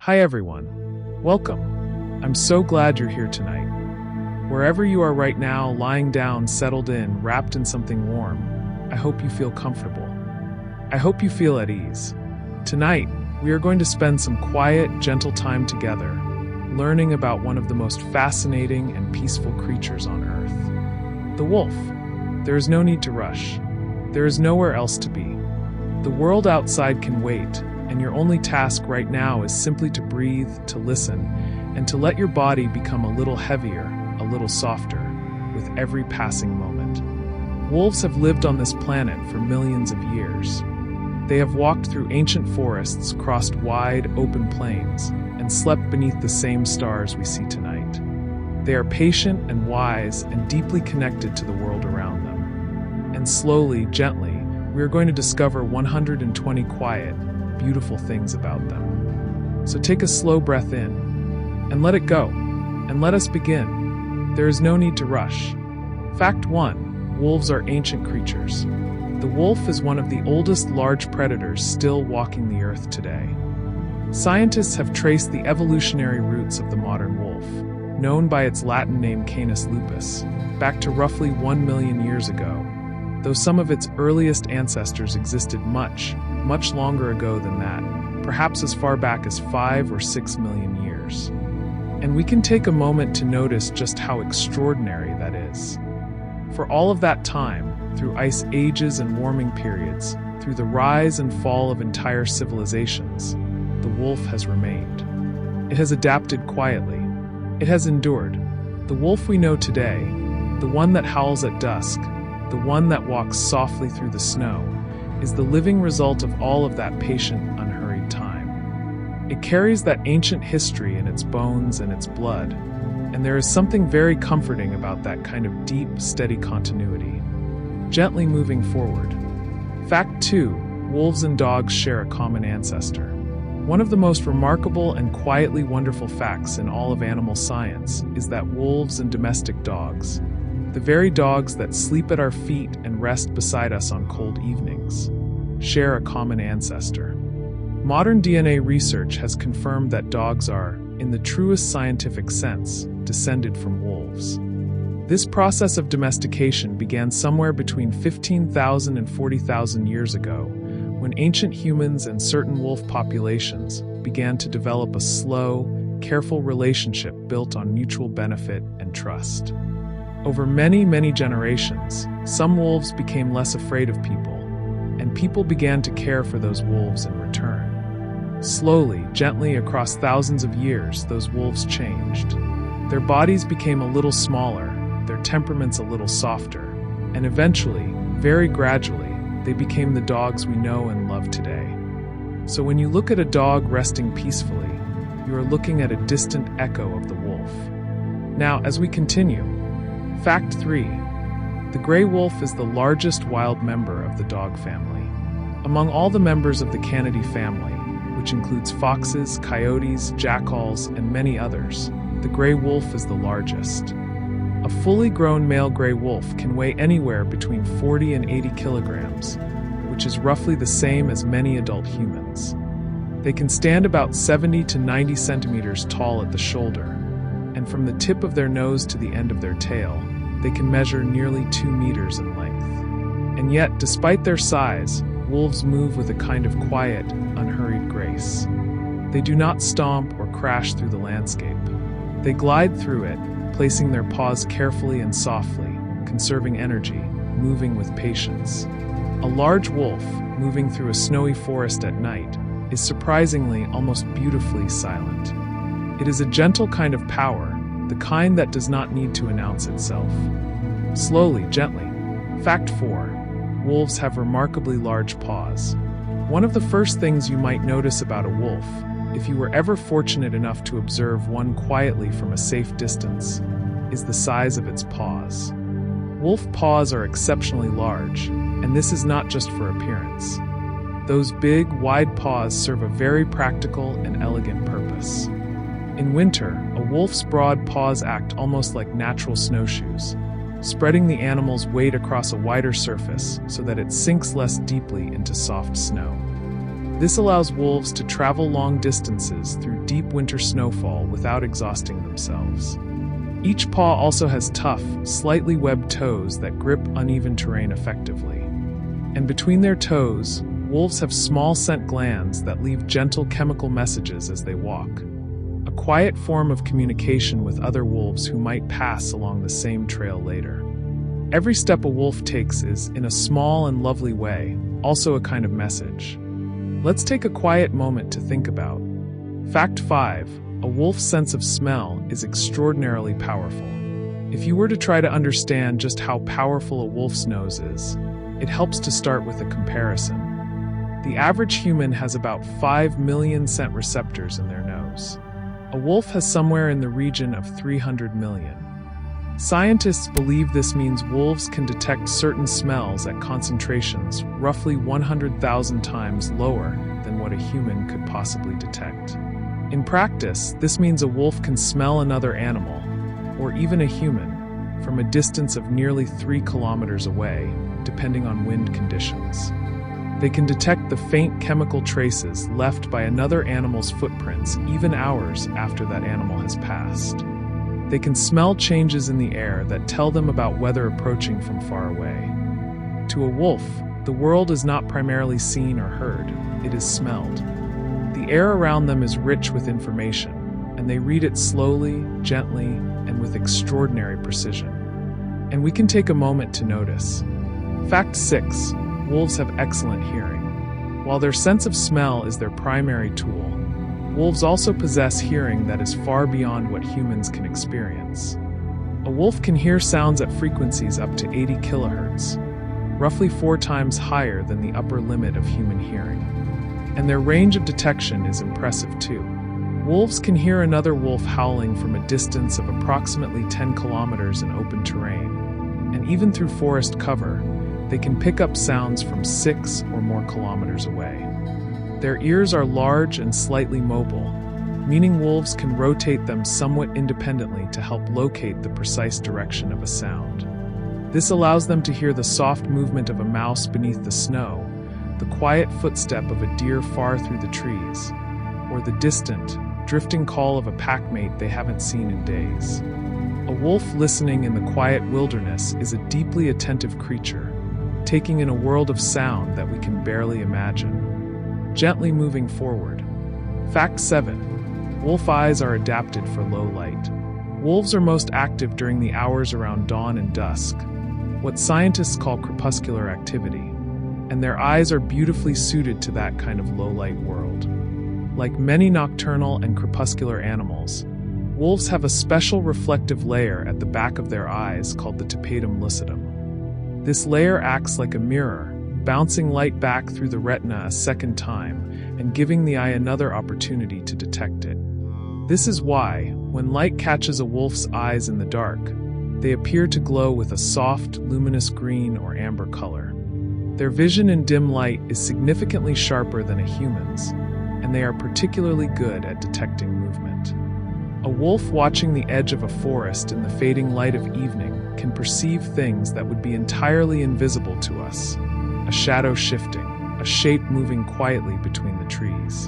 Hi everyone. Welcome. I'm so glad you're here tonight. Wherever you are right now, lying down, settled in, wrapped in something warm, I hope you feel comfortable. I hope you feel at ease. Tonight, we are going to spend some quiet, gentle time together, learning about one of the most fascinating and peaceful creatures on Earth. The wolf. There is no need to rush. There is nowhere else to be. The world outside can wait, and your only task right now is simply to breathe, to listen, and to let your body become a little heavier, a little softer, with every passing moment. Wolves have lived on this planet for millions of years. They have walked through ancient forests, crossed wide, open plains, and slept beneath the same stars we see tonight. They are patient and wise and deeply connected to the world around them. And slowly, gently, we are going to discover 120 quiet, beautiful things about them. So take a slow breath in, and let it go, and let us begin. There is no need to rush. Fact 1. Wolves are ancient creatures. The wolf is one of the oldest large predators still walking the earth today. Scientists have traced the evolutionary roots of the modern wolf, known by its Latin name Canis lupus, back to roughly 1 million years ago, though some of its earliest ancestors existed much, much longer ago than that, perhaps as far back as 5 or 6 million years. And we can take a moment to notice just how extraordinary that is. For all of that time, through ice ages and warming periods, through the rise and fall of entire civilizations, the wolf has remained. It has adapted quietly. It has endured. The wolf we know today, the one that howls at dusk, the one that walks softly through the snow, is the living result of all of that patient, unhurried time. It carries that ancient history in its bones and its blood, and there is something very comforting about that kind of deep, steady continuity. Gently moving forward. Fact 2. Wolves and dogs share a common ancestor. One of the most remarkable and quietly wonderful facts in all of animal science is that wolves and domestic dogs, the very dogs that sleep at our feet and rest beside us on cold evenings, share a common ancestor. Modern DNA research has confirmed that dogs are, in the truest scientific sense, descended from wolves. This process of domestication began somewhere between 15,000 and 40,000 years ago, when ancient humans and certain wolf populations began to develop a slow, careful relationship built on mutual benefit and trust. Over many, many generations, some wolves became less afraid of people, and people began to care for those wolves in return. Slowly, gently, across thousands of years, those wolves changed. Their bodies became a little smaller, their temperaments a little softer, and eventually, very gradually, they became the dogs we know and love today. So when you look at a dog resting peacefully, you are looking at a distant echo of the wolf. Now, as we continue, Fact 3. The gray wolf is the largest wild member of the dog family. Among all the members of the Canidae family, which includes foxes, coyotes, jackals, and many others, the gray wolf is the largest. A fully grown male gray wolf can weigh anywhere between 40 and 80 kilograms, which is roughly the same as many adult humans. They can stand about 70 to 90 centimeters tall at the shoulder, and from the tip of their nose to the end of their tail, they can measure nearly 2 meters in length. And yet, despite their size, wolves move with a kind of quiet, unhurried grace. They do not stomp or crash through the landscape. They glide through it, placing their paws carefully and softly, conserving energy, moving with patience. A large wolf, moving through a snowy forest at night, is surprisingly, almost beautifully silent. It is a gentle kind of power, the kind that does not need to announce itself. Slowly, gently. Fact 4. Wolves have remarkably large paws. One of the first things you might notice about a wolf, if you were ever fortunate enough to observe one quietly from a safe distance, is the size of its paws. Wolf paws are exceptionally large, and this is not just for appearance. Those big, wide paws serve a very practical and elegant purpose. In winter, a wolf's broad paws act almost like natural snowshoes, spreading the animal's weight across a wider surface so that it sinks less deeply into soft snow. This allows wolves to travel long distances through deep winter snowfall without exhausting themselves. Each paw also has tough, slightly webbed toes that grip uneven terrain effectively. And between their toes, wolves have small scent glands that leave gentle chemical messages as they walk, a quiet form of communication with other wolves who might pass along the same trail later. Every step a wolf takes is, in a small and lovely way, also a kind of message. Let's take a quiet moment to think about. Fact 5. A wolf's sense of smell is extraordinarily powerful. If you were to try to understand just how powerful a wolf's nose is, it helps to start with a comparison. The average human has about 5 million scent receptors in their nose. A wolf has somewhere in the region of 300 million. Scientists believe this means wolves can detect certain smells at concentrations roughly 100,000 times lower than what a human could possibly detect. In practice, this means a wolf can smell another animal, or even a human, from a distance of nearly 3 kilometers away, depending on wind conditions. They can detect the faint chemical traces left by another animal's footprints even hours after that animal has passed. They can smell changes in the air that tell them about weather approaching from far away. To a wolf, the world is not primarily seen or heard, it is smelled. The air around them is rich with information, and they read it slowly, gently, and with extraordinary precision. And we can take a moment to notice. Fact 6. Wolves have excellent hearing. While their sense of smell is their primary tool, wolves also possess hearing that is far beyond what humans can experience. A wolf can hear sounds at frequencies up to 80 kilohertz, roughly 4 times higher than the upper limit of human hearing. And their range of detection is impressive too. Wolves can hear another wolf howling from a distance of approximately 10 kilometers in open terrain, and even through forest cover, they can pick up sounds from 6 or more kilometers away. Their ears are large and slightly mobile, meaning wolves can rotate them somewhat independently to help locate the precise direction of a sound. This allows them to hear the soft movement of a mouse beneath the snow, the quiet footstep of a deer far through the trees, or the distant, drifting call of a packmate they haven't seen in days. A wolf listening in the quiet wilderness is a deeply attentive creature, taking in a world of sound that we can barely imagine. Gently moving forward. Fact 7. Wolf eyes are adapted for low light. Wolves are most active during the hours around dawn and dusk, what scientists call crepuscular activity, and their eyes are beautifully suited to that kind of low-light world. Like many nocturnal and crepuscular animals, wolves have a special reflective layer at the back of their eyes called the tapetum lucidum. This layer acts like a mirror, bouncing light back through the retina a second time and giving the eye another opportunity to detect it. This is why, when light catches a wolf's eyes in the dark, they appear to glow with a soft, luminous green or amber color. Their vision in dim light is significantly sharper than a human's, and they are particularly good at detecting movement. A wolf watching the edge of a forest in the fading light of evening can perceive things that would be entirely invisible to us. A shadow shifting, a shape moving quietly between the trees.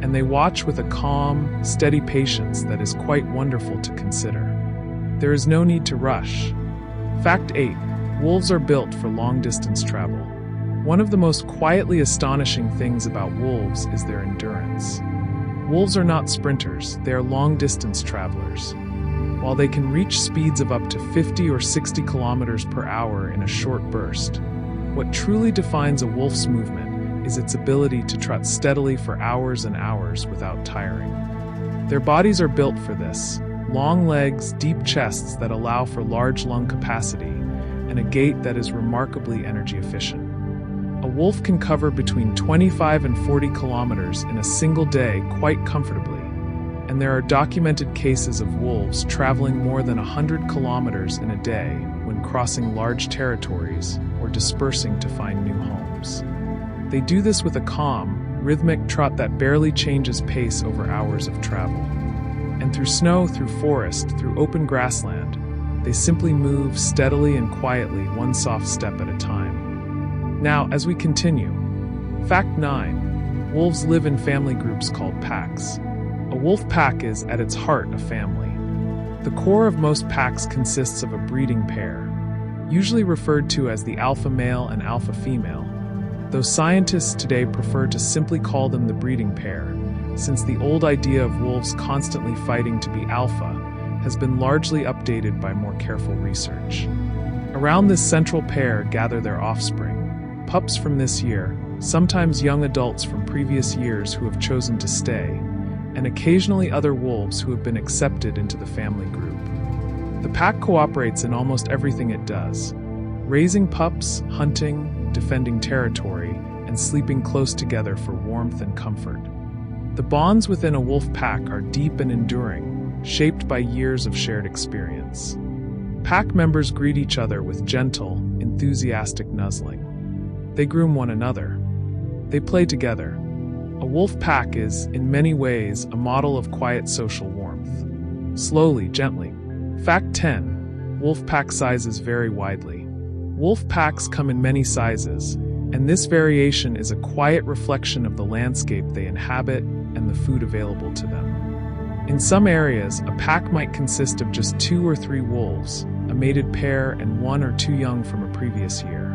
And they watch with a calm, steady patience that is quite wonderful to consider. There is no need to rush. Fact 8. Wolves are built for long-distance travel. One of the most quietly astonishing things about wolves is their endurance. Wolves are not sprinters, they are long-distance travelers. While they can reach speeds of up to 50 or 60 kilometers per hour in a short burst, what truly defines a wolf's movement is its ability to trot steadily for hours and hours without tiring. Their bodies are built for this: long legs, deep chests that allow for large lung capacity, and a gait that is remarkably energy efficient. A wolf can cover between 25 and 40 kilometers in a single day quite comfortably, and there are documented cases of wolves traveling more than 100 kilometers in a day when crossing large territories or dispersing to find new homes. They do this with a calm, rhythmic trot that barely changes pace over hours of travel. And through snow, through forest, through open grassland, they simply move steadily and quietly, one soft step at a time. Now, as we continue, Fact 9. Wolves live in family groups called packs. A wolf pack is, at its heart, a family. The core of most packs consists of a breeding pair, usually referred to as the alpha male and alpha female, though scientists today prefer to simply call them the breeding pair, since the old idea of wolves constantly fighting to be alpha has been largely updated by more careful research. Around this central pair gather their offspring, pups from this year, sometimes young adults from previous years who have chosen to stay, and occasionally other wolves who have been accepted into the family group. The pack cooperates in almost everything it does, raising pups, hunting, defending territory, and sleeping close together for warmth and comfort. The bonds within a wolf pack are deep and enduring, shaped by years of shared experience. Pack members greet each other with gentle, enthusiastic nuzzling. They groom one another. They play together. A wolf pack is, in many ways, a model of quiet social warmth. Slowly, gently. Fact 10. Wolf pack sizes vary widely. Wolf packs come in many sizes, and this variation is a quiet reflection of the landscape they inhabit and the food available to them. In some areas, a pack might consist of just 2 or 3 wolves, a mated pair, and 1 or 2 young from a previous year.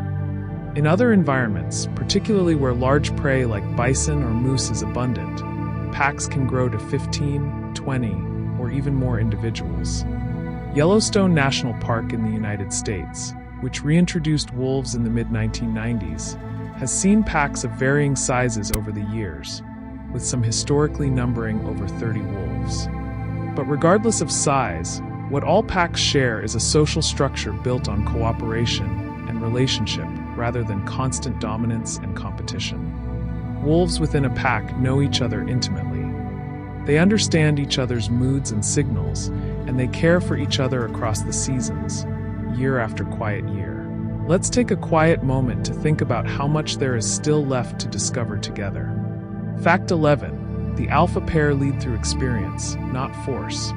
In other environments, particularly where large prey like bison or moose is abundant, packs can grow to 15, 20, or even more individuals. Yellowstone National Park in the United States, which reintroduced wolves in the mid-1990s, has seen packs of varying sizes over the years, with some historically numbering over 30 wolves. But regardless of size, what all packs share is a social structure built on cooperation and relationship rather than constant dominance and competition. Wolves within a pack know each other intimately. They understand each other's moods and signals, and they care for each other across the seasons, year after quiet year. Let's take a quiet moment to think about how much there is still left to discover together. Fact 11. The alpha pair lead through experience, not force.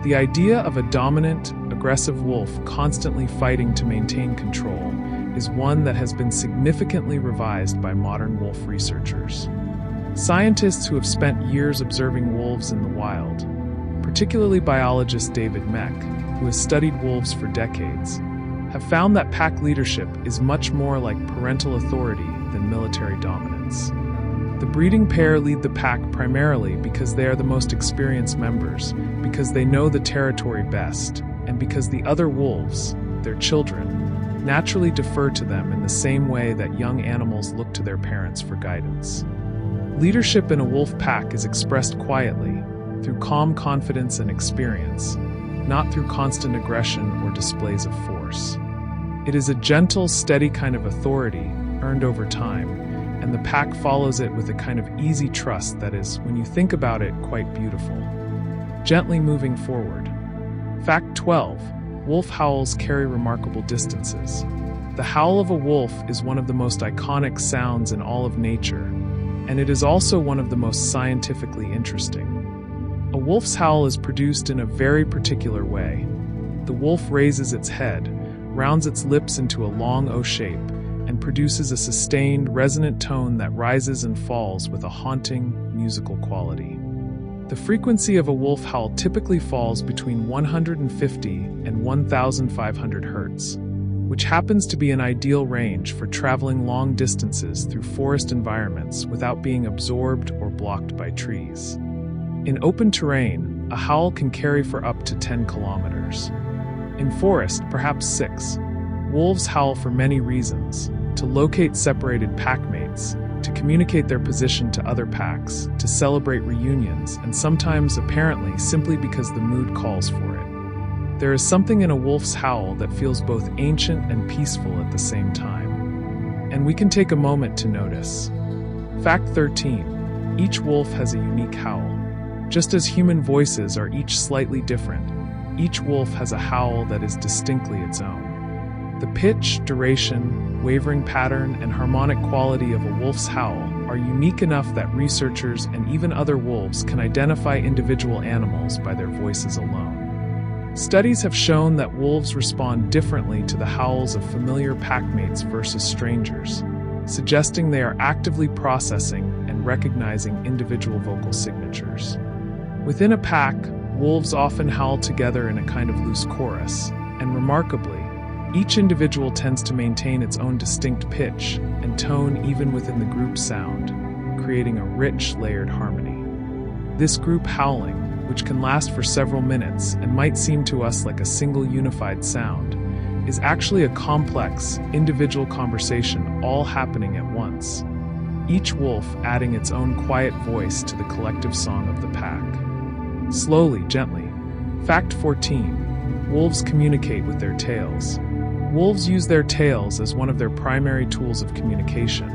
The idea of a dominant, aggressive wolf constantly fighting to maintain control is one that has been significantly revised by modern wolf researchers. Scientists who have spent years observing wolves in the wild, particularly biologist David Meck, who has studied wolves for decades, have found that pack leadership is much more like parental authority than military dominance. The breeding pair lead the pack primarily because they are the most experienced members, because they know the territory best, and because the other wolves, their children, naturally defer to them in the same way that young animals look to their parents for guidance. Leadership in a wolf pack is expressed quietly, through calm confidence and experience, not through constant aggression or displays of force. It is a gentle, steady kind of authority, earned over time, and the pack follows it with a kind of easy trust that is, when you think about it, quite beautiful. Gently moving forward. Fact 12. Wolf howls carry remarkable distances. The howl of a wolf is one of the most iconic sounds in all of nature, and it is also one of the most scientifically interesting. A wolf's howl is produced in a very particular way. The wolf raises its head, rounds its lips into a long O shape, and produces a sustained, resonant tone that rises and falls with a haunting, musical quality. The frequency of a wolf howl typically falls between 150 and 1,500 hertz, which happens to be an ideal range for traveling long distances through forest environments without being absorbed or blocked by trees. In open terrain, a howl can carry for up to 10 kilometers. In forest, perhaps 6. Wolves howl for many reasons: to locate separated pack mates, to communicate their position to other packs, to celebrate reunions, and sometimes, apparently, simply because the mood calls for it. There is something in a wolf's howl that feels both ancient and peaceful at the same time. And we can take a moment to notice. Fact 13. Each wolf has a unique howl. Just as human voices are each slightly different, each wolf has a howl that is distinctly its own. The pitch, duration, wavering pattern, and harmonic quality of a wolf's howl are unique enough that researchers and even other wolves can identify individual animals by their voices alone. Studies have shown that wolves respond differently to the howls of familiar packmates versus strangers, suggesting they are actively processing and recognizing individual vocal signatures. Within a pack, wolves often howl together in a kind of loose chorus, and remarkably, each individual tends to maintain its own distinct pitch and tone even within the group sound, creating a rich, layered harmony. This group howling, which can last for several minutes and might seem to us like a single unified sound, is actually a complex, individual conversation all happening at once, each wolf adding its own quiet voice to the collective song of the pack. Slowly, gently. Fact 14. Wolves communicate with their tails. Wolves use their tails as one of their primary tools of communication,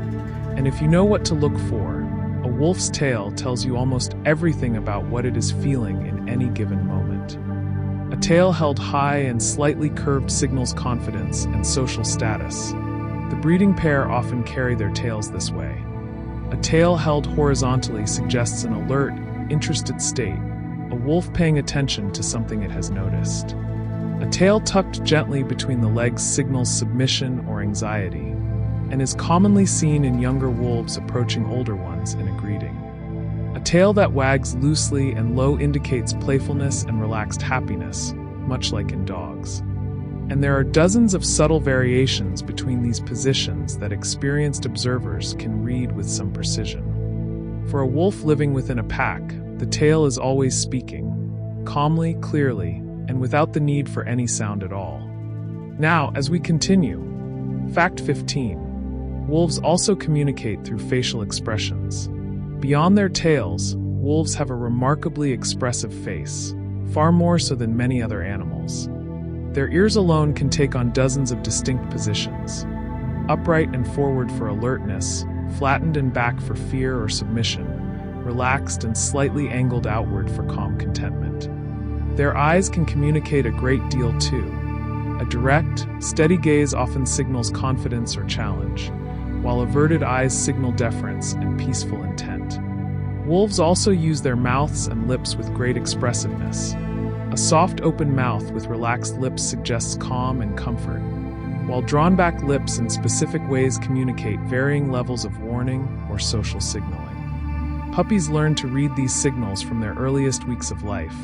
and if you know what to look for, a wolf's tail tells you almost everything about what it is feeling in any given moment. A tail held high and slightly curved signals confidence and social status. The breeding pair often carry their tails this way. A tail held horizontally suggests an alert, interested state, a wolf paying attention to something it has noticed. A tail tucked gently between the legs signals submission or anxiety, and is commonly seen in younger wolves approaching older ones in a greeting. A tail that wags loosely and low indicates playfulness and relaxed happiness, much like in dogs. And there are dozens of subtle variations between these positions that experienced observers can read with some precision. For a wolf living within a pack, the tail is always speaking, calmly, clearly, and without the need for any sound at all. Now, as we continue, Fact 15. Wolves also communicate through facial expressions. Beyond their tails, wolves have a remarkably expressive face, far more so than many other animals. Their ears alone can take on dozens of distinct positions, upright and forward for alertness, flattened and back for fear or submission, relaxed and slightly angled outward for calm contentment. Their eyes can communicate a great deal too. A direct, steady gaze often signals confidence or challenge, while averted eyes signal deference and peaceful intent. Wolves also use their mouths and lips with great expressiveness. A soft open mouth with relaxed lips suggests calm and comfort, while drawn back lips in specific ways communicate varying levels of warning or social signaling. Puppies learn to read these signals from their earliest weeks of life,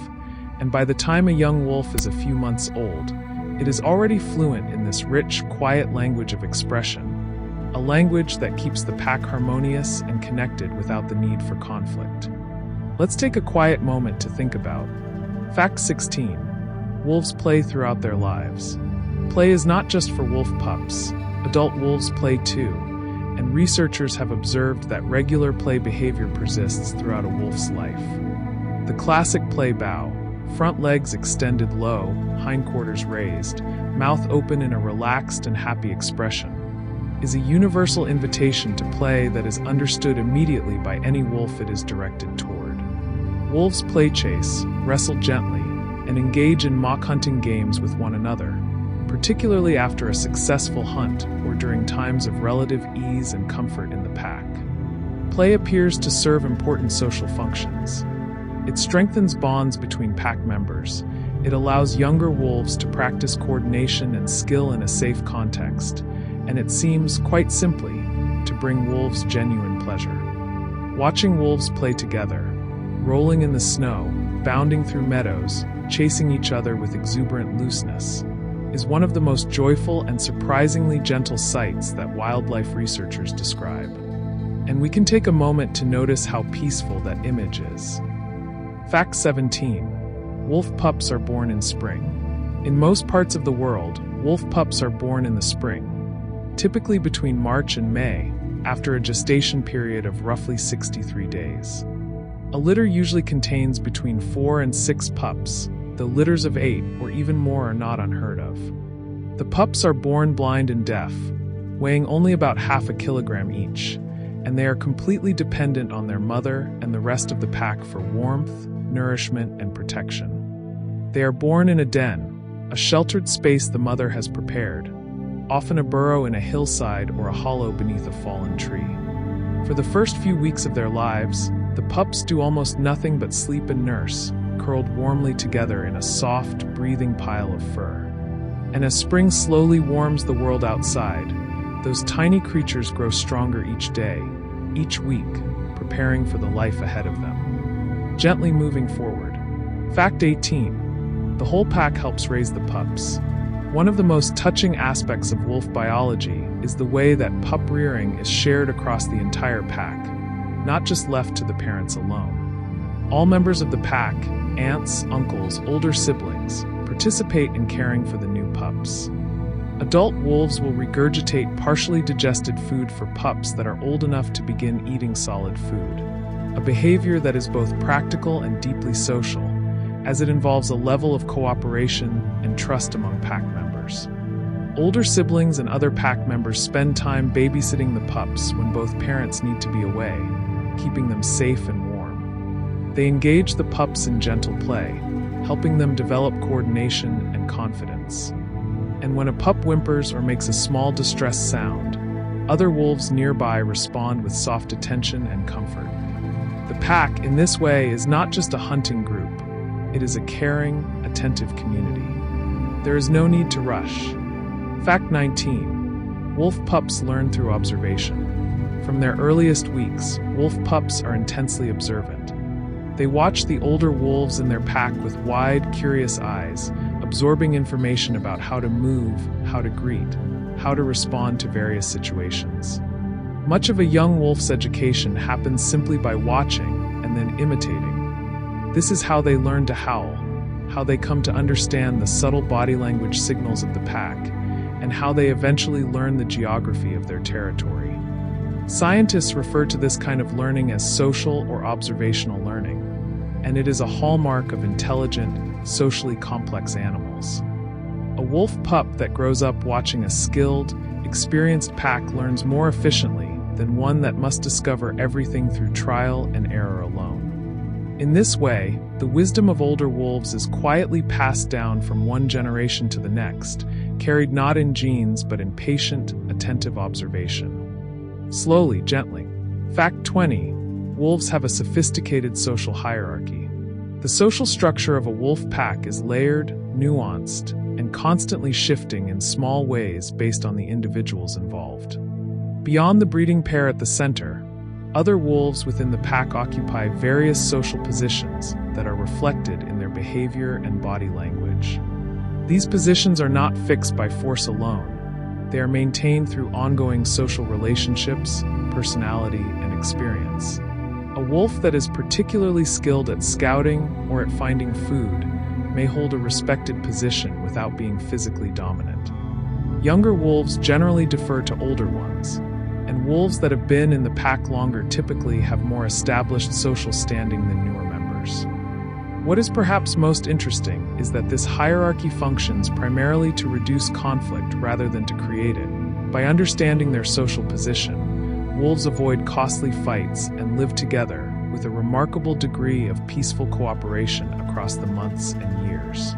and by the time a young wolf is a few months old, it is already fluent in this rich, quiet language of expression, a language that keeps the pack harmonious and connected without the need for conflict. Let's take a quiet moment to think about. Fact 16. Wolves play throughout their lives. Play is not just for wolf pups. Adult wolves play too, and researchers have observed that regular play behavior persists throughout a wolf's life. The classic play bow, front legs extended low, hindquarters raised, mouth open in a relaxed and happy expression, is a universal invitation to play that is understood immediately by any wolf it is directed toward. Wolves play chase, wrestle gently, and engage in mock hunting games with one another, particularly after a successful hunt or during times of relative ease and comfort in the pack. Play appears to serve important social functions. It strengthens bonds between pack members. It allows younger wolves to practice coordination and skill in a safe context, and it seems, quite simply, to bring wolves genuine pleasure. Watching wolves play together, rolling in the snow, bounding through meadows, chasing each other with exuberant looseness, is one of the most joyful and surprisingly gentle sights that wildlife researchers describe. And we can take a moment to notice how peaceful that image is. Fact 17. Wolf pups are born in spring. In most parts of the world, wolf pups are born in the spring, typically between March and May, after a gestation period of roughly 63 days. A litter usually contains between 4 and 6 pups, though litters of 8 or even more are not unheard of. The pups are born blind and deaf, weighing only about half a kilogram each, and they are completely dependent on their mother and the rest of the pack for warmth, nourishment, and protection. They are born in a den, a sheltered space the mother has prepared, often a burrow in a hillside or a hollow beneath a fallen tree. For the first few weeks of their lives, the pups do almost nothing but sleep and nurse, curled warmly together in a soft, breathing pile of fur. And as spring slowly warms the world outside, those tiny creatures grow stronger each day, each week, preparing for the life ahead of them. Gently moving forward. Fact 18. The whole pack helps raise the pups. One of the most touching aspects of wolf biology is the way that pup rearing is shared across the entire pack, not just left to the parents alone. All members of the pack, aunts, uncles, older siblings, participate in caring for the new pups. Adult wolves will regurgitate partially digested food for pups that are old enough to begin eating solid food, a behavior that is both practical and deeply social, as it involves a level of cooperation and trust among pack members. Older siblings and other pack members spend time babysitting the pups when both parents need to be away, keeping them safe and warm. They engage the pups in gentle play, helping them develop coordination and confidence. And when a pup whimpers or makes a small distressed sound, other wolves nearby respond with soft attention and comfort. The pack, in this way, is not just a hunting group. It is a caring, attentive community. There is no need to rush. Fact 19. Wolf pups learn through observation. From their earliest weeks, wolf pups are intensely observant. They watch the older wolves in their pack with wide, curious eyes, absorbing information about how to move, how to greet, how to respond to various situations. Much of a young wolf's education happens simply by watching and then imitating. This is how they learn to howl, how they come to understand the subtle body language signals of the pack, and how they eventually learn the geography of their territory. Scientists refer to this kind of learning as social or observational learning, and it is a hallmark of intelligent, socially complex animals. A wolf pup that grows up watching a skilled, experienced pack learns more efficiently than one that must discover everything through trial and error alone. In this way, the wisdom of older wolves is quietly passed down from one generation to the next, carried not in genes but in patient, attentive observation. Slowly, gently. Fact 20. Wolves have a sophisticated social hierarchy. The social structure of a wolf pack is layered, nuanced, and constantly shifting in small ways based on the individuals involved. Beyond the breeding pair at the center, other wolves within the pack occupy various social positions that are reflected in their behavior and body language. These positions are not fixed by force alone. They are maintained through ongoing social relationships, personality, and experience. A wolf that is particularly skilled at scouting or at finding food may hold a respected position without being physically dominant. Younger wolves generally defer to older ones, and wolves that have been in the pack longer typically have more established social standing than newer members. What is perhaps most interesting is that this hierarchy functions primarily to reduce conflict rather than to create it. By understanding their social position, wolves avoid costly fights and live together with a remarkable degree of peaceful cooperation across the months and years.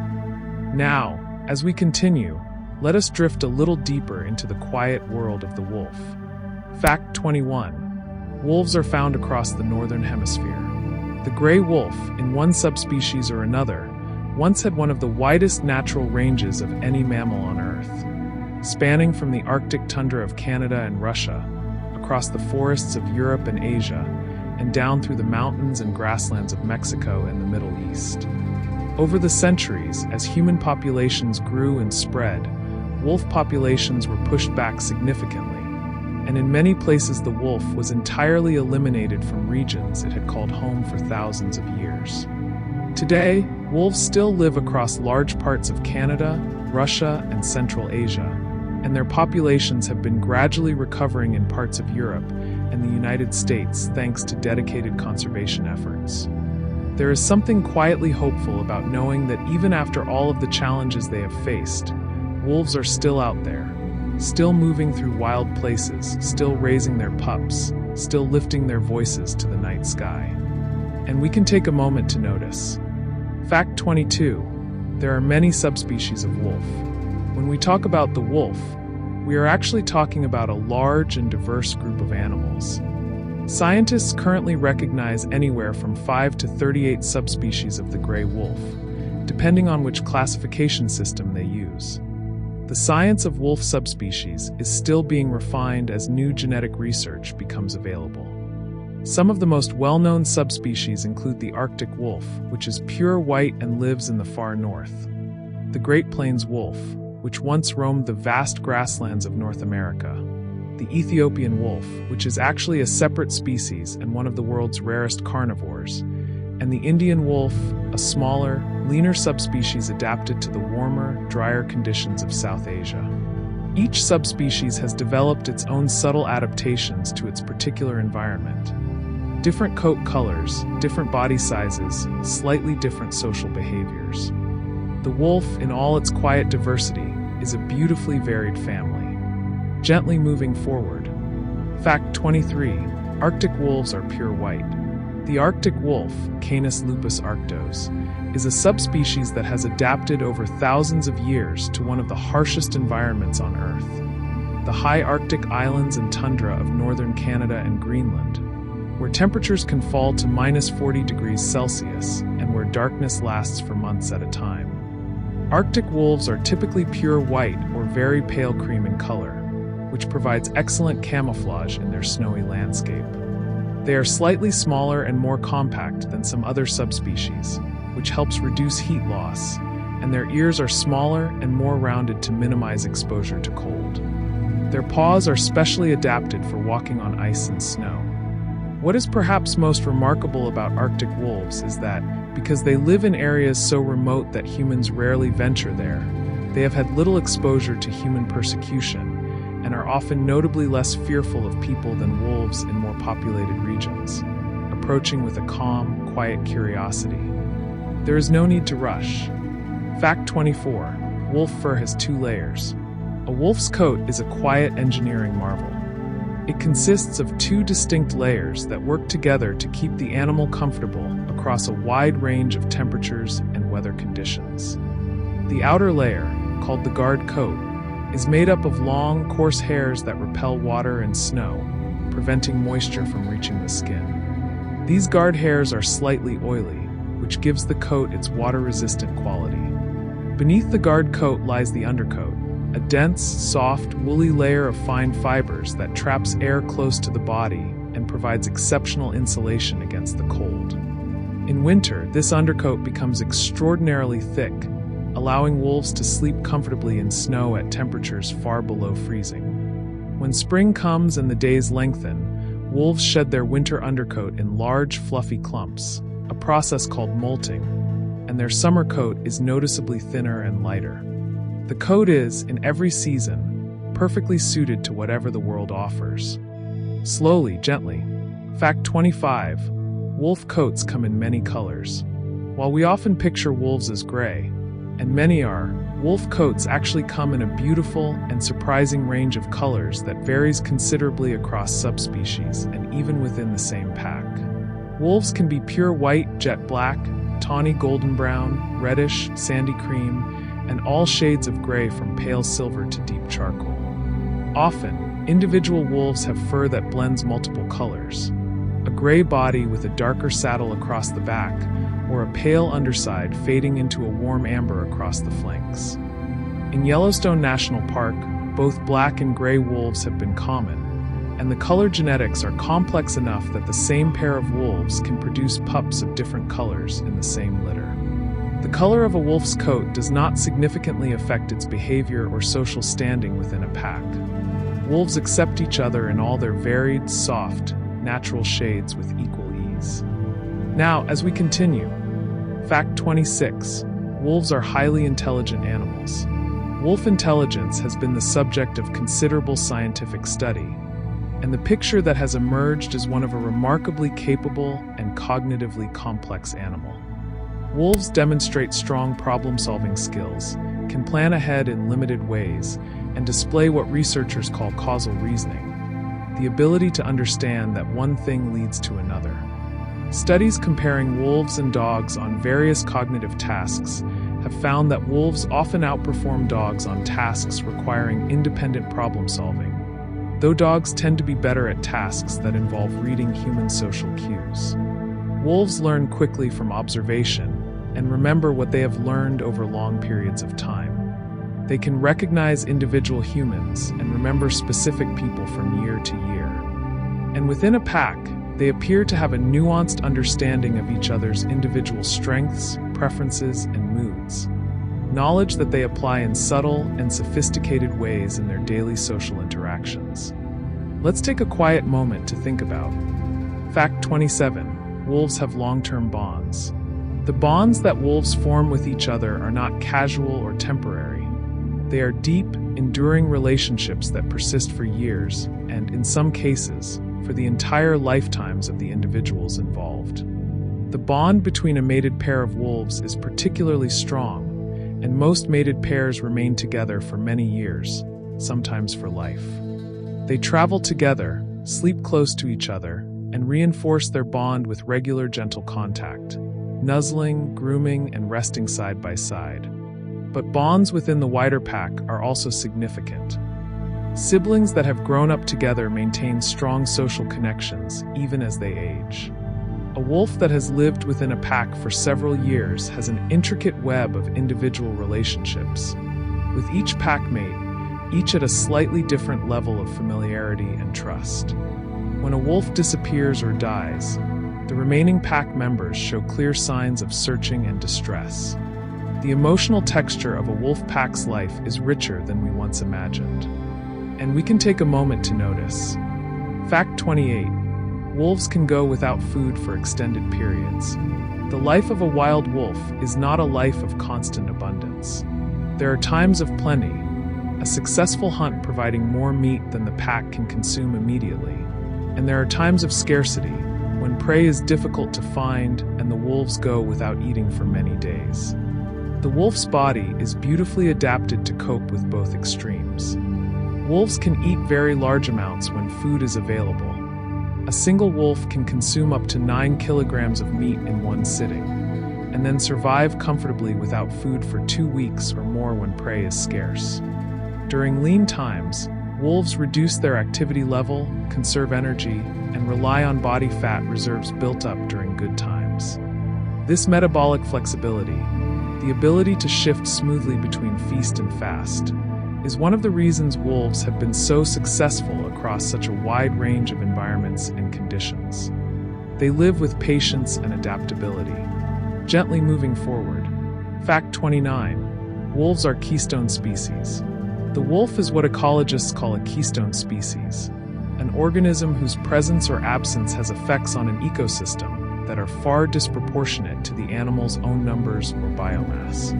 Now, as we continue, let us drift a little deeper into the quiet world of the wolf. Fact 21. Wolves are found across the northern hemisphere. The gray wolf, in one subspecies or another, once had one of the widest natural ranges of any mammal on Earth, spanning from the Arctic tundra of Canada and Russia, across the forests of Europe and Asia, and down through the mountains and grasslands of Mexico and the Middle East. Over the centuries, as human populations grew and spread, wolf populations were pushed back significantly, and in many places the wolf was entirely eliminated from regions it had called home for thousands of years. Today, wolves still live across large parts of Canada, Russia, and Central Asia, and their populations have been gradually recovering in parts of Europe and the United States thanks to dedicated conservation efforts. There is something quietly hopeful about knowing that even after all of the challenges they have faced, wolves are still out there, still moving through wild places, still raising their pups, still lifting their voices to the night sky. And we can take a moment to notice. Fact 22. There are many subspecies of wolf. When we talk about the wolf, we are actually talking about a large and diverse group of animals. Scientists currently recognize anywhere from 5 to 38 subspecies of the gray wolf, depending on which classification system they use. The science of wolf subspecies is still being refined as new genetic research becomes available. Some of the most well-known subspecies include the Arctic wolf, which is pure white and lives in the far north; the Great Plains wolf, which once roamed the vast grasslands of North America; the Ethiopian wolf, which is actually a separate species and one of the world's rarest carnivores; and the Indian wolf, a smaller, leaner subspecies adapted to the warmer, drier conditions of South Asia. Each subspecies has developed its own subtle adaptations to its particular environment. Different coat colors, different body sizes, slightly different social behaviors. The wolf, in all its quiet diversity, is a beautifully varied family. Gently moving forward. Fact 23. Arctic wolves are pure white. The Arctic wolf, Canis lupus arctos, is a subspecies that has adapted over thousands of years to one of the harshest environments on Earth: the high Arctic islands and tundra of northern Canada and Greenland, where temperatures can fall to -40 degrees Celsius and where darkness lasts for months at a time. Arctic wolves are typically pure white or very pale cream in color, which provides excellent camouflage in their snowy landscape. They are slightly smaller and more compact than some other subspecies, which helps reduce heat loss, and their ears are smaller and more rounded to minimize exposure to cold. Their paws are specially adapted for walking on ice and snow. What is perhaps most remarkable about Arctic wolves is that, because they live in areas so remote that humans rarely venture there, they have had little exposure to human persecution and are often notably less fearful of people than wolves in more populated regions, approaching with a calm, quiet curiosity. There is no need to rush. Fact 24. Wolf fur has 2 layers. A wolf's coat is a quiet engineering marvel. It consists of 2 distinct layers that work together to keep the animal comfortable across a wide range of temperatures and weather conditions. The outer layer, called the guard coat, is made up of long, coarse hairs that repel water and snow, preventing moisture from reaching the skin. These guard hairs are slightly oily, which gives the coat its water-resistant quality. Beneath the guard coat lies the undercoat, a dense, soft, woolly layer of fine fibers that traps air close to the body and provides exceptional insulation against the cold. In winter, this undercoat becomes extraordinarily thick, allowing wolves to sleep comfortably in snow at temperatures far below freezing. When spring comes and the days lengthen, wolves shed their winter undercoat in large, fluffy clumps, a process called molting, and their summer coat is noticeably thinner and lighter. The coat is, in every season, perfectly suited to whatever the world offers. Slowly, gently. Fact 25. Wolf coats come in many colors. While we often picture wolves as gray, and many are, wolf coats actually come in a beautiful and surprising range of colors that varies considerably across subspecies and even within the same pack. Wolves can be pure white, jet black, tawny golden brown, reddish, sandy cream, and all shades of gray from pale silver to deep charcoal. Often, individual wolves have fur that blends multiple colors: a gray body with a darker saddle across the back, or a pale underside fading into a warm amber across the flanks. In Yellowstone National Park, both black and gray wolves have been common, and the color genetics are complex enough that the same pair of wolves can produce pups of different colors in the same litter. The color of a wolf's coat does not significantly affect its behavior or social standing within a pack. Wolves accept each other in all their varied, soft, natural shades with equal ease. Now, as we continue, Fact 26. Wolves are highly intelligent animals. Wolf intelligence has been the subject of considerable scientific study, and the picture that has emerged is one of a remarkably capable and cognitively complex animal. Wolves demonstrate strong problem-solving skills, can plan ahead in limited ways, and display what researchers call causal reasoning, the ability to understand that one thing leads to another. Studies comparing wolves and dogs on various cognitive tasks have found that wolves often outperform dogs on tasks requiring independent problem-solving, though dogs tend to be better at tasks that involve reading human social cues. Wolves learn quickly from observation and remember what they have learned over long periods of time. They can recognize individual humans and remember specific people from year to year. And within a pack, They appear to have a nuanced understanding of each other's individual strengths, preferences, and moods, knowledge that they apply in subtle and sophisticated ways in their daily social interactions. Let's take a quiet moment to think about. Fact 27. Wolves have long-term bonds. The bonds that wolves form with each other are not casual or temporary. They are deep, enduring relationships that persist for years, and, in some cases, for the entire lifetimes of the individuals involved. The bond between a mated pair of wolves is particularly strong, and most mated pairs remain together for many years, sometimes for life. They travel together, sleep close to each other, and reinforce their bond with regular gentle contact, nuzzling, grooming, and resting side by side. But bonds within the wider pack are also significant. Siblings that have grown up together maintain strong social connections, even as they age. A wolf that has lived within a pack for several years has an intricate web of individual relationships, with each pack mate, each at a slightly different level of familiarity and trust. When a wolf disappears or dies, the remaining pack members show clear signs of searching and distress. The emotional texture of a wolf pack's life is richer than we once imagined. And we can take a moment to notice. Fact 28. Wolves can go without food for extended periods. The life of a wild wolf is not a life of constant abundance. There are times of plenty, a successful hunt providing more meat than the pack can consume immediately. And there are times of scarcity, when prey is difficult to find and the wolves go without eating for many days. The wolf's body is beautifully adapted to cope with both extremes. Wolves can eat very large amounts when food is available. A single wolf can consume up to 9 kilograms of meat in one sitting, and then survive comfortably without food for 2 weeks or more when prey is scarce. During lean times, wolves reduce their activity level, conserve energy, and rely on body fat reserves built up during good times. This metabolic flexibility, the ability to shift smoothly between feast and fast, is one of the reasons wolves have been so successful across such a wide range of environments and conditions. They live with patience and adaptability, gently moving forward. Fact 29. Wolves are keystone species. The wolf is what ecologists call a keystone species, an organism whose presence or absence has effects on an ecosystem that are far disproportionate to the animal's own numbers or biomass.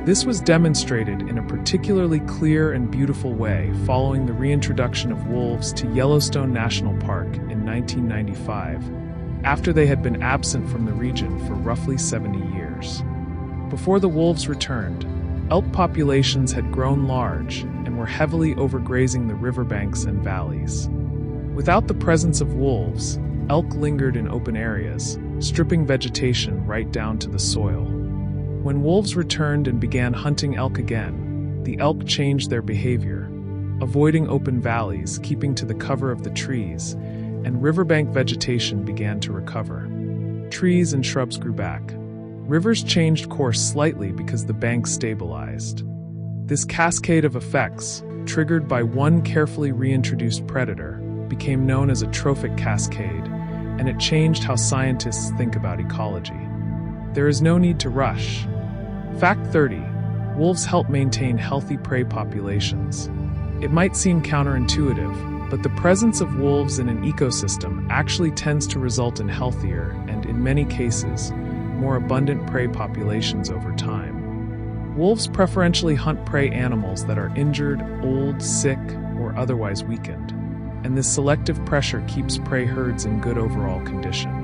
This was demonstrated in a particularly clear and beautiful way following the reintroduction of wolves to Yellowstone National Park in 1995, after they had been absent from the region for roughly 70 years. Before the wolves returned, elk populations had grown large and were heavily overgrazing the riverbanks and valleys. Without the presence of wolves, elk lingered in open areas, stripping vegetation right down to the soil. When wolves returned and began hunting elk again, the elk changed their behavior, avoiding open valleys, keeping to the cover of the trees, and riverbank vegetation began to recover. Trees and shrubs grew back. Rivers changed course slightly because the banks stabilized. This cascade of effects, triggered by one carefully reintroduced predator, became known as a trophic cascade, and it changed how scientists think about ecology. There is no need to rush. Fact 30. Wolves help maintain healthy prey populations. It might seem counterintuitive, but the presence of wolves in an ecosystem actually tends to result in healthier and, in many cases, more abundant prey populations over time. Wolves preferentially hunt prey animals that are injured, old, sick, or otherwise weakened, and this selective pressure keeps prey herds in good overall condition.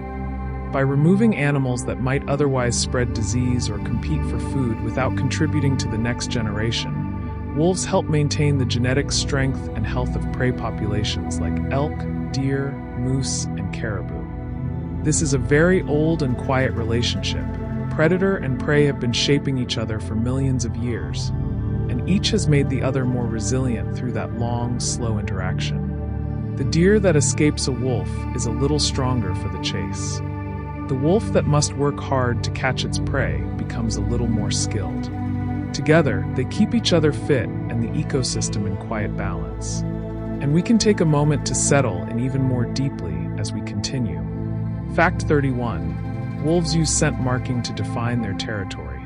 By removing animals that might otherwise spread disease or compete for food without contributing to the next generation, wolves help maintain the genetic strength and health of prey populations like elk, deer, moose, and caribou. This is a very old and quiet relationship. Predator and prey have been shaping each other for millions of years, and each has made the other more resilient through that long, slow interaction. The deer that escapes a wolf is a little stronger for the chase. The wolf that must work hard to catch its prey becomes a little more skilled. Together, they keep each other fit and the ecosystem in quiet balance. And we can take a moment to settle in even more deeply as we continue. Fact 31. Wolves use scent marking to define their territory.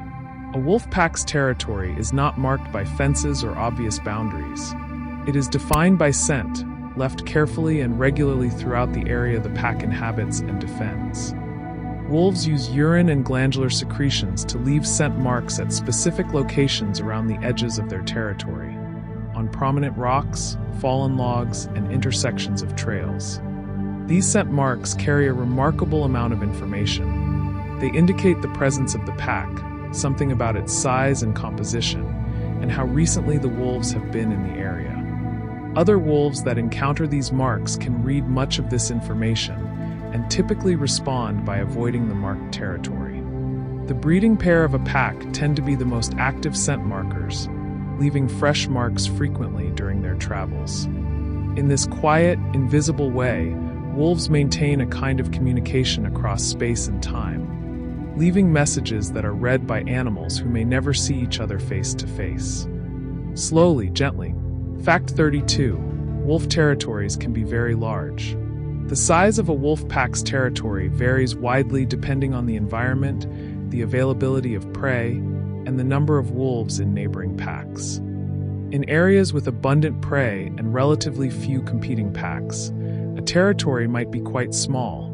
A wolf pack's territory is not marked by fences or obvious boundaries. It is defined by scent, left carefully and regularly throughout the area the pack inhabits and defends. Wolves use urine and glandular secretions to leave scent marks at specific locations around the edges of their territory, on prominent rocks, fallen logs, and intersections of trails. These scent marks carry a remarkable amount of information. They indicate the presence of the pack, something about its size and composition, and how recently the wolves have been in the area. Other wolves that encounter these marks can read much of this information and typically respond by avoiding the marked territory. The breeding pair of a pack tend to be the most active scent markers, leaving fresh marks frequently during their travels. In this quiet, invisible way, wolves maintain a kind of communication across space and time, leaving messages that are read by animals who may never see each other face to face. Slowly, gently. Fact 32. Wolf territories can be very large. The size of a wolf pack's territory varies widely depending on the environment, the availability of prey, and the number of wolves in neighboring packs. In areas with abundant prey and relatively few competing packs, a territory might be quite small,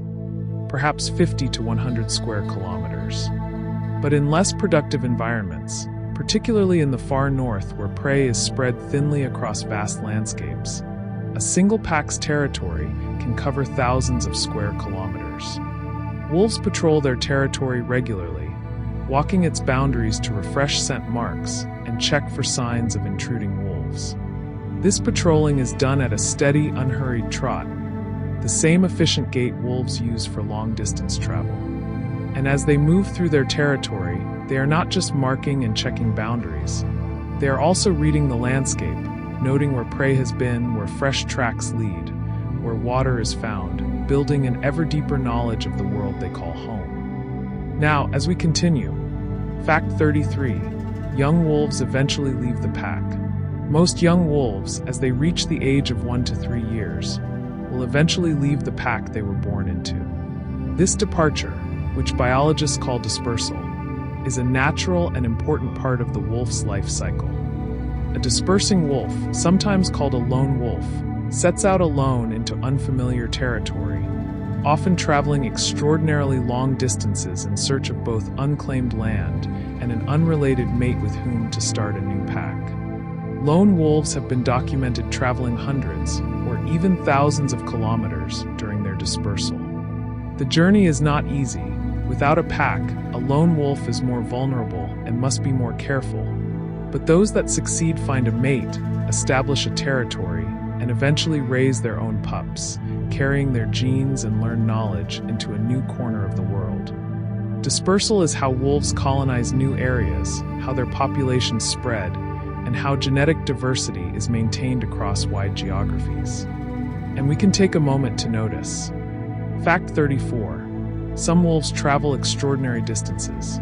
perhaps 50 to 100 square kilometers. But in less productive environments, particularly in the far north where prey is spread thinly across vast landscapes, a single pack's territory can cover thousands of square kilometers. Wolves patrol their territory regularly, walking its boundaries to refresh scent marks and check for signs of intruding wolves. This patrolling is done at a steady, unhurried trot, the same efficient gait wolves use for long-distance travel. And as they move through their territory, they are not just marking and checking boundaries. They are also reading the landscape, noting where prey has been, where fresh tracks lead, where water is found, building an ever deeper knowledge of the world they call home. Now, as we continue, Fact 33. Young wolves eventually leave the pack. Most young wolves, as they reach the age of 1 to 3 years, will eventually leave the pack they were born into. This departure, which biologists call dispersal, is a natural and important part of the wolf's life cycle. A dispersing wolf, sometimes called a lone wolf, sets out alone into unfamiliar territory, often traveling extraordinarily long distances in search of both unclaimed land and an unrelated mate with whom to start a new pack. Lone wolves have been documented traveling hundreds or even thousands of kilometers during their dispersal. The journey is not easy. Without a pack, a lone wolf is more vulnerable and must be more careful. But those that succeed find a mate, establish a territory, and eventually raise their own pups, carrying their genes and learn knowledge into a new corner of the world. Dispersal is how wolves colonize new areas, how their populations spread, and how genetic diversity is maintained across wide geographies. And we can take a moment to notice. Fact 34. Some wolves travel extraordinary distances.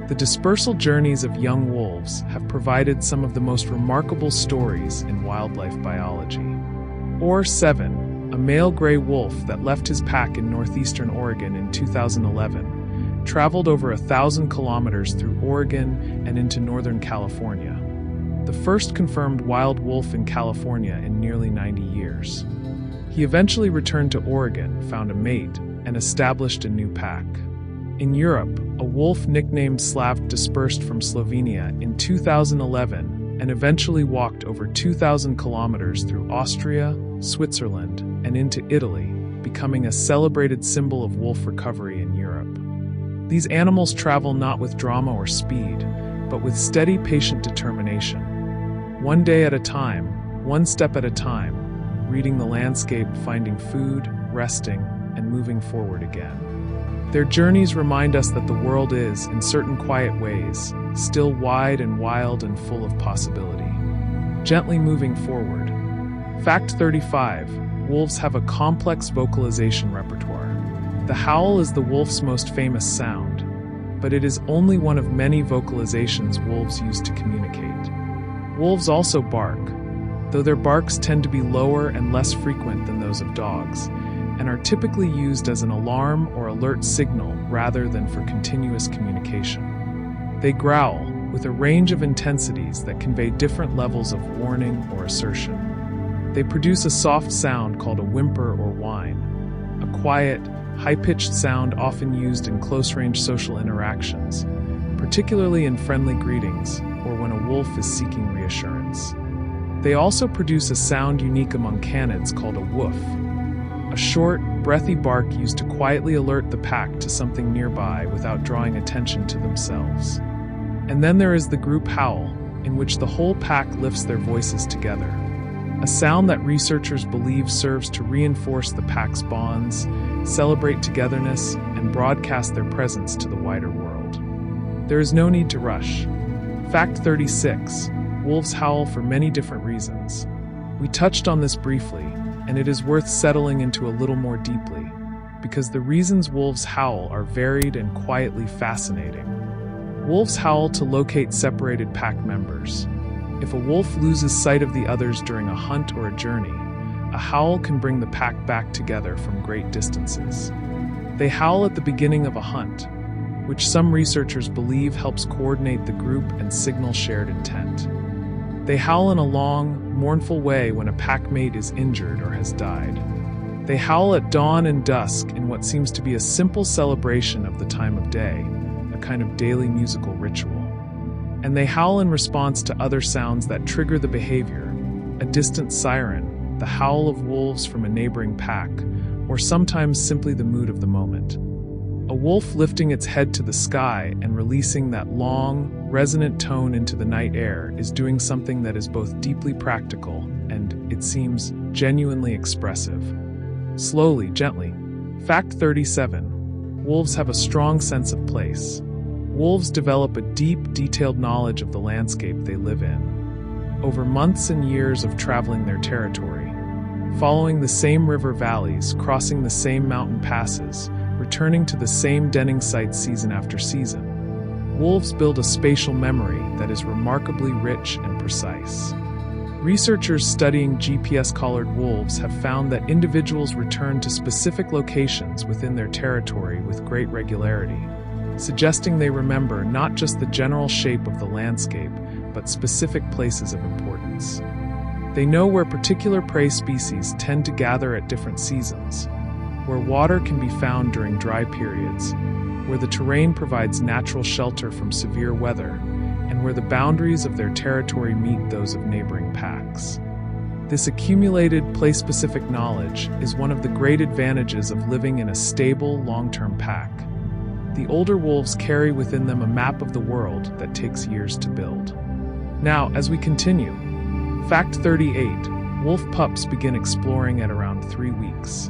The dispersal journeys of young wolves have provided some of the most remarkable stories in wildlife biology. Or 7. A male gray wolf that left his pack in northeastern Oregon in 2011 traveled over 1,000 kilometers through Oregon and into northern California, the first confirmed wild wolf in California in nearly 90 years. He eventually returned to Oregon, found a mate, and established a new pack. In Europe, a wolf nicknamed Slav dispersed from Slovenia in 2011 and eventually walked over 2,000 kilometers through Austria, Switzerland, and into Italy, becoming a celebrated symbol of wolf recovery in Europe. These animals travel not with drama or speed, but with steady, patient determination. One day at a time, one step at a time, reading the landscape, finding food, resting, and moving forward again. Their journeys remind us that the world is, in certain quiet ways, still wide and wild and full of possibility. Gently moving forward. Fact 35. Wolves have a complex vocalization repertoire. The howl is the wolf's most famous sound, but it is only one of many vocalizations wolves use to communicate. Wolves also bark. Though their barks tend to be lower and less frequent than those of dogs, and are typically used as an alarm or alert signal rather than for continuous communication. They growl with a range of intensities that convey different levels of warning or assertion. They produce a soft sound called a whimper or whine, a quiet, high-pitched sound often used in close-range social interactions, particularly in friendly greetings or when a wolf is seeking reassurance. They also produce a sound unique among canids called a woof, a short, breathy bark used to quietly alert the pack to something nearby without drawing attention to themselves. And then there is the group howl, in which the whole pack lifts their voices together, a sound that researchers believe serves to reinforce the pack's bonds, celebrate togetherness, and broadcast their presence to the wider world. There is no need to rush. Fact 36. Wolves howl for many different reasons. We touched on this briefly, and it is worth settling into a little more deeply, because the reasons wolves howl are varied and quietly fascinating. Wolves howl to locate separated pack members. If a wolf loses sight of the others during a hunt or a journey, a howl can bring the pack back together from great distances. They howl at the beginning of a hunt, which some researchers believe helps coordinate the group and signal shared intent. They howl in a long, mournful way when a packmate is injured or has died. They howl at dawn and dusk in what seems to be a simple celebration of the time of day, a kind of daily musical ritual. And they howl in response to other sounds that trigger the behavior, a distant siren, the howl of wolves from a neighboring pack, or sometimes simply the mood of the moment. A wolf lifting its head to the sky and releasing that long, resonant tone into the night air is doing something that is both deeply practical and, it seems, genuinely expressive. Slowly, gently. Fact 37. Wolves have a strong sense of place. Wolves develop a deep, detailed knowledge of the landscape they live in. Over months and years of traveling their territory, following the same river valleys, crossing the same mountain passes, returning to the same denning sites season after season, wolves build a spatial memory that is remarkably rich and precise. Researchers studying GPS-collared wolves have found that individuals return to specific locations within their territory with great regularity, suggesting they remember not just the general shape of the landscape, but specific places of importance. They know where particular prey species tend to gather at different seasons, where water can be found during dry periods, where the terrain provides natural shelter from severe weather, and where the boundaries of their territory meet those of neighboring packs. This accumulated, place-specific knowledge is one of the great advantages of living in a stable, long-term pack. The older wolves carry within them a map of the world that takes years to build. Now, as we continue, Fact 38. Wolf pups begin exploring at around 3 weeks.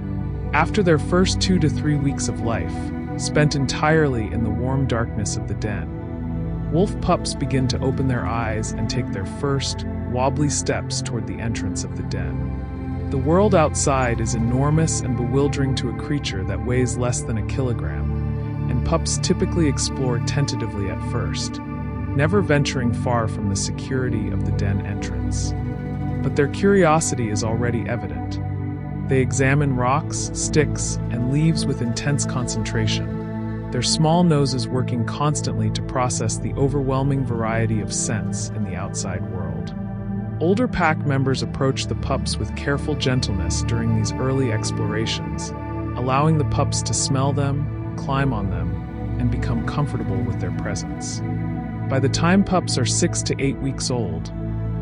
After their first 2 to 3 weeks of life, spent entirely in the warm darkness of the den, wolf pups begin to open their eyes and take their first, wobbly steps toward the entrance of the den. The world outside is enormous and bewildering to a creature that weighs less than a kilogram, and pups typically explore tentatively at first, never venturing far from the security of the den entrance. But their curiosity is already evident. They examine rocks, sticks, and leaves with intense concentration, their small noses working constantly to process the overwhelming variety of scents in the outside world. Older pack members approach the pups with careful gentleness during these early explorations, allowing the pups to smell them, climb on them, and become comfortable with their presence. By the time pups are 6 to 8 weeks old,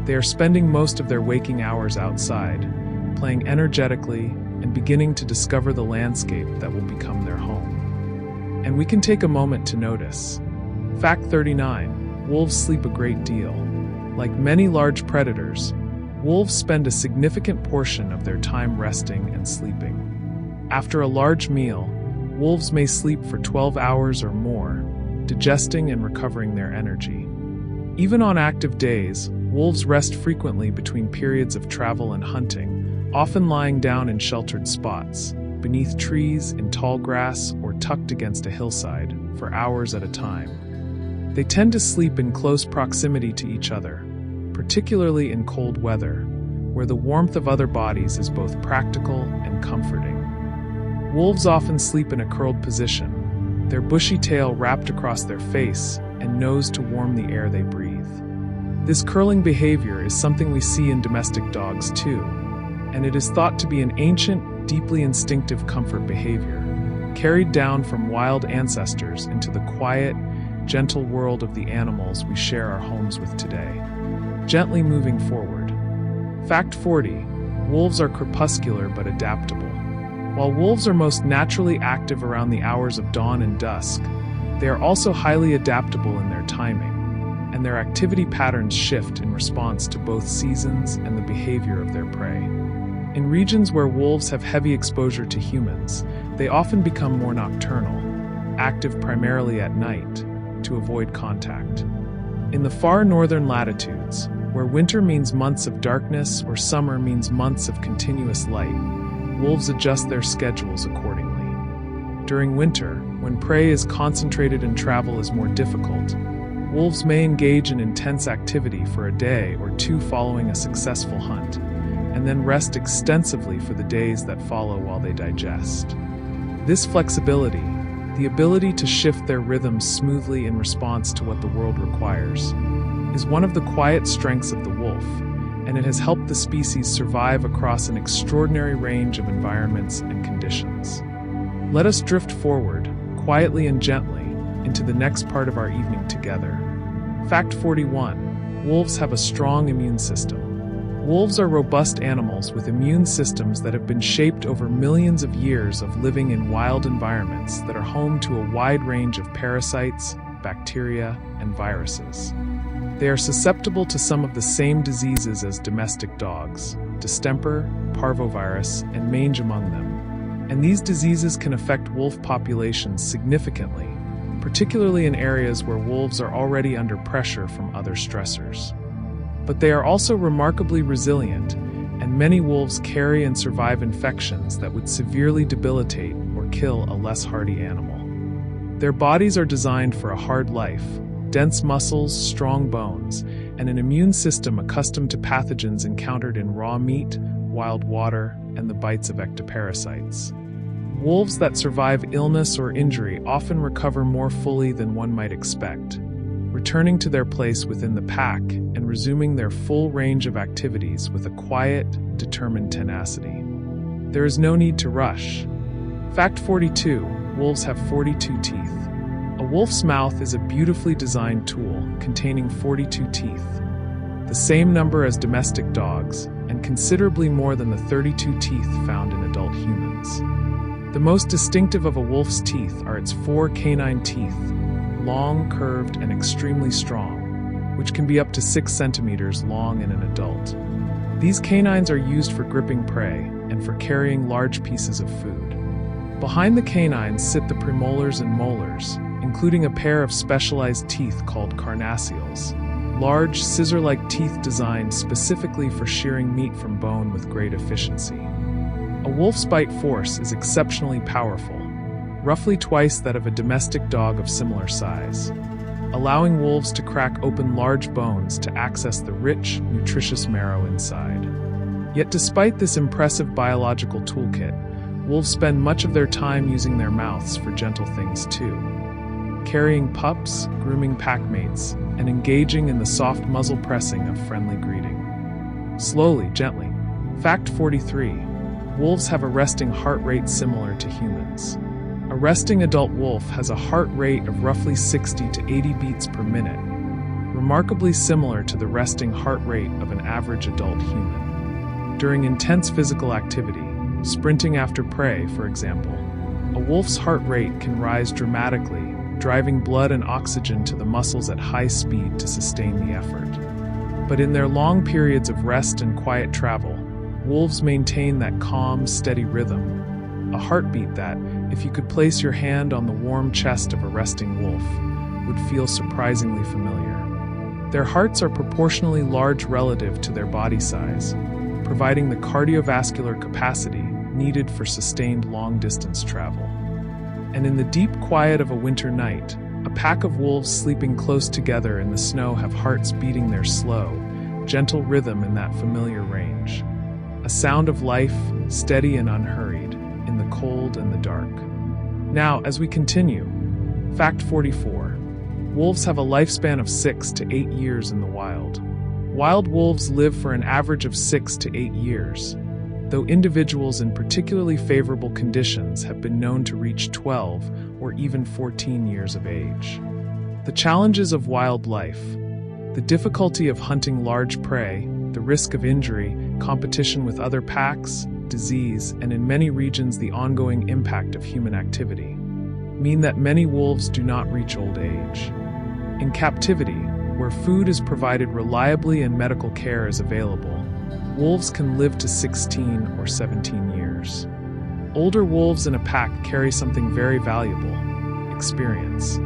they are spending most of their waking hours outside, playing energetically and beginning to discover the landscape that will become their home. And we can take a moment to notice. Fact 39. Wolves sleep a great deal. Like many large predators, wolves spend a significant portion of their time resting and sleeping. After a large meal, wolves may sleep for 12 hours or more, digesting and recovering their energy. Even on active days, wolves rest frequently between periods of travel and hunting, often lying down in sheltered spots, beneath trees, in tall grass, or tucked against a hillside, for hours at a time. They tend to sleep in close proximity to each other, particularly in cold weather, where the warmth of other bodies is both practical and comforting. Wolves often sleep in a curled position, their bushy tail wrapped across their face and nose to warm the air they breathe. This curling behavior is something we see in domestic dogs too, and it is thought to be an ancient, deeply instinctive comfort behavior, carried down from wild ancestors into the quiet, gentle world of the animals we share our homes with today. Gently moving forward. Fact 40. Wolves are crepuscular but adaptable. While wolves are most naturally active around the hours of dawn and dusk, they are also highly adaptable in their timing, and their activity patterns shift in response to both seasons and the behavior of their prey. In regions where wolves have heavy exposure to humans, they often become more nocturnal, active primarily at night, to avoid contact. In the far northern latitudes, where winter means months of darkness or summer means months of continuous light, wolves adjust their schedules accordingly. During winter, when prey is concentrated and travel is more difficult, wolves may engage in intense activity for a day or two following a successful hunt, and then rest extensively for the days that follow while they digest. This flexibility, the ability to shift their rhythms smoothly in response to what the world requires, is one of the quiet strengths of the wolf, and it has helped the species survive across an extraordinary range of environments and conditions. Let us drift forward, quietly and gently, into the next part of our evening together. Fact 41. Wolves have a strong immune system. Wolves are robust animals with immune systems that have been shaped over millions of years of living in wild environments that are home to a wide range of parasites, bacteria, and viruses. They are susceptible to some of the same diseases as domestic dogs, distemper, parvovirus, and mange among them. And these diseases can affect wolf populations significantly, particularly in areas where wolves are already under pressure from other stressors. But they are also remarkably resilient, and many wolves carry and survive infections that would severely debilitate or kill a less hardy animal. Their bodies are designed for a hard life, dense muscles, strong bones, and an immune system accustomed to pathogens encountered in raw meat, wild water, and the bites of ectoparasites. Wolves that survive illness or injury often recover more fully than one might expect, returning to their place within the pack and resuming their full range of activities with a quiet, determined tenacity. There is no need to rush. Fact 42. Wolves have 42 teeth. A wolf's mouth is a beautifully designed tool containing 42 teeth, the same number as domestic dogs, and considerably more than the 32 teeth found in adult humans. The most distinctive of a wolf's teeth are its 4 canine teeth, long, curved, and extremely strong, which can be up to 6 centimeters long in an adult. These canines are used for gripping prey and for carrying large pieces of food. Behind the canines sit the premolars and molars, including a pair of specialized teeth called carnassials, large, scissor-like teeth designed specifically for shearing meat from bone with great efficiency. A wolf's bite force is exceptionally powerful, roughly twice that of a domestic dog of similar size, allowing wolves to crack open large bones to access the rich, nutritious marrow inside. Yet despite this impressive biological toolkit, wolves spend much of their time using their mouths for gentle things too, carrying pups, grooming packmates, and engaging in the soft muzzle pressing of friendly greeting. Slowly, gently. Fact 43. Wolves have a resting heart rate similar to humans. A resting adult wolf has a heart rate of roughly 60 to 80 beats per minute, remarkably similar to the resting heart rate of an average adult human. During intense physical activity, sprinting after prey, for example, a wolf's heart rate can rise dramatically, driving blood and oxygen to the muscles at high speed to sustain the effort. But in their long periods of rest and quiet travel, wolves maintain that calm, steady rhythm, a heartbeat that, if you could place your hand on the warm chest of a resting wolf, would feel surprisingly familiar. Their hearts are proportionally large relative to their body size, providing the cardiovascular capacity needed for sustained long-distance travel. And in the deep quiet of a winter night, a pack of wolves sleeping close together in the snow have hearts beating their slow, gentle rhythm in that familiar range. A sound of life, steady and unhurried, in the cold and the dark. Now, as we continue, Fact 44. Wolves have a lifespan of 6 to 8 years in the wild. Wild wolves live for an average of 6 to 8 years, though individuals in particularly favorable conditions have been known to reach 12 or even 14 years of age. The challenges of wildlife: the difficulty of hunting large prey, the risk of injury, competition with other packs, disease, and in many regions the ongoing impact of human activity, mean that many wolves do not reach old age. In captivity, where food is provided reliably and medical care is available, wolves can live to 16 or 17 years. Older wolves in a pack carry something very valuable: experience.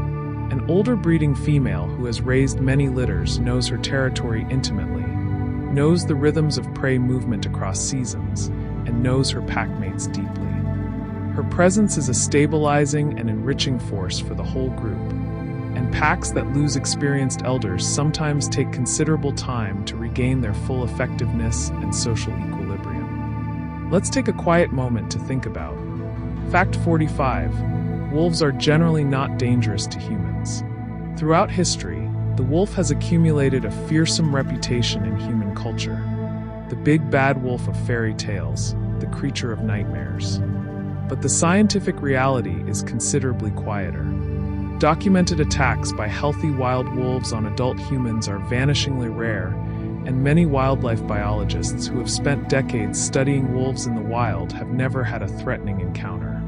An older breeding female who has raised many litters knows her territory intimately, knows the rhythms of prey movement across seasons, and knows her packmates deeply. Her presence is a stabilizing and enriching force for the whole group, and packs that lose experienced elders sometimes take considerable time to regain their full effectiveness and social equilibrium. Let's take a quiet moment to think about. Fact 45. Wolves are generally not dangerous to humans. Throughout history, the wolf has accumulated a fearsome reputation in human culture. The big bad wolf of fairy tales, the creature of nightmares. But the scientific reality is considerably quieter. Documented attacks by healthy wild wolves on adult humans are vanishingly rare, and many wildlife biologists who have spent decades studying wolves in the wild have never had a threatening encounter.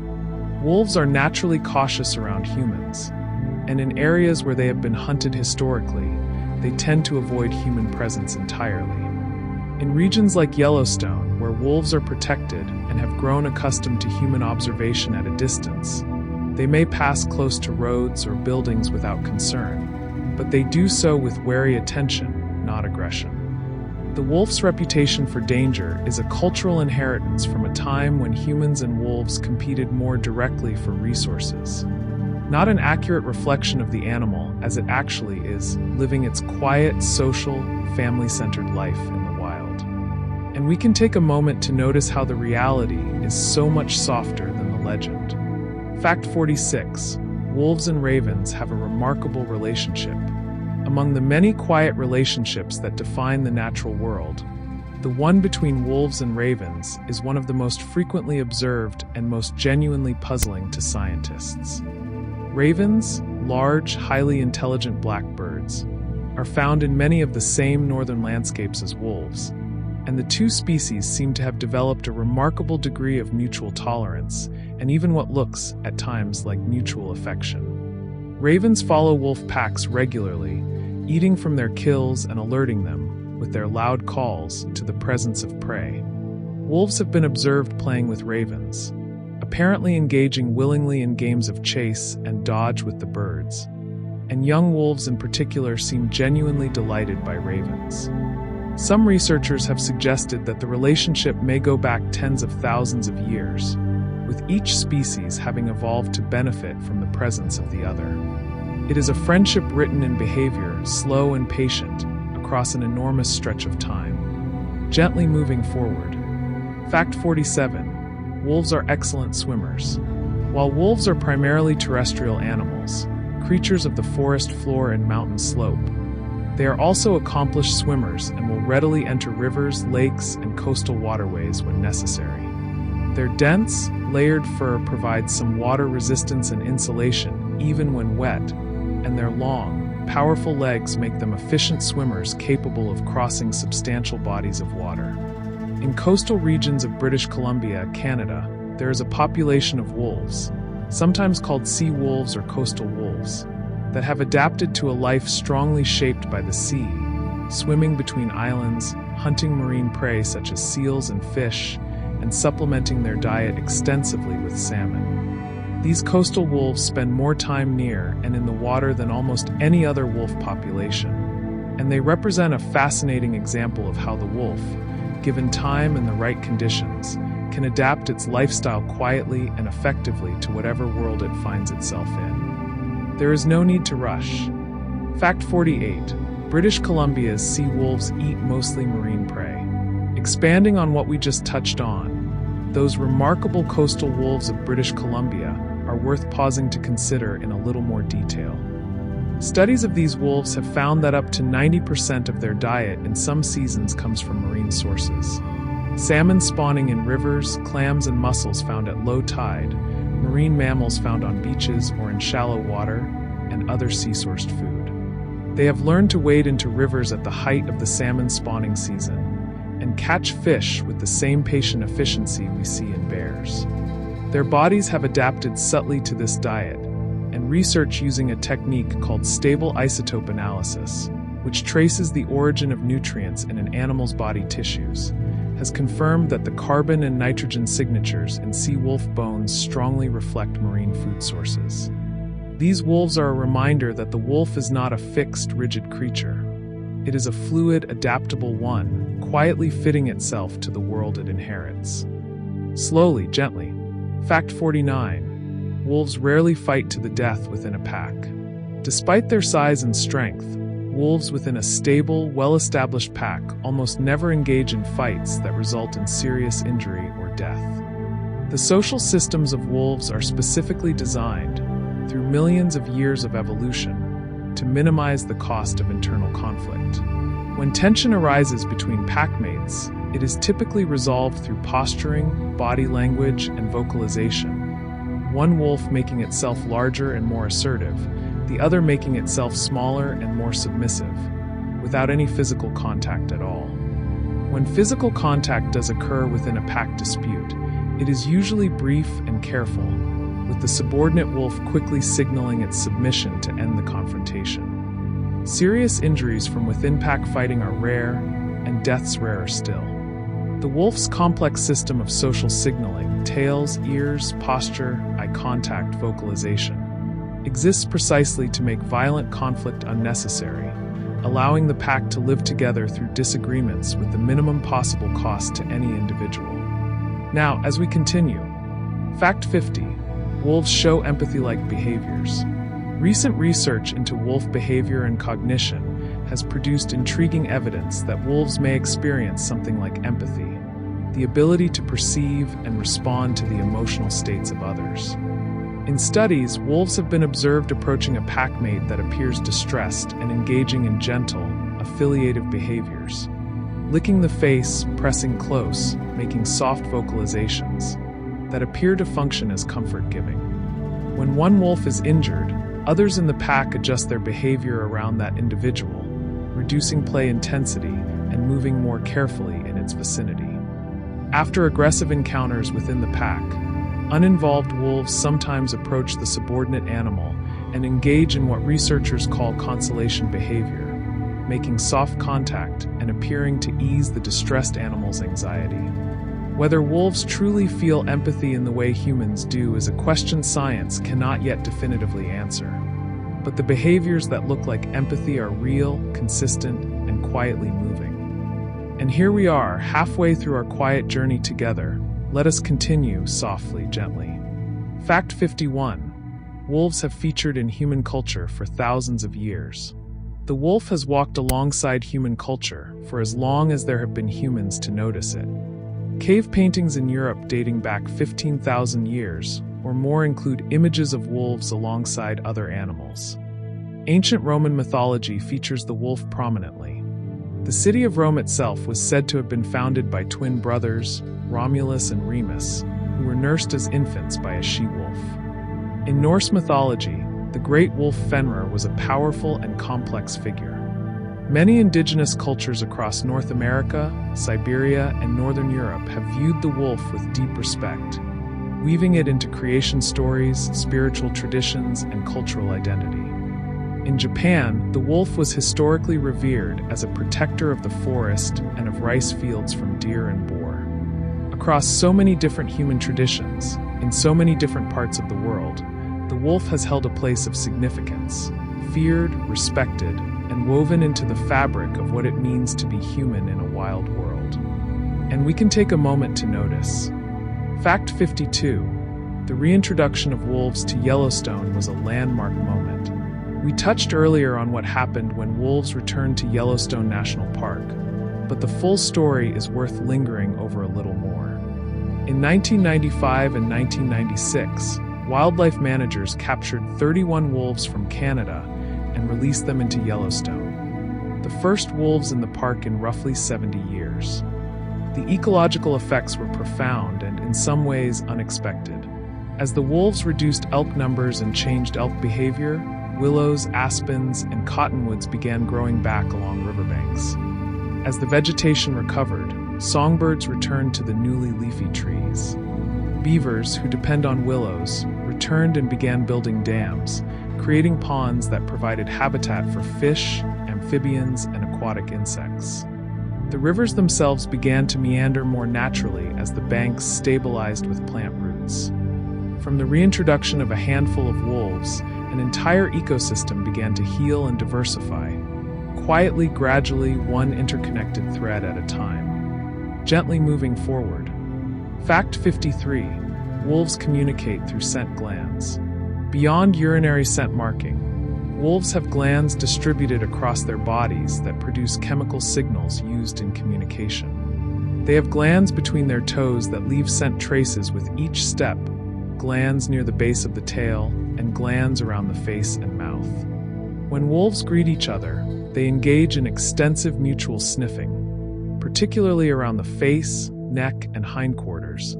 Wolves are naturally cautious around humans, and in areas where they have been hunted historically, they tend to avoid human presence entirely. In regions like Yellowstone, where wolves are protected and have grown accustomed to human observation at a distance, they may pass close to roads or buildings without concern, but they do so with wary attention, not aggression. The wolf's reputation for danger is a cultural inheritance from a time when humans and wolves competed more directly for resources. Not an accurate reflection of the animal as it actually is, living its quiet, social, family-centered life in the wild. And we can take a moment to notice how the reality is so much softer than the legend. Fact 46. Wolves and ravens have a remarkable relationship. Among the many quiet relationships that define the natural world, the one between wolves and ravens is one of the most frequently observed and most genuinely puzzling to scientists. Ravens, large, highly intelligent black birds, are found in many of the same northern landscapes as wolves, and the two species seem to have developed a remarkable degree of mutual tolerance and even what looks, at times, like mutual affection. Ravens follow wolf packs regularly, eating from their kills and alerting them, with their loud calls, to the presence of prey. Wolves have been observed playing with ravens, apparently engaging willingly in games of chase and dodge with the birds, and young wolves in particular seem genuinely delighted by ravens. Some researchers have suggested that the relationship may go back tens of thousands of years, with each species having evolved to benefit from the presence of the other. It is a friendship written in behavior, slow and patient, across an enormous stretch of time, gently moving forward. Fact 47. Wolves are excellent swimmers. While wolves are primarily terrestrial animals, creatures of the forest floor and mountain slope, they are also accomplished swimmers and will readily enter rivers, lakes, and coastal waterways when necessary. Their dense, layered fur provides some water resistance and insulation, even when wet, and their long, powerful legs make them efficient swimmers capable of crossing substantial bodies of water. In coastal regions of British Columbia, Canada, there is a population of wolves, sometimes called sea wolves or coastal wolves, that have adapted to a life strongly shaped by the sea, swimming between islands, hunting marine prey such as seals and fish, and supplementing their diet extensively with salmon. These coastal wolves spend more time near and in the water than almost any other wolf population, and they represent a fascinating example of how the wolf, given time and the right conditions, can adapt its lifestyle quietly and effectively to whatever world it finds itself in. There is no need to rush. Fact 48. British Columbia's sea wolves eat mostly marine prey. Expanding on what we just touched on, those remarkable coastal wolves of British Columbia are worth pausing to consider in a little more detail. Studies of these wolves have found that up to 90% of their diet in some seasons comes from marine sources. Salmon spawning in rivers, clams and mussels found at low tide, marine mammals found on beaches or in shallow water, and other sea-sourced food. They have learned to wade into rivers at the height of the salmon spawning season and catch fish with the same patient efficiency we see in bears. Their bodies have adapted subtly to this diet, and research using a technique called stable isotope analysis, which traces the origin of nutrients in an animal's body tissues, has confirmed that the carbon and nitrogen signatures in sea wolf bones strongly reflect marine food sources. These wolves are a reminder that the wolf is not a fixed, rigid creature. It is a fluid, adaptable one, quietly fitting itself to the world it inherits. Slowly, gently. Fact 49. Wolves rarely fight to the death within a pack. Despite their size and strength, wolves within a stable, well-established pack almost never engage in fights that result in serious injury or death. The social systems of wolves are specifically designed, through millions of years of evolution, to minimize the cost of internal conflict. When tension arises between packmates, it is typically resolved through posturing, body language, and vocalization. One wolf making itself larger and more assertive, the other making itself smaller and more submissive, without any physical contact at all. When physical contact does occur within a pack dispute, it is usually brief and careful, with the subordinate wolf quickly signaling its submission to end the confrontation. Serious injuries from within-pack fighting are rare, and deaths rarer still. The wolf's complex system of social signaling, tails, ears, posture, eye contact, vocalization, exists precisely to make violent conflict unnecessary, allowing the pack to live together through disagreements with the minimum possible cost to any individual. Now, as we continue, Fact 50. Wolves show empathy-like behaviors. Recent research into wolf behavior and cognition has produced intriguing evidence that wolves may experience something like empathy, the ability to perceive and respond to the emotional states of others. In studies, wolves have been observed approaching a packmate that appears distressed and engaging in gentle, affiliative behaviors, licking the face, pressing close, making soft vocalizations that appear to function as comfort-giving. When one wolf is injured, others in the pack adjust their behavior around that individual, reducing play intensity and moving more carefully in its vicinity. After aggressive encounters within the pack, uninvolved wolves sometimes approach the subordinate animal and engage in what researchers call consolation behavior, making soft contact and appearing to ease the distressed animal's anxiety. Whether wolves truly feel empathy in the way humans do is a question science cannot yet definitively answer. But the behaviors that look like empathy are real, consistent, and quietly moving. And here we are, halfway through our quiet journey together. Let us continue softly, gently. Fact 51. Wolves have featured in human culture for thousands of years. The wolf has walked alongside human culture for as long as there have been humans to notice it. Cave paintings in Europe dating back 15,000 years or more include images of wolves alongside other animals. Ancient Roman mythology features the wolf prominently. The city of Rome itself was said to have been founded by twin brothers, Romulus and Remus, who were nursed as infants by a she-wolf. In Norse mythology, the great wolf Fenrir was a powerful and complex figure. Many indigenous cultures across North America, Siberia, and Northern Europe have viewed the wolf with deep respect, weaving it into creation stories, spiritual traditions, and cultural identity. In Japan, the wolf was historically revered as a protector of the forest and of rice fields from deer and boar. Across so many different human traditions, in so many different parts of the world, the wolf has held a place of significance, feared, respected, and woven into the fabric of what it means to be human in a wild world. And we can take a moment to notice. Fact 52. The reintroduction of wolves to Yellowstone was a landmark moment. We touched earlier on what happened when wolves returned to Yellowstone National Park, but the full story is worth lingering over a little more. In 1995 and 1996, wildlife managers captured 31 wolves from Canada and released them into Yellowstone, the first wolves in the park in roughly 70 years. The ecological effects were profound and, in some ways, unexpected. As the wolves reduced elk numbers and changed elk behavior, willows, aspens, and cottonwoods began growing back along riverbanks. As the vegetation recovered, songbirds returned to the newly leafy trees. Beavers, who depend on willows, returned and began building dams, creating ponds that provided habitat for fish, amphibians, and aquatic insects. The rivers themselves began to meander more naturally as the banks stabilized with plant roots. From the reintroduction of a handful of wolves, an entire ecosystem began to heal and diversify, quietly, gradually, one interconnected thread at a time, gently moving forward. Fact 53. Wolves communicate through scent glands. Beyond urinary scent marking, wolves have glands distributed across their bodies that produce chemical signals used in communication. They have glands between their toes that leave scent traces with each step, glands near the base of the tail, and glands around the face and mouth. When wolves greet each other, they engage in extensive mutual sniffing, particularly around the face, neck, and hindquarters,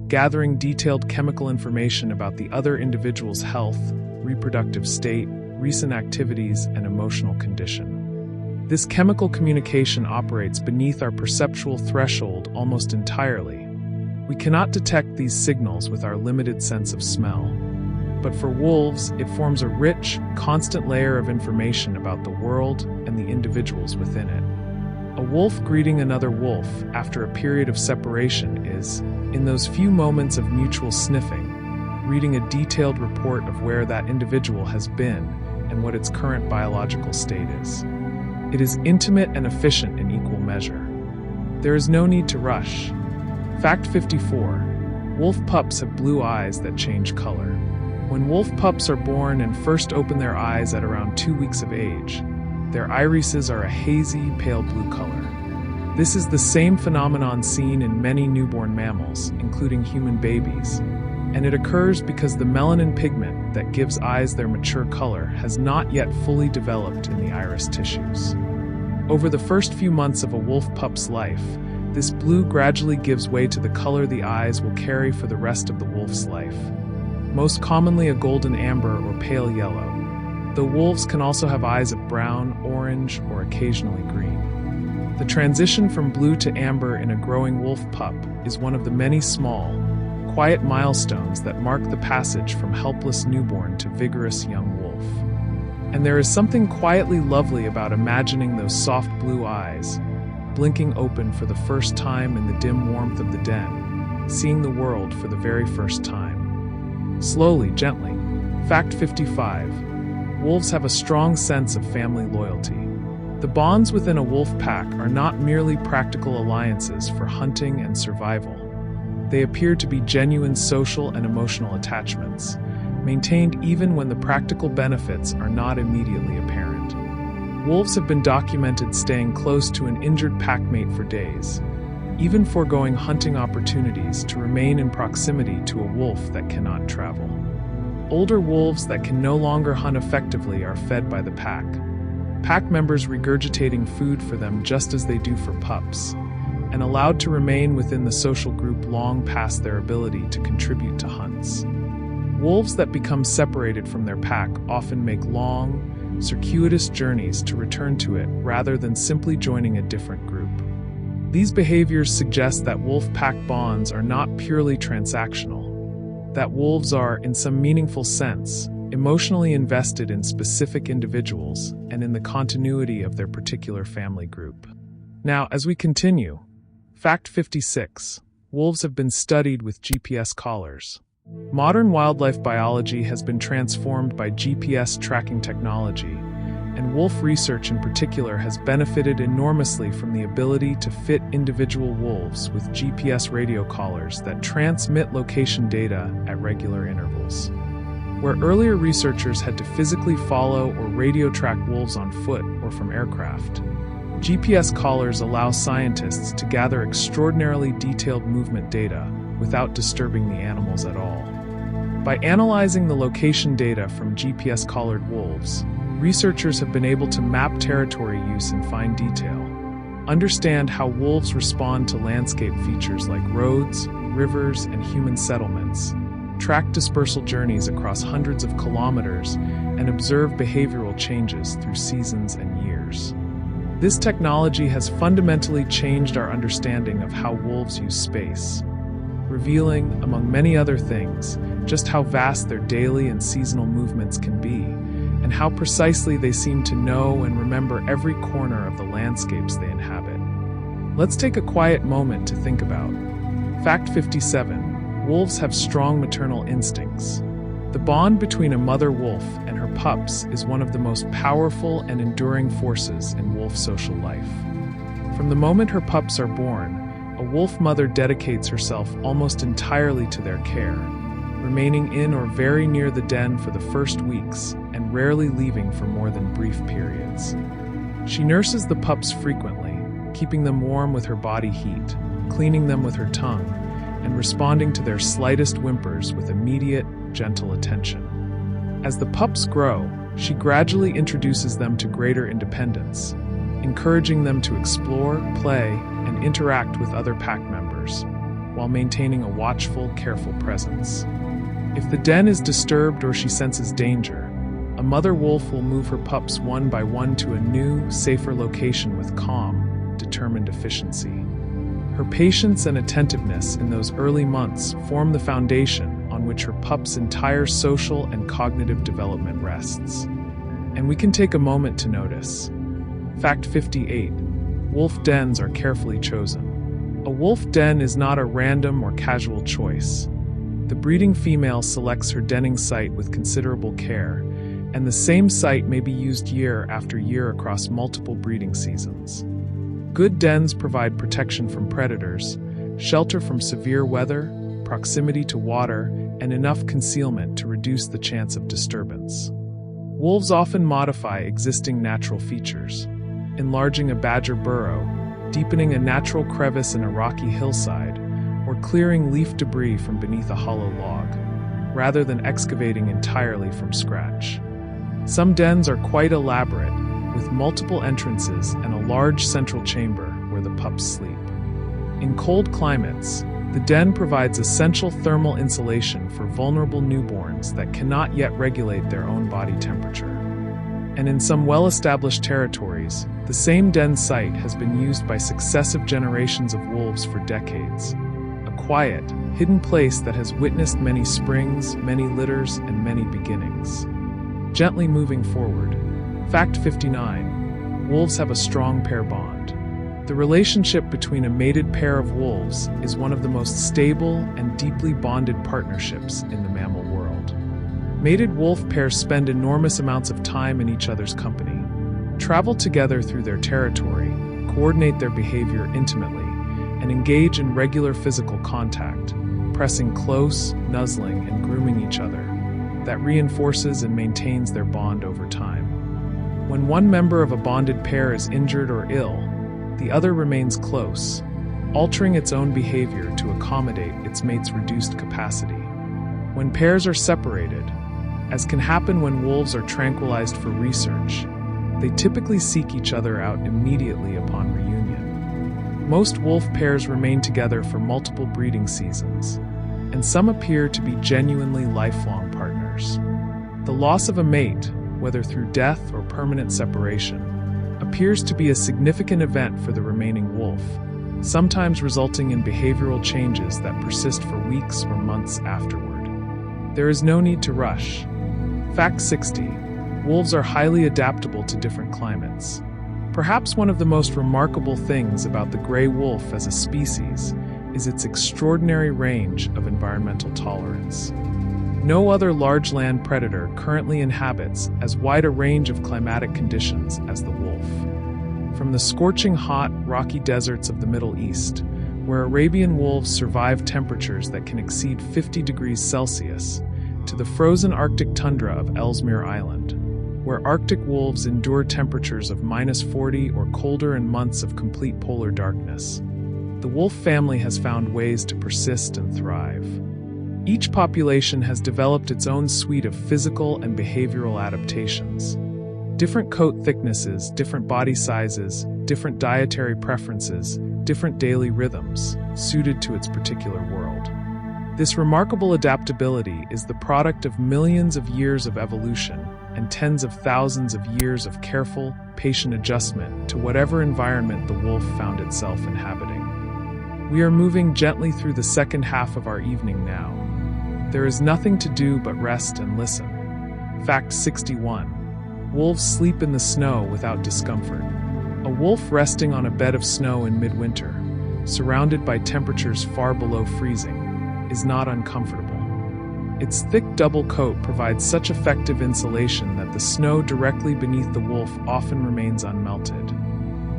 gathering detailed chemical information about the other individual's health, reproductive state, recent activities, and emotional condition. This chemical communication operates beneath our perceptual threshold almost entirely. We cannot detect these signals with our limited sense of smell. But for wolves, it forms a rich, constant layer of information about the world and the individuals within it. A wolf greeting another wolf after a period of separation is, in those few moments of mutual sniffing, reading a detailed report of where that individual has been and what its current biological state is. It is intimate and efficient in equal measure. There is no need to rush. Fact 54. Wolf pups have blue eyes that change color. When wolf pups are born and first open their eyes at around 2 weeks of age, their irises are a hazy, pale blue color. This is the same phenomenon seen in many newborn mammals, including human babies, and it occurs because the melanin pigment that gives eyes their mature color has not yet fully developed in the iris tissues. Over the first few months of a wolf pup's life, this blue gradually gives way to the color the eyes will carry for the rest of the wolf's life, most commonly a golden amber or pale yellow, though wolves can also have eyes of brown, orange, or occasionally green. The transition from blue to amber in a growing wolf pup is one of the many small, quiet milestones that mark the passage from helpless newborn to vigorous young wolf. And there is something quietly lovely about imagining those soft blue eyes, blinking open for the first time in the dim warmth of the den, seeing the world for the very first time. Slowly, gently. Fact 55. Wolves have a strong sense of family loyalty. The bonds within a wolf pack are not merely practical alliances for hunting and survival. They appear to be genuine social and emotional attachments, maintained even when the practical benefits are not immediately apparent. Wolves have been documented staying close to an injured packmate for days, even foregoing hunting opportunities to remain in proximity to a wolf that cannot travel. Older wolves that can no longer hunt effectively are fed by the pack members regurgitating food for them just as they do for pups, and allowed to remain within the social group long past their ability to contribute to hunts. Wolves that become separated from their pack often make long, circuitous journeys to return to it rather than simply joining a different group. These behaviors suggest that wolf-pack bonds are not purely transactional, that wolves are, in some meaningful sense, emotionally invested in specific individuals and in the continuity of their particular family group. Now, as we continue, Fact 56. Wolves have been studied with GPS collars. Modern wildlife biology has been transformed by GPS tracking technology, and wolf research in particular has benefited enormously from the ability to fit individual wolves with GPS radio collars that transmit location data at regular intervals. Where earlier researchers had to physically follow or radio track wolves on foot or from aircraft, GPS collars allow scientists to gather extraordinarily detailed movement data without disturbing the animals at all. By analyzing the location data from GPS-collared wolves, researchers have been able to map territory use in fine detail, understand how wolves respond to landscape features like roads, rivers, and human settlements, track dispersal journeys across hundreds of kilometers, and observe behavioral changes through seasons and years. This technology has fundamentally changed our understanding of how wolves use space, revealing, among many other things, just how vast their daily and seasonal movements can be, and how precisely they seem to know and remember every corner of the landscapes they inhabit. Let's take a quiet moment to think about. Fact 57. Wolves have strong maternal instincts. The bond between a mother wolf and her pups is one of the most powerful and enduring forces in wolf social life. From the moment her pups are born, a wolf mother dedicates herself almost entirely to their care, remaining in or very near the den for the first weeks and rarely leaving for more than brief periods. She nurses the pups frequently, keeping them warm with her body heat, cleaning them with her tongue, and responding to their slightest whimpers with immediate, gentle attention. As the pups grow, she gradually introduces them to greater independence, encouraging them to explore, play, and interact with other pack members, while maintaining a watchful, careful presence. If the den is disturbed or she senses danger, a mother wolf will move her pups one by one to a new, safer location with calm, determined efficiency. Her patience and attentiveness in those early months form the foundation on which her pup's entire social and cognitive development rests. And we can take a moment to notice. Fact 58. Wolf dens are carefully chosen. A wolf den is not a random or casual choice. The breeding female selects her denning site with considerable care, and the same site may be used year after year across multiple breeding seasons. Good dens provide protection from predators, shelter from severe weather, proximity to water, and enough concealment to reduce the chance of disturbance. Wolves often modify existing natural features, enlarging a badger burrow, deepening a natural crevice in a rocky hillside, or clearing leaf debris from beneath a hollow log, rather than excavating entirely from scratch. Some dens are quite elaborate, with multiple entrances and a large central chamber where the pups sleep. In cold climates, the den provides essential thermal insulation for vulnerable newborns that cannot yet regulate their own body temperature. And in some well-established territories, the same den site has been used by successive generations of wolves for decades. A quiet, hidden place that has witnessed many springs, many litters, and many beginnings. Gently moving forward. Fact 59. Wolves have a strong pair bond. The relationship between a mated pair of wolves is one of the most stable and deeply bonded partnerships in the mammal world. Mated wolf pairs spend enormous amounts of time in each other's company, travel together through their territory, coordinate their behavior intimately, and engage in regular physical contact, pressing close, nuzzling, and grooming each other, that reinforces and maintains their bond over time. When one member of a bonded pair is injured or ill, the other remains close, altering its own behavior to accommodate its mate's reduced capacity. When pairs are separated, as can happen when wolves are tranquilized for research, they typically seek each other out immediately upon reunion. Most wolf pairs remain together for multiple breeding seasons, and some appear to be genuinely lifelong partners. The loss of a mate, whether through death or permanent separation, appears to be a significant event for the remaining wolf, sometimes resulting in behavioral changes that persist for weeks or months afterward. There is no need to rush. Fact 60. Wolves are highly adaptable to different climates. Perhaps one of the most remarkable things about the gray wolf as a species is its extraordinary range of environmental tolerance. No other large land predator currently inhabits as wide a range of climatic conditions as the wolf. From the scorching hot, rocky deserts of the Middle East, where Arabian wolves survive temperatures that can exceed 50 degrees Celsius, to the frozen Arctic tundra of Ellesmere Island, where Arctic wolves endure temperatures of -40 or colder and months of complete polar darkness. the wolf family has found ways to persist and thrive. Each population has developed its own suite of physical and behavioral adaptations. Different coat thicknesses, different body sizes, different dietary preferences, different daily rhythms, suited to its particular world. This remarkable adaptability is the product of millions of years of evolution and tens of thousands of years of careful, patient adjustment to whatever environment the wolf found itself inhabiting. We are moving gently through the second half of our evening now. There is nothing to do but rest and listen. Fact 61. Wolves sleep in the snow without discomfort. A wolf resting on a bed of snow in midwinter, surrounded by temperatures far below freezing, is not uncomfortable. Its thick double coat provides such effective insulation that the snow directly beneath the wolf often remains unmelted.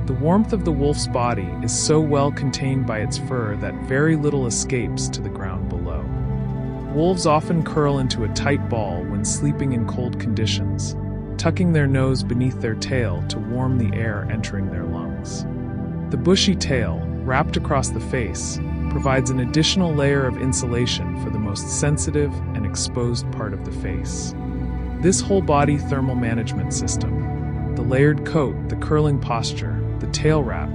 The warmth of the wolf's body is so well contained by its fur that very little escapes to the ground below. Wolves often curl into a tight ball when sleeping in cold conditions, tucking their nose beneath their tail to warm the air entering their lungs. The bushy tail, wrapped across the face, provides an additional layer of insulation for the most sensitive and exposed part of the face. This whole-body thermal management system, the layered coat, the curling posture, the tail wrap,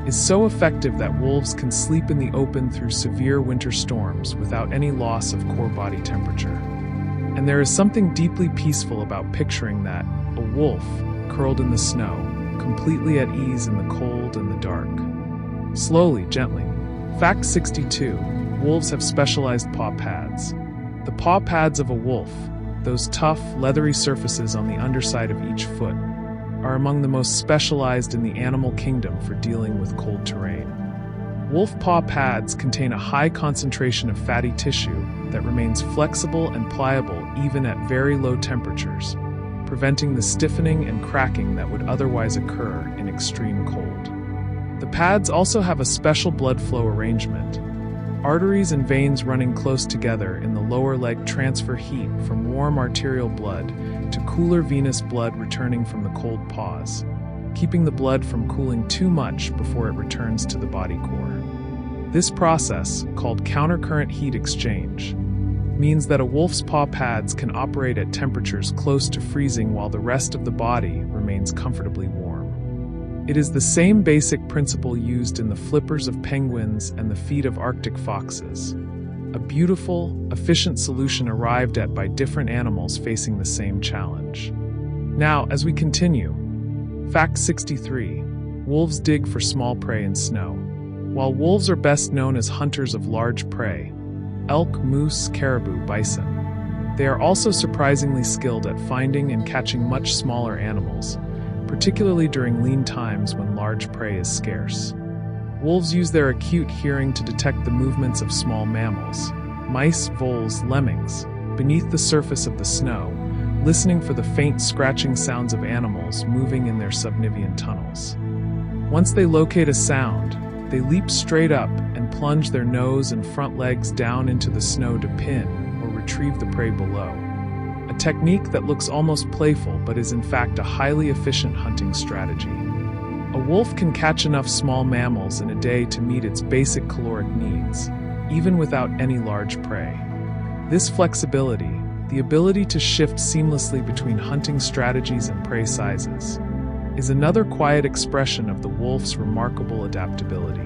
is so effective that wolves can sleep in the open through severe winter storms without any loss of core body temperature. And there is something deeply peaceful about picturing that, a wolf, curled in the snow, completely at ease in the cold and the dark. Slowly, gently. Fact 62. Wolves have specialized paw pads. The paw pads of a wolf, those tough, leathery surfaces on the underside of each foot, are among the most specialized in the animal kingdom for dealing with cold terrain. Wolf paw pads contain a high concentration of fatty tissue that remains flexible and pliable even at very low temperatures, preventing the stiffening and cracking that would otherwise occur in extreme cold. The pads also have a special blood flow arrangement. Arteries and veins running close together in the lower leg transfer heat from warm arterial blood to cooler venous blood returning from the cold paws, keeping the blood from cooling too much before it returns to the body core. This process, called countercurrent heat exchange, means that a wolf's paw pads can operate at temperatures close to freezing while the rest of the body remains comfortably warm. It is the same basic principle used in the flippers of penguins and the feet of Arctic foxes. A beautiful, efficient solution arrived at by different animals facing the same challenge. Now, as we continue, Fact 63. Wolves dig for small prey in snow. While wolves are best known as hunters of large prey, elk, moose, caribou, bison, they are also surprisingly skilled at finding and catching much smaller animals, particularly during lean times when large prey is scarce. Wolves use their acute hearing to detect the movements of small mammals, mice, voles, lemmings, beneath the surface of the snow, listening for the faint scratching sounds of animals moving in their subnivean tunnels. Once they locate a sound, they leap straight up and plunge their nose and front legs down into the snow to pin or retrieve the prey below. A technique that looks almost playful but is in fact a highly efficient hunting strategy. A wolf can catch enough small mammals in a day to meet its basic caloric needs, even without any large prey. This flexibility, the ability to shift seamlessly between hunting strategies and prey sizes, is another quiet expression of the wolf's remarkable adaptability.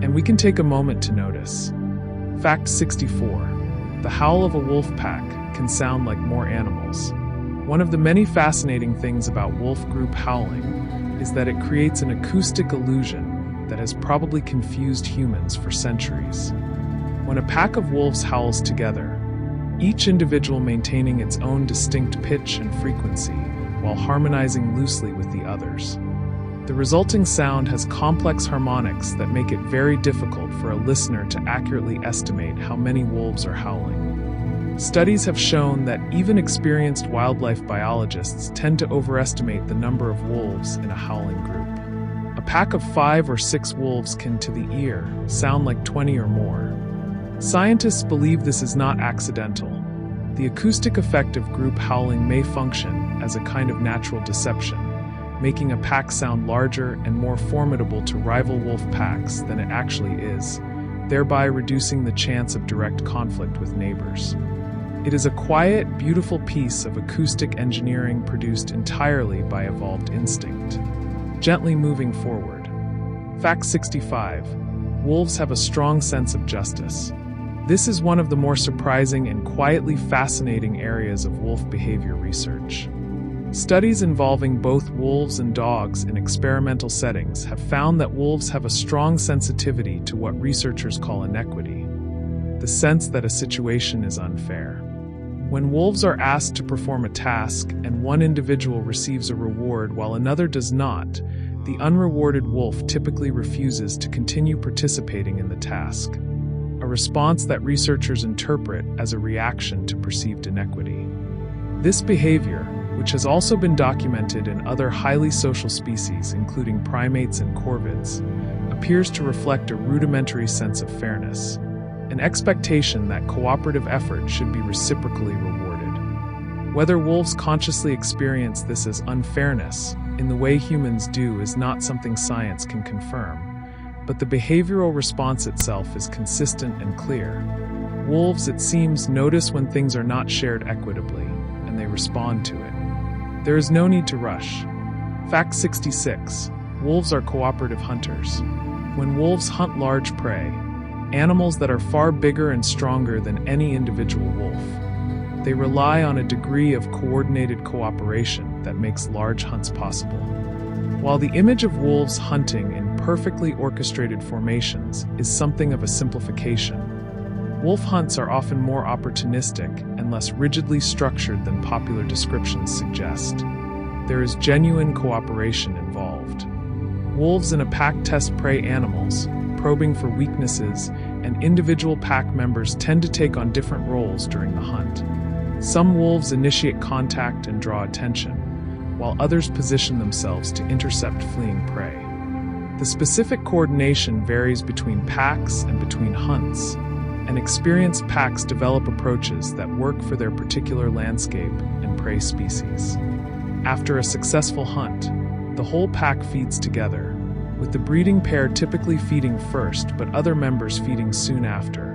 And we can take a moment to notice. Fact 64. The howl of a wolf pack can sound like more animals. One of the many fascinating things about wolf group howling is that it creates an acoustic illusion that has probably confused humans for centuries. When a pack of wolves howls together, each individual maintaining its own distinct pitch and frequency while harmonizing loosely with the others, the resulting sound has complex harmonics that make it very difficult for a listener to accurately estimate how many wolves are howling. Studies have shown that even experienced wildlife biologists tend to overestimate the number of wolves in a howling group. A pack of 5 or 6 wolves can, to the ear, sound like 20 or more. Scientists believe this is not accidental. The acoustic effect of group howling may function as a kind of natural deception, making a pack sound larger and more formidable to rival wolf packs than it actually is, thereby reducing the chance of direct conflict with neighbors. It is a quiet, beautiful piece of acoustic engineering produced entirely by evolved instinct. Gently moving forward. Fact 65. Wolves have a strong sense of justice. This is one of the more surprising and quietly fascinating areas of wolf behavior research. Studies involving both wolves and dogs in experimental settings have found that wolves have a strong sensitivity to what researchers call inequity, the sense that a situation is unfair. When wolves are asked to perform a task and one individual receives a reward while another does not, the unrewarded wolf typically refuses to continue participating in the task, a response that researchers interpret as a reaction to perceived inequity. This behavior, which has also been documented in other highly social species, including primates and corvids, appears to reflect a rudimentary sense of fairness, an expectation that cooperative effort should be reciprocally rewarded. Whether wolves consciously experience this as unfairness, in the way humans do, is not something science can confirm, but the behavioral response itself is consistent and clear. Wolves, it seems, notice when things are not shared equitably, and they respond to it. There is no need to rush. Fact 66. Wolves are cooperative hunters. When wolves hunt large prey, animals that are far bigger and stronger than any individual wolf, they rely on a degree of coordinated cooperation that makes large hunts possible. While the image of wolves hunting in perfectly orchestrated formations is something of a simplification, wolf hunts are often more opportunistic and less rigidly structured than popular descriptions suggest. There is genuine cooperation involved. Wolves in a pack test prey animals, probing for weaknesses, and individual pack members tend to take on different roles during the hunt. Some wolves initiate contact and draw attention, while others position themselves to intercept fleeing prey. The specific coordination varies between packs and between hunts, and experienced packs develop approaches that work for their particular landscape and prey species. After a successful hunt, the whole pack feeds together, with the breeding pair typically feeding first but other members feeding soon after,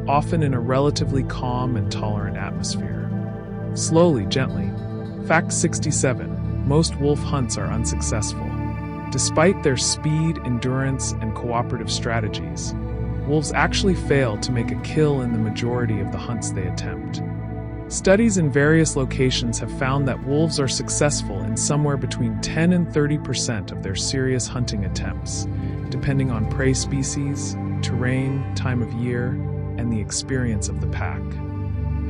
often in a relatively calm and tolerant atmosphere. Slowly, gently. Fact 67. Most wolf hunts are unsuccessful. Despite their speed, endurance, and cooperative strategies, wolves actually fail to make a kill in the majority of the hunts they attempt. Studies in various locations have found that wolves are successful in somewhere between 10 and 30% of their serious hunting attempts, depending on prey species, terrain, time of year, and the experience of the pack.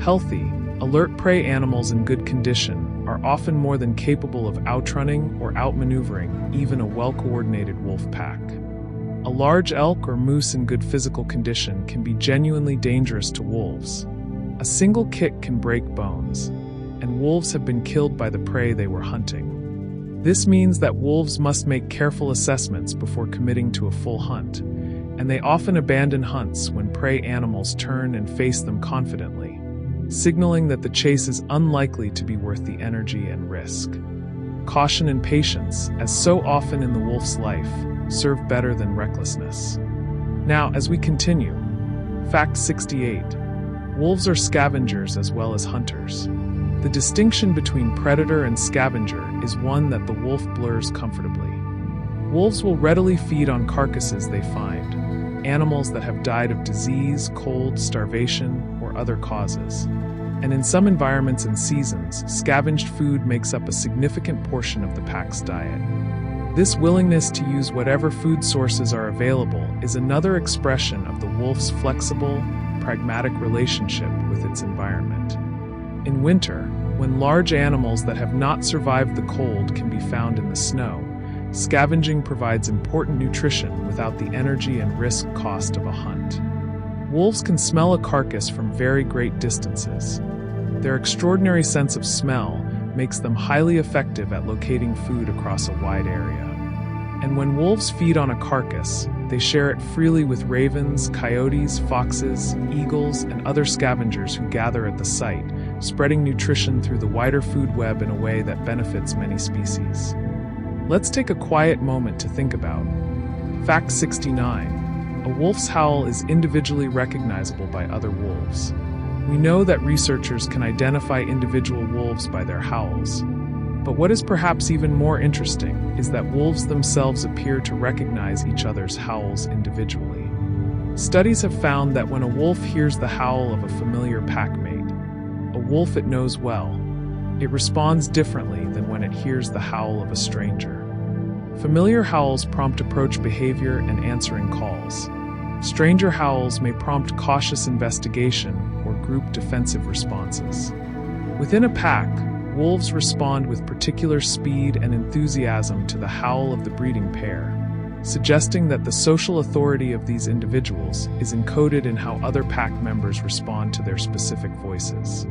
Healthy, alert prey animals in good condition are often more than capable of outrunning or outmaneuvering even a well-coordinated wolf pack. A large elk or moose in good physical condition can be genuinely dangerous to wolves. A single kick can break bones, and wolves have been killed by the prey they were hunting. This means that wolves must make careful assessments before committing to a full hunt, and they often abandon hunts when prey animals turn and face them confidently, signaling that the chase is unlikely to be worth the energy and risk. Caution and patience, as so often in the wolf's life, serve better than recklessness. Now, as we continue, fact 68. Wolves are scavengers as well as hunters. The distinction between predator and scavenger is one that the wolf blurs comfortably. Wolves will readily feed on carcasses they find, animals that have died of disease, cold, starvation, or other causes. And in some environments and seasons, scavenged food makes up a significant portion of the pack's diet. This willingness to use whatever food sources are available is another expression of the wolf's flexible, pragmatic relationship with its environment. In winter, when large animals that have not survived the cold can be found in the snow, scavenging provides important nutrition without the energy and risk cost of a hunt. Wolves can smell a carcass from very great distances. Their extraordinary sense of smell makes them highly effective at locating food across a wide area. And when wolves feed on a carcass, they share it freely with ravens, coyotes, foxes, eagles, and other scavengers who gather at the site, spreading nutrition through the wider food web in a way that benefits many species. Let's take a quiet moment to think about. Fact 69. A wolf's howl is individually recognizable by other wolves. We know that researchers can identify individual wolves by their howls. But what is perhaps even more interesting is that wolves themselves appear to recognize each other's howls individually. Studies have found that when a wolf hears the howl of a familiar packmate, a wolf it knows well, it responds differently than when it hears the howl of a stranger. Familiar howls prompt approach behavior and answering calls. Stranger howls may prompt cautious investigation or group defensive responses. Within a pack, wolves respond with particular speed and enthusiasm to the howl of the breeding pair, suggesting that the social authority of these individuals is encoded in how other pack members respond to their specific voices.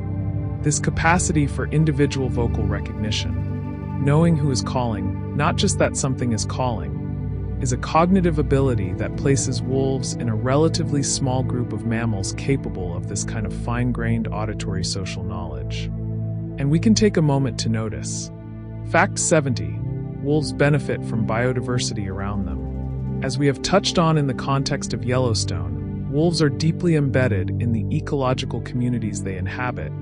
This capacity for individual vocal recognition, knowing who is calling, not just that something is calling, is a cognitive ability that places wolves in a relatively small group of mammals capable of this kind of fine-grained auditory social knowledge. And we can take a moment to notice. Fact 70. Wolves benefit from biodiversity around them. As we have touched on in the context of Yellowstone, wolves are deeply embedded in the ecological communities they inhabit,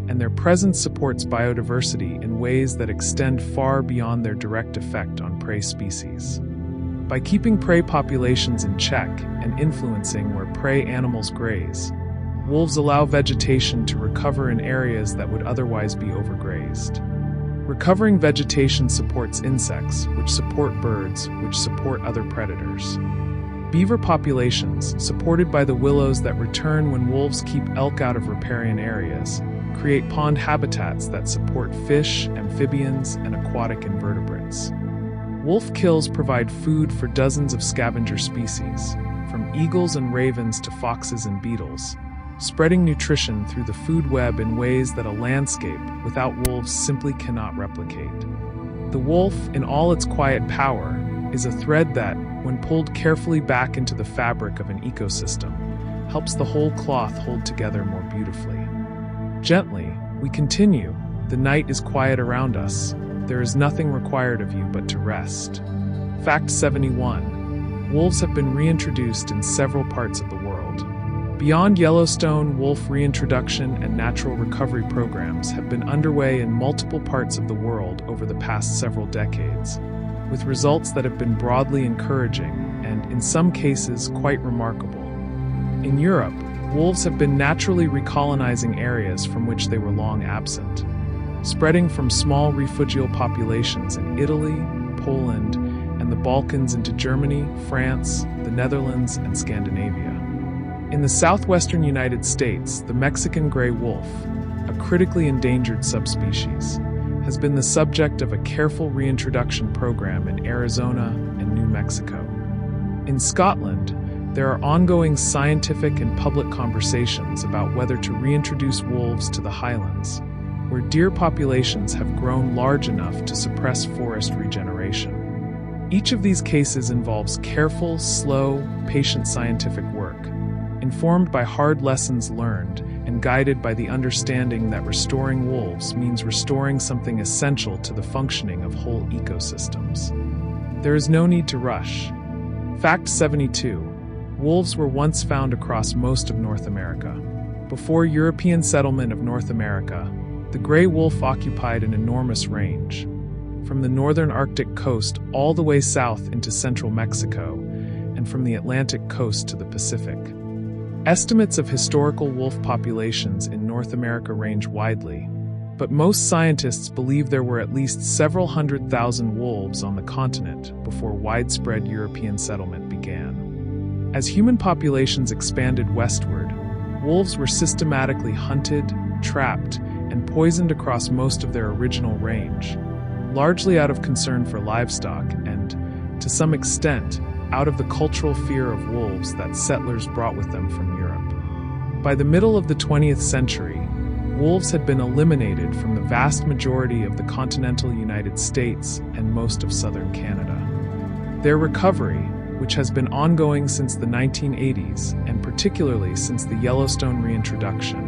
and their presence supports biodiversity in ways that extend far beyond their direct effect on prey species. By keeping prey populations in check and influencing where prey animals graze, wolves allow vegetation to recover in areas that would otherwise be overgrazed. Recovering vegetation supports insects, which support birds, which support other predators. Beaver populations, supported by the willows that return when wolves keep elk out of riparian areas, create pond habitats that support fish, amphibians, and aquatic invertebrates. Wolf kills provide food for dozens of scavenger species, from eagles and ravens to foxes and beetles, spreading nutrition through the food web in ways that a landscape without wolves simply cannot replicate. The wolf, in all its quiet power, is a thread that, when pulled carefully back into the fabric of an ecosystem, helps the whole cloth hold together more beautifully. Gently, we continue. The night is quiet around us. There is nothing required of you but to rest. Fact 71. Wolves have been reintroduced in several parts of the world. Beyond Yellowstone, wolf reintroduction and natural recovery programs have been underway in multiple parts of the world over the past several decades, with results that have been broadly encouraging and, in some cases, quite remarkable. In Europe, wolves have been naturally recolonizing areas from which they were long absent, spreading from small refugial populations in Italy, Poland, and the Balkans into Germany, France, the Netherlands, and Scandinavia. In the southwestern United States, the Mexican gray wolf, a critically endangered subspecies, has been the subject of a careful reintroduction program in Arizona and New Mexico. In Scotland, there are ongoing scientific and public conversations about whether to reintroduce wolves to the Highlands, where deer populations have grown large enough to suppress forest regeneration. Each of these cases involves careful, slow, patient scientific work, informed by hard lessons learned and guided by the understanding that restoring wolves means restoring something essential to the functioning of whole ecosystems. There is no need to rush. Fact 72. Wolves were once found across most of North America. Before European settlement of North America, the gray wolf occupied an enormous range, from the northern Arctic coast all the way south into central Mexico, and from the Atlantic coast to the Pacific. Estimates of historical wolf populations in North America range widely, but most scientists believe there were at least several 100,000 wolves on the continent before widespread European settlement began. As human populations expanded westward, wolves were systematically hunted, trapped, and poisoned across most of their original range, largely out of concern for livestock and, to some extent, out of the cultural fear of wolves that settlers brought with them from Europe. By the middle of the 20th century, wolves had been eliminated from the vast majority of the continental United States and most of southern Canada. Their recovery, which has been ongoing since the 1980s and particularly since the Yellowstone reintroduction,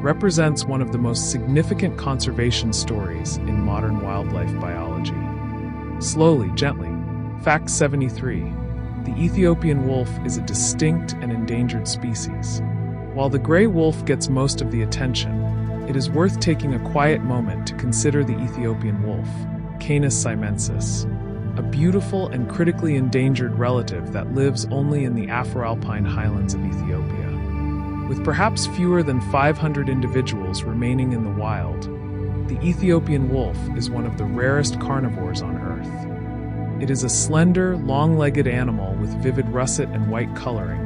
represents one of the most significant conservation stories in modern wildlife biology. slowly, gently. Fact 73. The Ethiopian wolf is a distinct and endangered species. While the gray wolf gets most of the attention, it is worth taking a quiet moment to consider the Ethiopian wolf, Canis simensis, a beautiful and critically endangered relative that lives only in the Afro-Alpine highlands of Ethiopia. With perhaps fewer than 500 individuals remaining in the wild, the Ethiopian wolf is one of the rarest carnivores on Earth. It is a slender, long-legged animal with vivid russet and white coloring,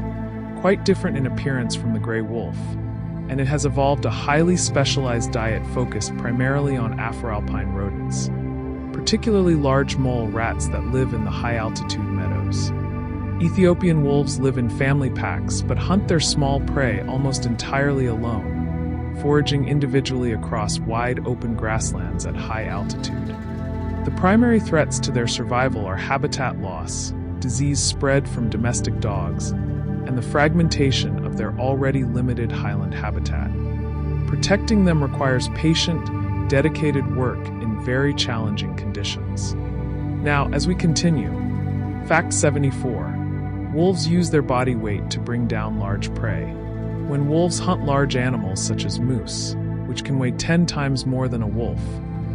quite different in appearance from the gray wolf, and it has evolved a highly specialized diet focused primarily on Afro-Alpine rodents, particularly large mole rats that live in the high-altitude meadows. Ethiopian wolves live in family packs but hunt their small prey almost entirely alone, foraging individually across wide open grasslands at high altitude. The primary threats to their survival are habitat loss, disease spread from domestic dogs, and the fragmentation of their already limited highland habitat. Protecting them requires patient, dedicated work in very challenging conditions. Now, as we continue, Fact 74. Wolves use their body weight to bring down large prey. When wolves hunt large animals such as moose, which can weigh 10 times more than a wolf,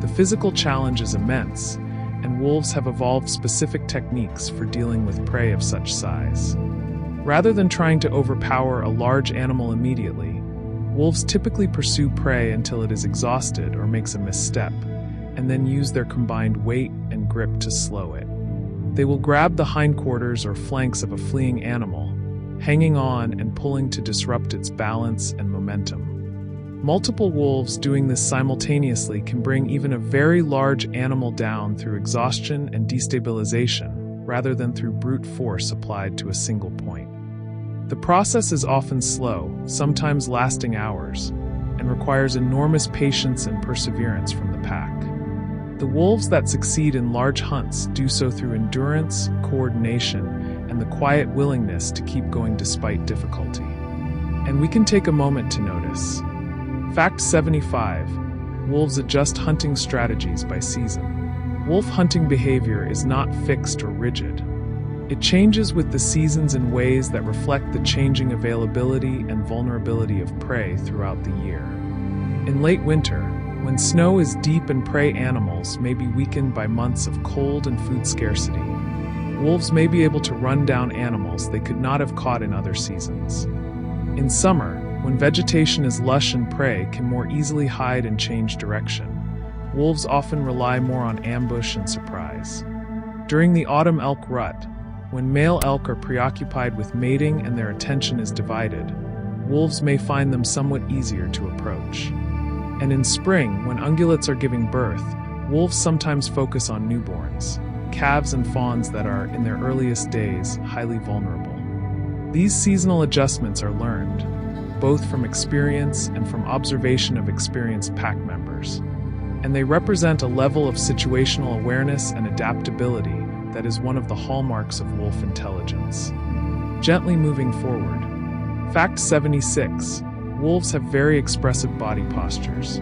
the physical challenge is immense, and wolves have evolved specific techniques for dealing with prey of such size. Rather than trying to overpower a large animal immediately, wolves typically pursue prey until it is exhausted or makes a misstep, and then use their combined weight and grip to slow it. They will grab the hindquarters or flanks of a fleeing animal, hanging on and pulling to disrupt its balance and momentum. Multiple wolves doing this simultaneously can bring even a very large animal down through exhaustion and destabilization, rather than through brute force applied to a single point. The process is often slow, sometimes lasting hours, and requires enormous patience and perseverance from the pack. The wolves that succeed in large hunts do so through endurance, coordination, and the quiet willingness to keep going despite difficulty. And we can take a moment to notice. Fact 75. Wolves adjust hunting strategies by season. Wolf hunting behavior is not fixed or rigid. It changes with the seasons in ways that reflect the changing availability and vulnerability of prey throughout the year. In late winter, when snow is deep and prey animals may be weakened by months of cold and food scarcity, wolves may be able to run down animals they could not have caught in other seasons. In summer, when vegetation is lush and prey can more easily hide and change direction, wolves often rely more on ambush and surprise. During the autumn elk rut, when male elk are preoccupied with mating and their attention is divided, wolves may find them somewhat easier to approach. And in spring, when ungulates are giving birth, wolves sometimes focus on newborns, calves and fawns that are, in their earliest days, highly vulnerable. These seasonal adjustments are learned, both from experience and from observation of experienced pack members, and they represent a level of situational awareness and adaptability that is one of the hallmarks of wolf intelligence. Gently moving forward. Fact 76. Wolves have very expressive body postures.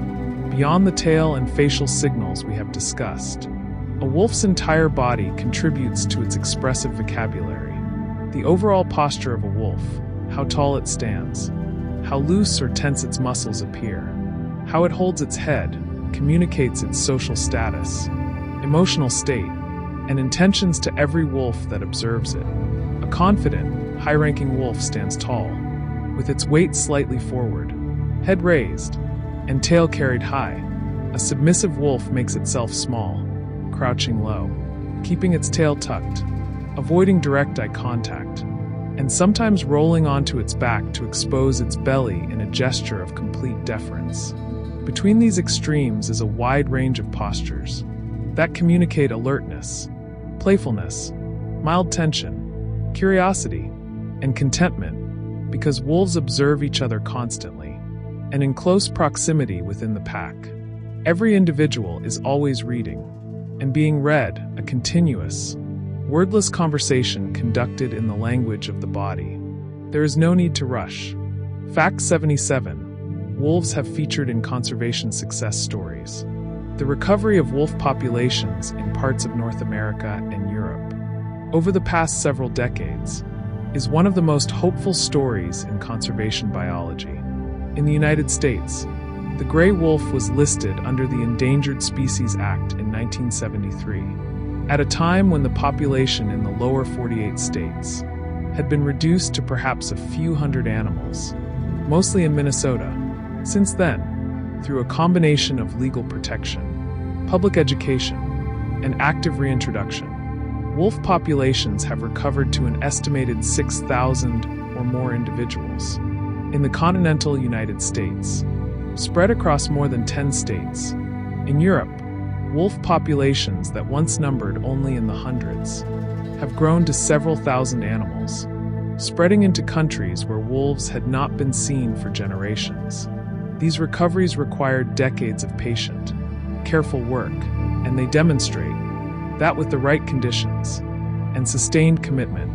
Beyond the tail and facial signals we have discussed, a wolf's entire body contributes to its expressive vocabulary. The overall posture of a wolf, how tall it stands, how loose or tense its muscles appear, how it holds its head, communicates its social status, emotional state, and intentions to every wolf that observes it. A confident, high-ranking wolf stands tall, with its weight slightly forward, head raised, and tail carried high. A submissive wolf makes itself small, crouching low, keeping its tail tucked, avoiding direct eye contact, and sometimes rolling onto its back to expose its belly in a gesture of complete deference. Between these extremes is a wide range of postures that communicate alertness, playfulness, mild tension, curiosity, and contentment, because wolves observe each other constantly, and in close proximity within the pack. Every individual is always reading, and being read, a continuous, wordless conversation conducted in the language of the body. There is no need to rush. Fact 77. Wolves have featured in conservation success stories. the recovery of wolf populations in parts of North America and Europe over the past several decades is one of the most hopeful stories in conservation biology. In the United States, the gray wolf was listed under the Endangered Species Act in 1973, at a time when the population in the lower 48 states had been reduced to perhaps a few hundred animals, mostly in Minnesota. Since then, through a combination of legal protection, public education, and active reintroduction, wolf populations have recovered to an estimated 6,000 or more individuals in the continental United States, spread across more than 10 states. In Europe, wolf populations that once numbered only in the hundreds have grown to several thousand animals, spreading into countries where wolves had not been seen for generations. These recoveries required decades of patient, careful work, and they demonstrate that with the right conditions and sustained commitment,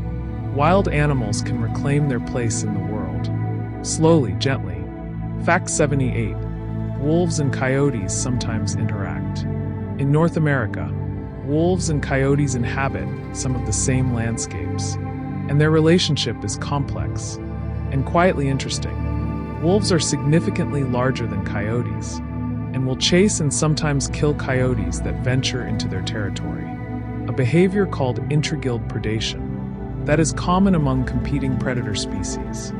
wild animals can reclaim their place in the world. Slowly, gently. Fact 78. Wolves and coyotes sometimes interact. In North America, wolves and coyotes inhabit some of the same landscapes, and their relationship is complex and quietly interesting. Wolves are significantly larger than coyotes and will chase and sometimes kill coyotes that venture into their territory, a behavior called intraguild predation that is common among competing predator species.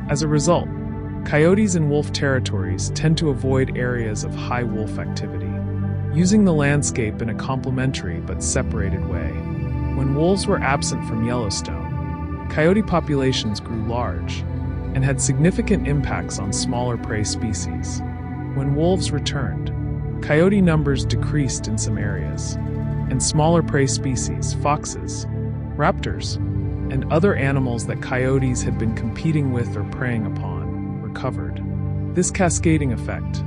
As a result, coyotes in wolf territories tend to avoid areas of high wolf activity, using the landscape in a complementary but separated way. When wolves were absent from Yellowstone, coyote populations grew large and had significant impacts on smaller prey species. When wolves returned, coyote numbers decreased in some areas, and smaller prey species, foxes, raptors, and other animals that coyotes had been competing with or preying upon, recovered. This cascading effect,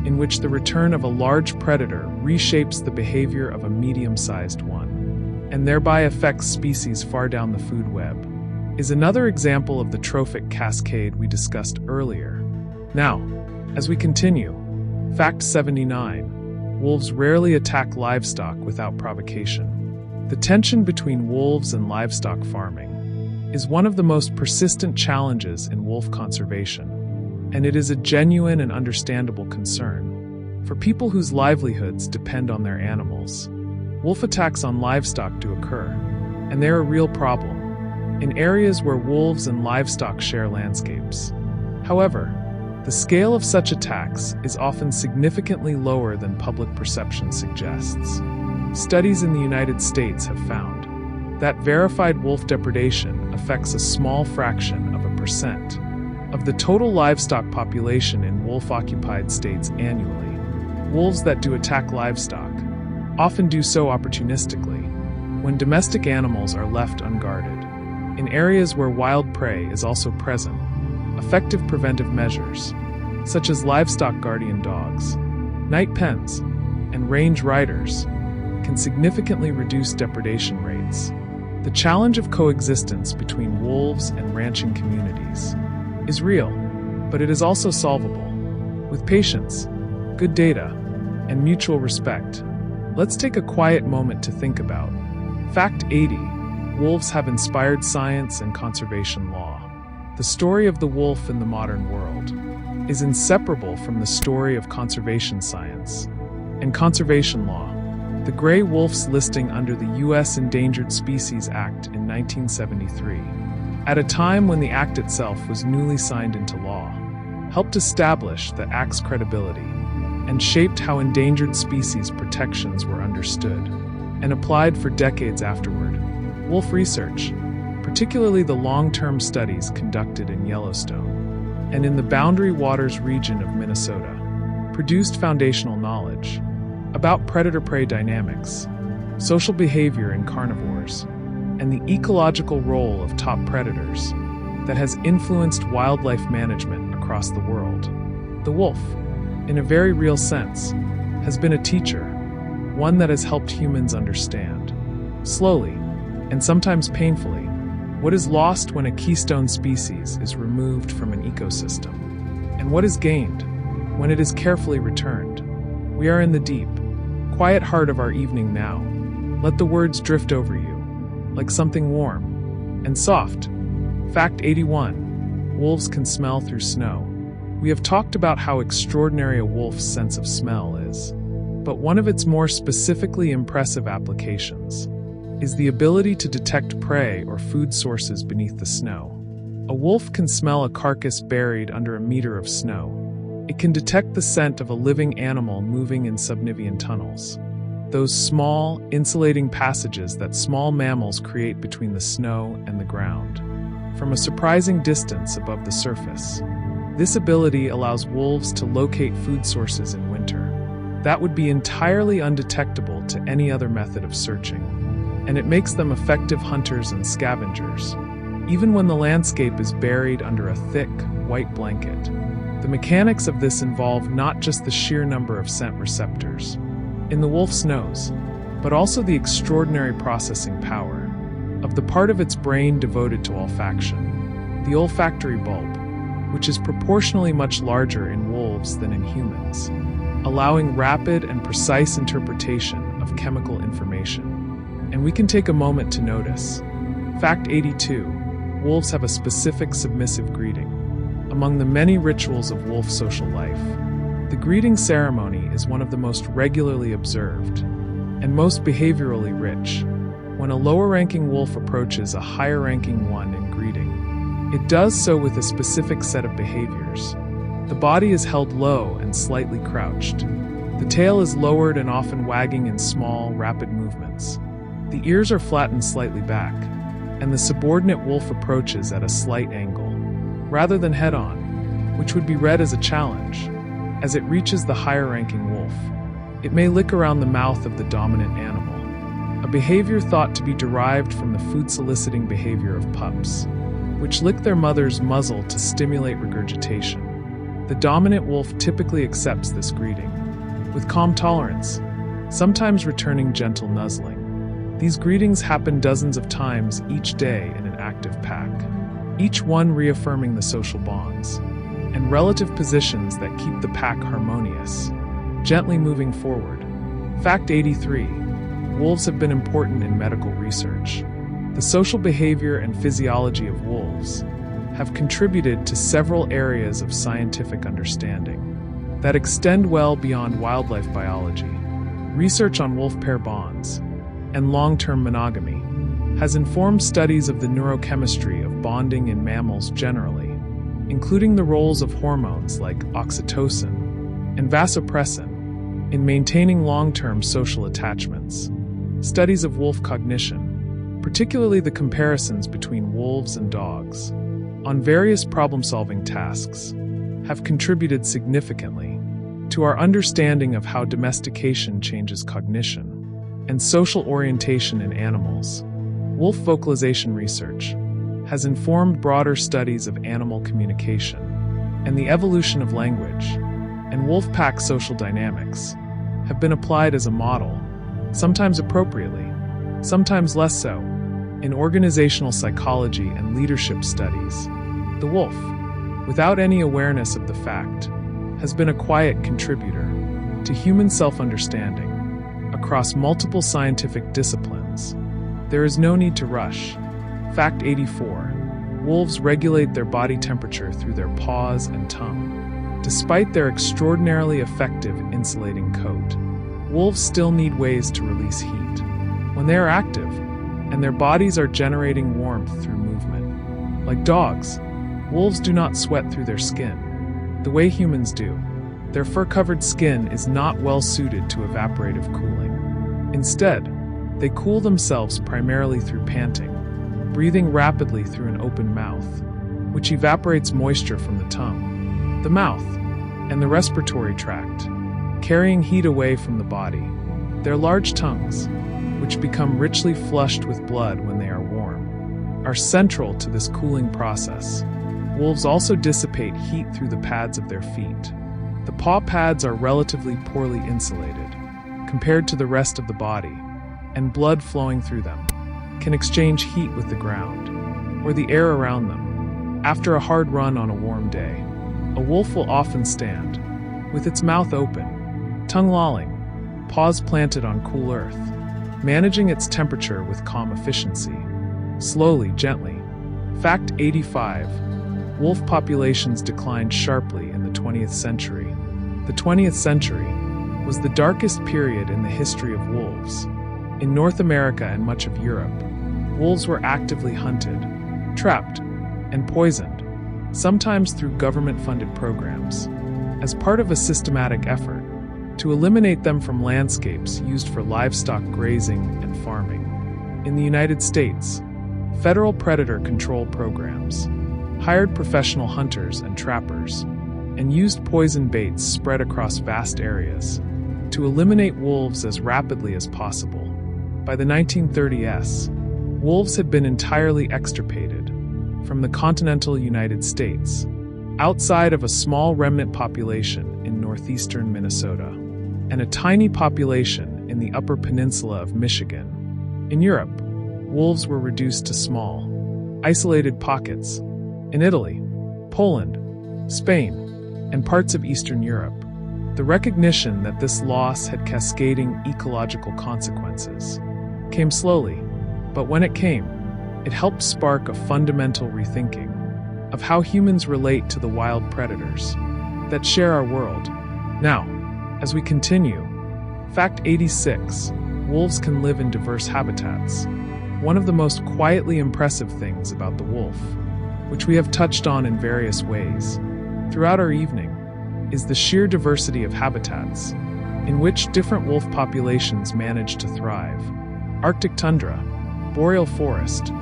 in which the return of a large predator reshapes the behavior of a medium-sized one, and thereby affects species far down the food web, is another example of the trophic cascade we discussed earlier. Now, as we continue, Fact 79. Wolves rarely attack livestock without provocation. The tension between wolves and livestock farming is one of the most persistent challenges in wolf conservation, and it is a genuine and understandable concern for people whose livelihoods depend on their animals. Wolf attacks on livestock do occur, and they're a real problem in areas where wolves and livestock share landscapes. However, the scale of such attacks is often significantly lower than public perception suggests. Studies in the United States have found that verified wolf depredation affects a small fraction of a percent of the total livestock population in wolf-occupied states annually. Wolves that do attack livestock often do so opportunistically, when domestic animals are left unguarded. In areas where wild prey is also present, effective preventive measures, such as livestock guardian dogs, night pens, and range riders, can significantly reduce depredation rates. The challenge of coexistence between wolves and ranching communities is real, but it is also solvable. With patience, good data, and mutual respect, let's take a quiet moment to think about. Fact 80. Wolves have inspired science and conservation law. The story of the wolf in the modern world is inseparable from the story of conservation science and conservation law. The gray wolf's listing under the U.S. Endangered Species Act in 1973, at a time when the act itself was newly signed into law, helped establish the act's credibility and shaped how endangered species protections were understood and applied for decades afterward. Wolf research, particularly the long-term studies conducted in Yellowstone and in the Boundary Waters region of Minnesota, produced foundational knowledge about predator-prey dynamics, social behavior in carnivores, and the ecological role of top predators that has influenced wildlife management across the world. The wolf, in a very real sense, has been a teacher, one that has helped humans understand, slowly, and sometimes painfully, what is lost when a keystone species is removed from an ecosystem, and what is gained when it is carefully returned. We are in the deep, quiet heart of our evening now. Let the words drift over you, like something warm and soft. Fact 81. Wolves can smell through snow. We have talked about how extraordinary a wolf's sense of smell is, but one of its more specifically impressive applications is the ability to detect prey or food sources beneath the snow. A wolf can smell a carcass buried under a meter of snow. It can detect the scent of a living animal moving in subnivean tunnels, those small, insulating passages that small mammals create between the snow and the ground, from a surprising distance above the surface. This ability allows wolves to locate food sources in winter that would be entirely undetectable to any other method of searching, and it makes them effective hunters and scavengers, even when the landscape is buried under a thick, white blanket. The mechanics of this involve not just the sheer number of scent receptors in the wolf's nose, but also the extraordinary processing power of the part of its brain devoted to olfaction, the olfactory bulb, which is proportionally much larger in wolves than in humans, allowing rapid and precise interpretation of chemical information. And we can take a moment to notice. Fact 82. Wolves have a specific submissive greeting. Among the many rituals of wolf social life, the greeting ceremony is one of the most regularly observed and most behaviorally rich. When a lower-ranking wolf approaches a higher-ranking one in greeting, it does so with a specific set of behaviors. The body is held low and slightly crouched. The tail is lowered and often wagging in small, rapid movements. The ears are flattened slightly back, and the subordinate wolf approaches at a slight angle, rather than head-on, which would be read as a challenge. As it reaches the higher-ranking wolf, it may lick around the mouth of the dominant animal, a behavior thought to be derived from the food-soliciting behavior of pups, which lick their mother's muzzle to stimulate regurgitation. The dominant wolf typically accepts this greeting with calm tolerance, sometimes returning gentle nuzzling. These greetings happen dozens of times each day in an active pack, each one reaffirming the social bonds and relative positions that keep the pack harmonious, gently moving forward. Fact 83. Wolves have been important in medical research. The social behavior and physiology of wolves have contributed to several areas of scientific understanding that extend well beyond wildlife biology. Research on wolf-pair bonds and long-term monogamy has informed studies of the neurochemistry of bonding in mammals generally, including the roles of hormones like oxytocin and vasopressin in maintaining long-term social attachments. Studies of wolf cognition, particularly the comparisons between wolves and dogs, on various problem-solving tasks, have contributed significantly to our understanding of how domestication changes cognition and social orientation in animals. Wolf vocalization research has informed broader studies of animal communication and the evolution of language, and wolf pack social dynamics have been applied as a model, sometimes appropriately, sometimes less so, in organizational psychology and leadership studies. The wolf, without any awareness of the fact, has been a quiet contributor to human self-understanding across multiple scientific disciplines. There is no need to rush. Fact 84. Wolves regulate their body temperature through their paws and tongue. Despite their extraordinarily effective insulating coat, wolves still need ways to release heat when they are active, and their bodies are generating warmth through movement. Like dogs, wolves do not sweat through their skin the way humans do. Their fur-covered skin is not well suited to evaporative cooling. Instead, they cool themselves primarily through panting, breathing rapidly through an open mouth, which evaporates moisture from the tongue, the mouth, and the respiratory tract, carrying heat away from the body. Their large tongues, which become richly flushed with blood when they are warm, are central to this cooling process. Wolves also dissipate heat through the pads of their feet. The paw pads are relatively poorly insulated compared to the rest of the body, and blood flowing through them can exchange heat with the ground or the air around them. After a hard run on a warm day, a wolf will often stand with its mouth open, tongue lolling, paws planted on cool earth, managing its temperature with calm efficiency. Slowly, gently. Fact 85. Wolf populations declined sharply in the 20th century. The 20th century was the darkest period in the history of wolves. In North America and much of Europe, wolves were actively hunted, trapped, and poisoned, sometimes through government-funded programs, as part of a systematic effort to eliminate them from landscapes used for livestock grazing and farming. In the United States, federal predator control programs hired professional hunters and trappers and used poison baits spread across vast areas to eliminate wolves as rapidly as possible. By the 1930s, wolves had been entirely extirpated from the continental United States, outside of a small remnant population in northeastern Minnesota, and a tiny population in the Upper Peninsula of Michigan. In Europe, wolves were reduced to small, isolated pockets in Italy, Poland, Spain, and parts of Eastern Europe. The recognition that this loss had cascading ecological consequences came slowly, but when it came, it helped spark a fundamental rethinking of how humans relate to the wild predators that share our world. Now, as we continue, Fact 86. Wolves can live in diverse habitats. One of the most quietly impressive things about the wolf, which we have touched on in various ways throughout our evening, is the sheer diversity of habitats in which different wolf populations manage to thrive. Arctic tundra, boreal forest,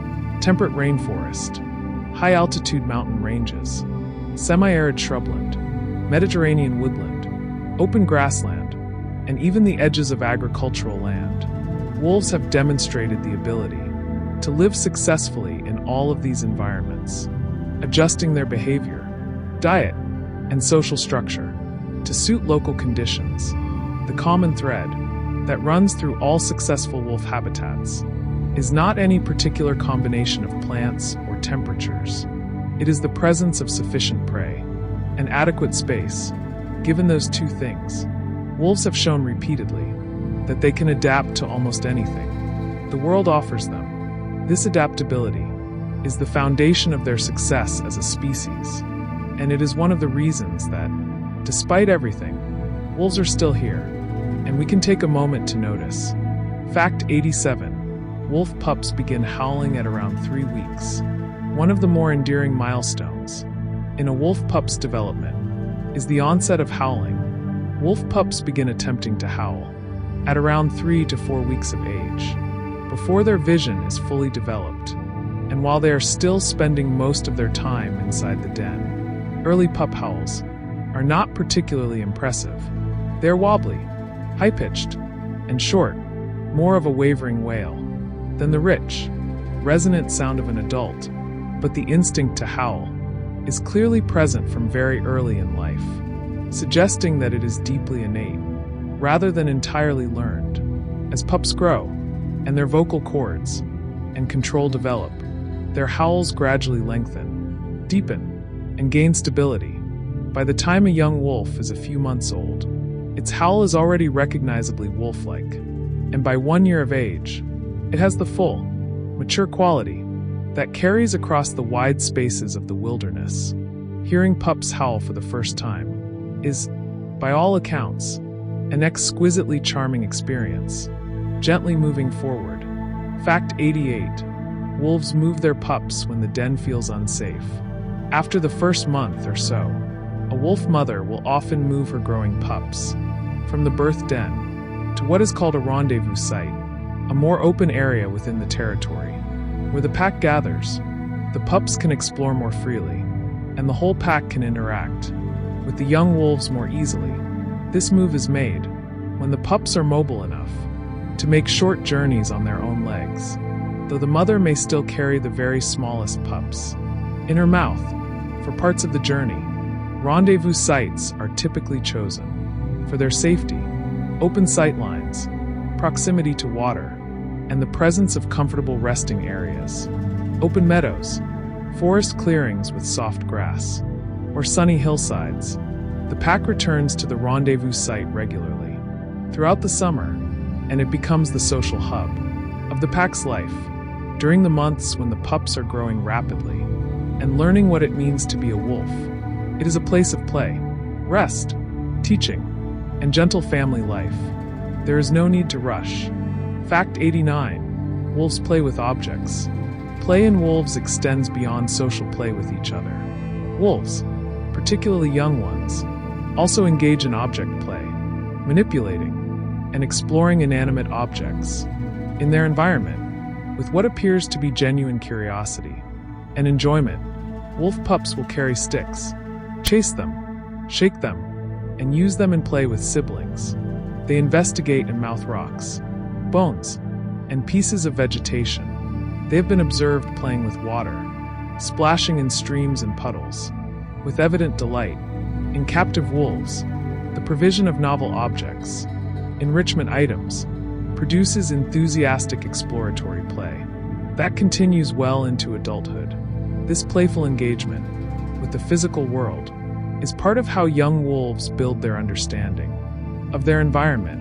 temperate rainforest, high-altitude mountain ranges, semi-arid shrubland, Mediterranean woodland, open grassland, and even the edges of agricultural land. Wolves have demonstrated the ability to live successfully in all of these environments, adjusting their behavior, diet, and social structure to suit local conditions. The common thread that runs through all successful wolf habitats is not any particular combination of plants or temperatures. It is the presence of sufficient prey and adequate space. Given those two things, wolves have shown repeatedly that they can adapt to almost anything the world offers them. This adaptability is the foundation of their success as a species, and it is one of the reasons that, despite everything, wolves are still here, and we can take a moment to notice. Fact 87. Wolf pups begin howling at around 3 weeks. One of the more endearing milestones in a wolf pup's development is the onset of howling. Wolf pups begin attempting to howl at around 3 to 4 weeks of age, before their vision is fully developed, and while they are still spending most of their time inside the den. Early pup howls are not particularly impressive. They're wobbly, high-pitched, and short, more of a wavering wail than the rich, resonant sound of an adult, but the instinct to howl is clearly present from very early in life, suggesting that it is deeply innate, rather than entirely learned. As pups grow, and their vocal cords and control develop, their howls gradually lengthen, deepen, and gain stability. By the time a young wolf is a few months old, its howl is already recognizably wolf-like, and by 1 year of age, it has the full, mature quality that carries across the wide spaces of the wilderness. Hearing pups howl for the first time is, by all accounts, an exquisitely charming experience. Gently moving forward. Fact 88. Wolves move their pups when the den feels unsafe. After the first month or so, a wolf mother will often move her growing pups from the birth den to what is called a rendezvous site, a more open area within the territory. Where the pack gathers, the pups can explore more freely, and the whole pack can interact with the young wolves more easily. This move is made when the pups are mobile enough to make short journeys on their own legs, though the mother may still carry the very smallest pups in her mouth. For parts of the journey, rendezvous sites are typically chosen for their safety, open sight lines, proximity to water, and the presence of comfortable resting areas. Open meadows, forest clearings with soft grass, or sunny hillsides. The pack returns to the rendezvous site regularly, throughout the summer, and it becomes the social hub of the pack's life. During the months when the pups are growing rapidly and learning what it means to be a wolf, it is a place of play, rest, teaching, and gentle family life. There is no need to rush. Fact 89. Wolves play with objects. Play in wolves extends beyond social play with each other. Wolves, particularly young ones, also engage in object play, manipulating and exploring inanimate objects in their environment with what appears to be genuine curiosity and enjoyment. Wolf pups will carry sticks, chase them, shake them, and use them in play with siblings. They investigate and mouth rocks, bones, and pieces of vegetation. They have been observed playing with water, splashing in streams and puddles, with evident delight. In captive wolves, the provision of novel objects, enrichment items, produces enthusiastic exploratory play that continues well into adulthood. This playful engagement with the physical world is part of how young wolves build their understanding of their environment,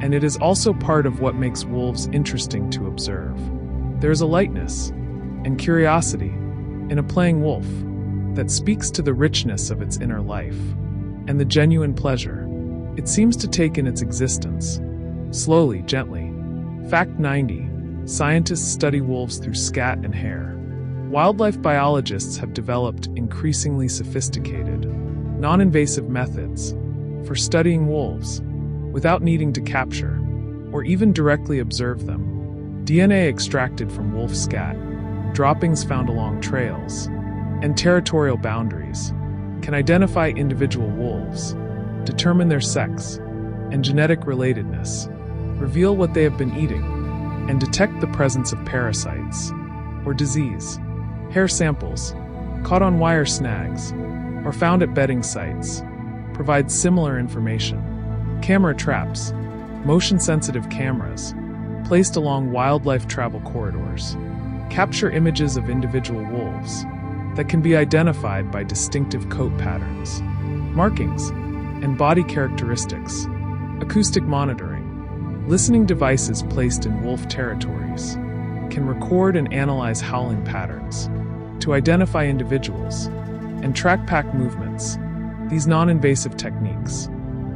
and it is also part of what makes wolves interesting to observe. There is a lightness and curiosity in a playing wolf that speaks to the richness of its inner life and the genuine pleasure it seems to take in its existence, slowly, gently. Fact 90. Scientists study wolves through scat and hair. Wildlife biologists have developed increasingly sophisticated, non-invasive methods for studying wolves without needing to capture or even directly observe them. DNA extracted from wolf scat, droppings found along trails, and territorial boundaries can identify individual wolves, determine their sex and genetic relatedness, reveal what they have been eating, and detect the presence of parasites or disease. Hair samples, caught on wire snags or found at bedding sites, provide similar information. Camera traps, motion-sensitive cameras, placed along wildlife travel corridors, capture images of individual wolves that can be identified by distinctive coat patterns, markings, and body characteristics. Acoustic monitoring, listening devices placed in wolf territories, can record and analyze howling patterns to identify individuals and track pack movements. These non-invasive techniques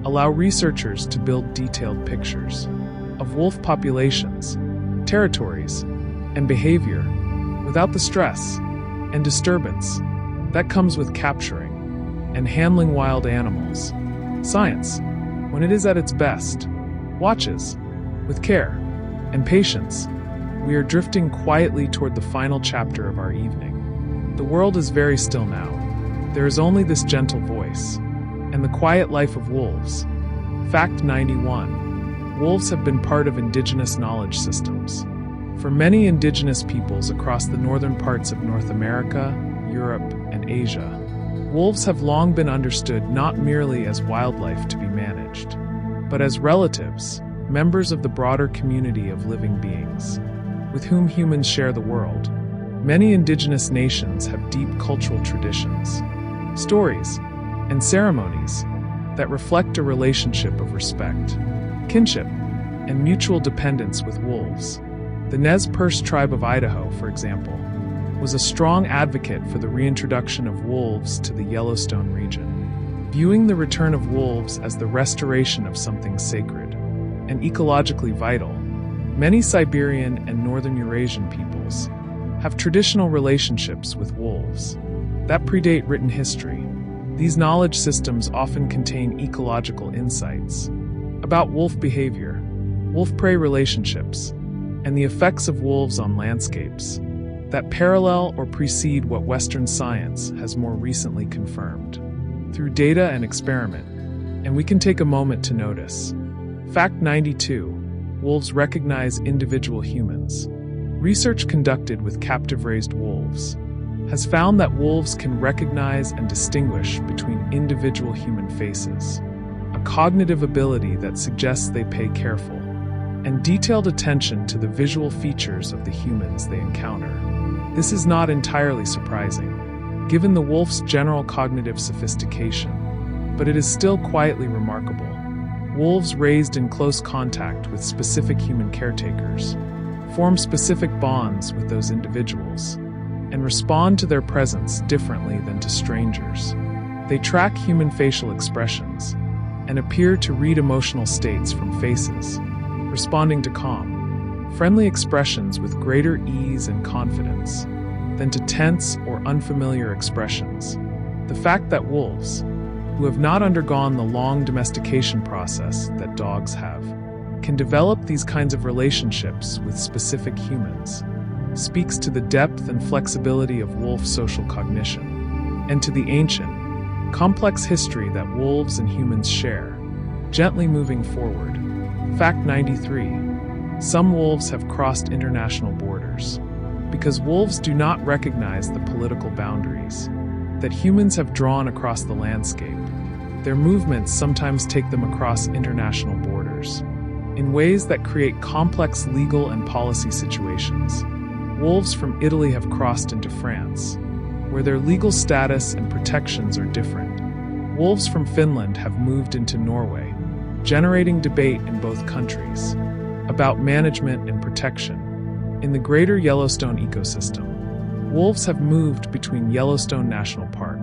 allow researchers to build detailed pictures of wolf populations, territories, and behavior without the stress and disturbance that comes with capturing and handling wild animals. Science, when it is at its best, watches with care and patience. We are drifting quietly toward the final chapter of our evening. The world is very still now. There is only this gentle voice and the quiet life of wolves. Fact 91. Wolves have been part of indigenous knowledge systems. For many indigenous peoples across the northern parts of North America, Europe, and Asia, wolves have long been understood not merely as wildlife to be managed, but as relatives, members of the broader community of living beings, with whom humans share the world. Many indigenous nations have deep cultural traditions, stories, and ceremonies that reflect a relationship of respect, kinship, and mutual dependence with wolves. The Nez Perce tribe of Idaho, for example, was a strong advocate for the reintroduction of wolves to the Yellowstone region, viewing the return of wolves as the restoration of something sacred and ecologically vital. Many Siberian and northern Eurasian peoples have traditional relationships with wolves that predate written history. These knowledge systems often contain ecological insights about wolf behavior, wolf-prey relationships, and the effects of wolves on landscapes that parallel or precede what Western science has more recently confirmed through data and experiment. And we can take a moment to notice. Fact 92. Wolves recognize individual humans. Research conducted with captive-raised wolves has found that wolves can recognize and distinguish between individual human faces, a cognitive ability that suggests they pay careful and detailed attention to the visual features of the humans they encounter. This is not entirely surprising, given the wolf's general cognitive sophistication, but it is still quietly remarkable. Wolves raised in close contact with specific human caretakers form specific bonds with those individuals and respond to their presence differently than to strangers. They track human facial expressions and appear to read emotional states from faces, responding to calm, friendly expressions with greater ease and confidence than to tense or unfamiliar expressions. The fact that wolves, who have not undergone the long domestication process that dogs have, can develop these kinds of relationships with specific humans speaks to the depth and flexibility of wolf social cognition, and to the ancient, complex history that wolves and humans share, gently moving forward. Fact 93. Some wolves have crossed international borders. Because wolves do not recognize the political boundaries that humans have drawn across the landscape, their movements sometimes take them across international borders in ways that create complex legal and policy situations. Wolves from Italy have crossed into France, where their legal status and protections are different. Wolves from Finland have moved into Norway, generating debate in both countries about management and protection. In the greater Yellowstone ecosystem, wolves have moved between Yellowstone National Park,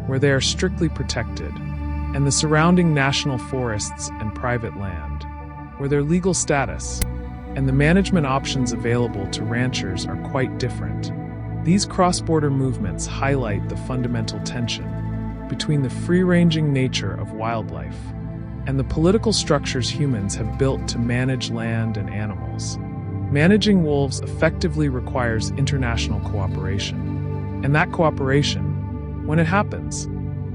where they are strictly protected, and the surrounding national forests and private land, where their legal status and the management options available to ranchers are quite different. These cross-border movements highlight the fundamental tension between the free-ranging nature of wildlife and the political structures humans have built to manage land and animals. Managing wolves effectively requires international cooperation, and that cooperation, when it happens,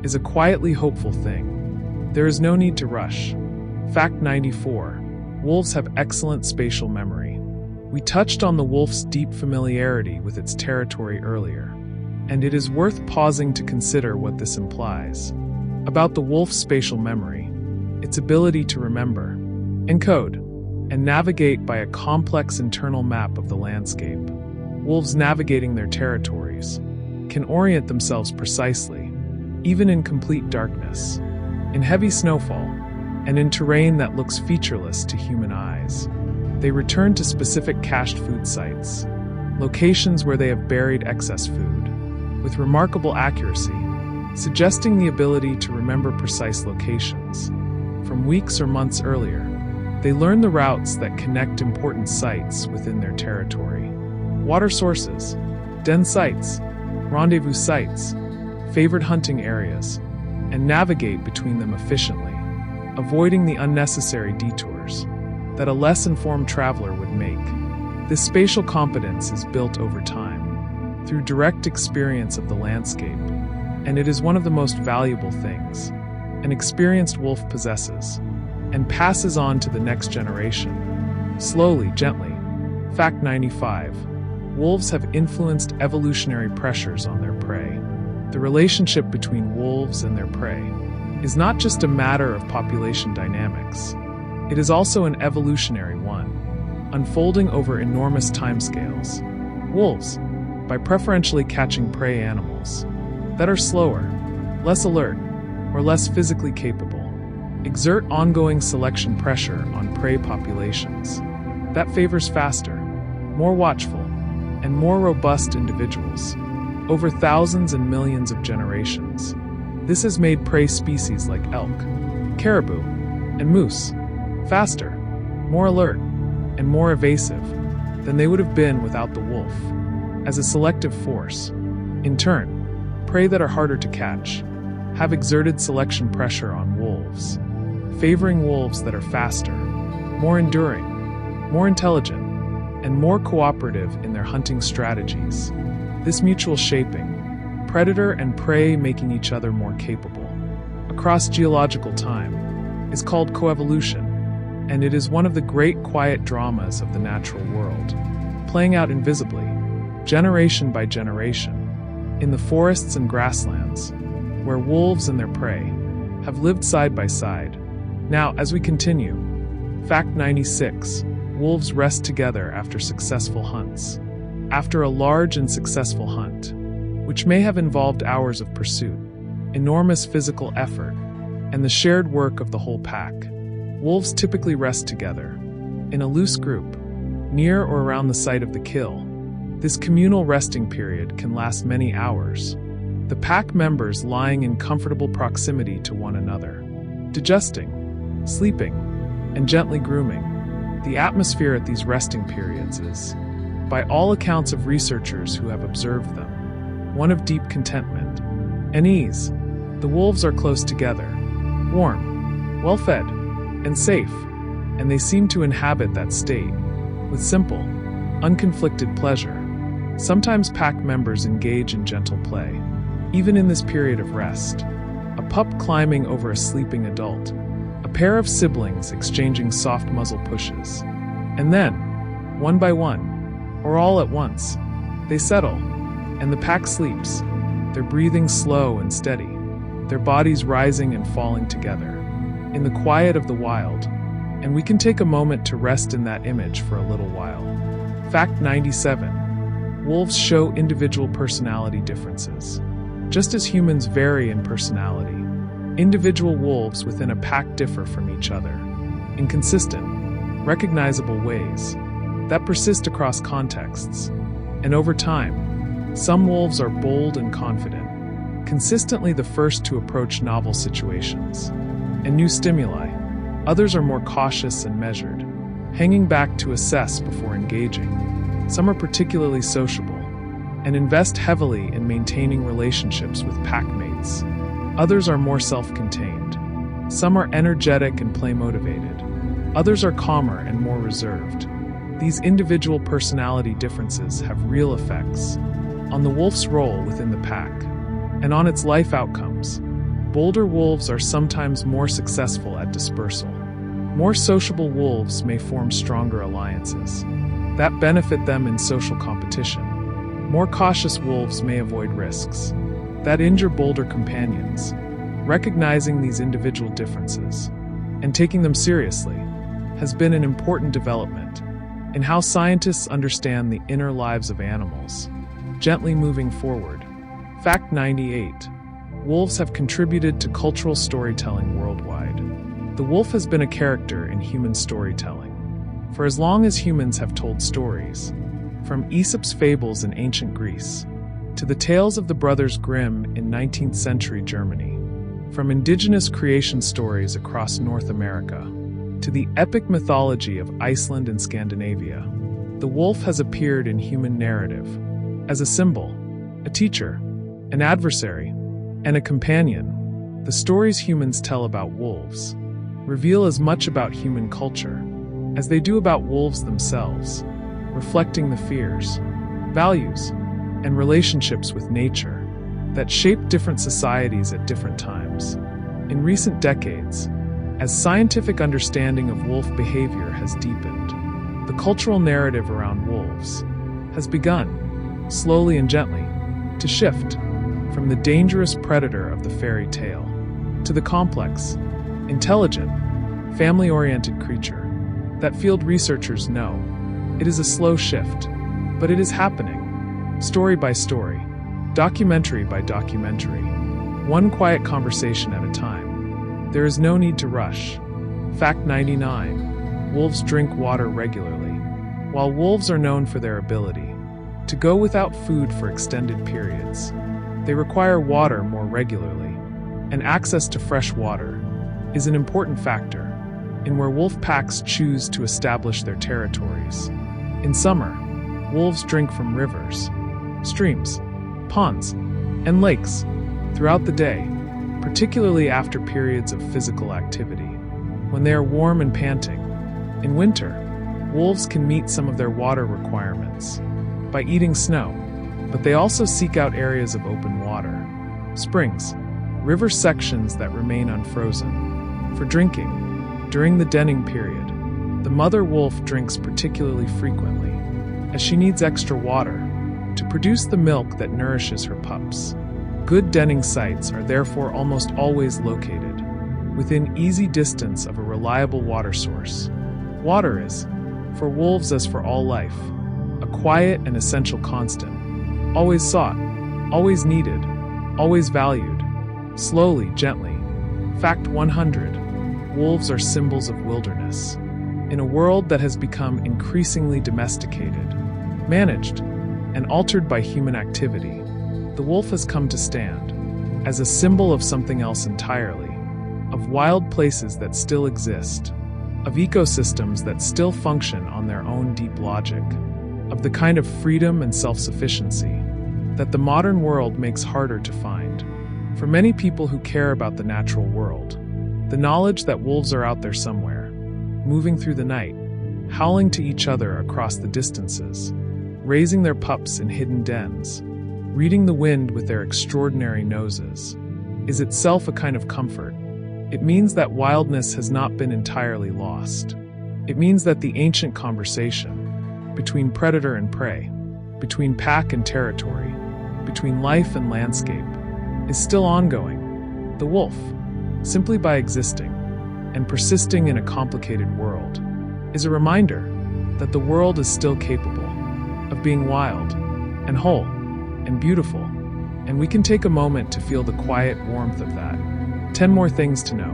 is a quietly hopeful thing. There is no need to rush. Fact 94. Wolves have excellent spatial memory. We touched on the wolf's deep familiarity with its territory earlier, and it is worth pausing to consider what this implies about the wolf's spatial memory, its ability to remember, encode, and navigate by a complex internal map of the landscape. Wolves navigating their territories can orient themselves precisely, even in complete darkness, in heavy snowfall, and in terrain that looks featureless to human eyes. They return to specific cached food sites, locations where they have buried excess food, with remarkable accuracy, suggesting the ability to remember precise locations. From weeks or months earlier, they learn the routes that connect important sites within their territory. Water sources, den sites, rendezvous sites, favored hunting areas, and navigate between them efficiently, avoiding the unnecessary detours that a less informed traveler would make. This spatial competence is built over time, through direct experience of the landscape, and it is one of the most valuable things an experienced wolf possesses, and passes on to the next generation, slowly, gently. Fact 95. Wolves have influenced evolutionary pressures on their prey. The relationship between wolves and their prey is not just a matter of population dynamics. It is also an evolutionary one, unfolding over enormous timescales. Wolves, by preferentially catching prey animals that are slower, less alert, or less physically capable, exert ongoing selection pressure on prey populations that favors faster, more watchful, and more robust individuals over thousands and millions of generations. This has made prey species like elk, caribou, and moose faster, more alert, and more evasive than they would have been without the wolf as a selective force. In turn, prey that are harder to catch have exerted selection pressure on wolves, favoring wolves that are faster, more enduring, more intelligent, and more cooperative in their hunting strategies. This mutual shaping, predator and prey making each other more capable, across geological time, is called coevolution, and it is one of the great quiet dramas of the natural world, playing out invisibly, generation by generation, in the forests and grasslands, where wolves and their prey have lived side by side. Now, as we continue, Fact 96. Wolves rest together after successful hunts. After a large and successful hunt, which may have involved hours of pursuit, enormous physical effort, and the shared work of the whole pack, Wolves typically rest together, in a loose group, near or around the site of the kill. This communal resting period can last many hours, the pack members lying in comfortable proximity to one another, digesting, sleeping, and gently grooming. The atmosphere at these resting periods is, by all accounts of researchers who have observed them, one of deep contentment and ease. The wolves are close together, warm, well-fed, and safe, and they seem to inhabit that state with simple, unconflicted pleasure. Sometimes pack members engage in gentle play, even in this period of rest. A pup climbing over a sleeping adult, a pair of siblings exchanging soft muzzle pushes. And then, one by one, or all at once, they settle, and the pack sleeps, their breathing slow and steady, their bodies rising and falling together, in the quiet of the wild, and we can take a moment to rest in that image for a little while. Fact 97. Wolves show individual personality differences. Just as humans vary in personality, individual wolves within a pack differ from each other in consistent, recognizable ways that persist across contexts. And over time, some wolves are bold and confident, consistently the first to approach novel situations and new stimuli. Others are more cautious and measured, hanging back to assess before engaging. Some are particularly sociable and invest heavily in maintaining relationships with pack mates. Others are more self-contained. Some are energetic and play-motivated. Others are calmer and more reserved. These individual personality differences have real effects on the wolf's role within the pack and on its life outcomes. Bolder wolves are sometimes more successful at dispersal. More sociable wolves may form stronger alliances that benefit them in social competition. More cautious wolves may avoid risks that injure bolder companions. Recognizing these individual differences and taking them seriously has been an important development in how scientists understand the inner lives of animals. Gently moving forward. Fact 98. Wolves have contributed to cultural storytelling worldwide. The wolf has been a character in human storytelling for as long as humans have told stories, from Aesop's fables in ancient Greece to the tales of the Brothers Grimm in 19th century Germany, from indigenous creation stories across North America to the epic mythology of Iceland and Scandinavia. The wolf has appeared in human narrative as a symbol, a teacher, an adversary, and a companion. The stories humans tell about wolves reveal as much about human culture as they do about wolves themselves, reflecting the fears, values, and relationships with nature that shape different societies at different times. In recent decades, as scientific understanding of wolf behavior has deepened, the cultural narrative around wolves has begun, slowly and gently, to shift from the dangerous predator of the fairy tale to the complex, intelligent, family-oriented creature that field researchers know. It is a slow shift, but it is happening, story by story, documentary by documentary, one quiet conversation at a time. There is no need to rush. Fact 99. Wolves drink water regularly. While wolves are known for their ability to go without food for extended periods, they require water more regularly, and access to fresh water is an important factor in where wolf packs choose to establish their territories. In summer, wolves drink from rivers, streams, ponds, and lakes throughout the day, particularly after periods of physical activity, when they are warm and panting. In winter, wolves can meet some of their water requirements by eating snow, but they also seek out areas of open water, springs, river sections that remain unfrozen, for drinking. During the denning period, the mother wolf drinks particularly frequently, as she needs extra water to produce the milk that nourishes her pups. Good denning sites are therefore almost always located within easy distance of a reliable water source. Water is, for wolves as for all life, a quiet and essential constant, always sought, always needed, always valued. Slowly, gently. Fact 100. wolves are symbols of wilderness. In a world that has become increasingly domesticated, managed, and altered by human activity, the wolf has come to stand as a symbol of something else entirely, of wild places that still exist, of ecosystems that still function on their own deep logic, of the kind of freedom and self-sufficiency that the modern world makes harder to find. For many people who care about the natural world, the knowledge that wolves are out there somewhere, moving through the night, howling to each other across the distances, raising their pups in hidden dens, reading the wind with their extraordinary noses, is itself a kind of comfort. It means that wildness has not been entirely lost. It means that the ancient conversation between predator and prey, between pack and territory, between life and landscape, is still ongoing. The wolf, simply by existing and persisting in a complicated world, is a reminder that the world is still capable of being wild and whole and beautiful, and we can take a moment to feel the quiet warmth of that. 10 more things to know,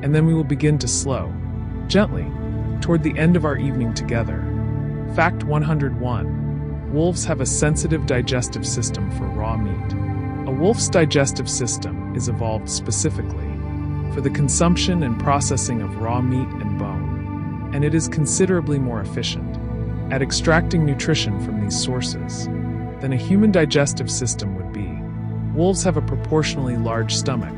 and then we will begin to slow, gently, toward the end of our evening together. Fact 101. Wolves have a sensitive digestive system for raw meat. A wolf's digestive system is evolved specifically for the consumption and processing of raw meat and bone, and it is considerably more efficient at extracting nutrition from these sources than a human digestive system would be. Wolves have a proportionally large stomach,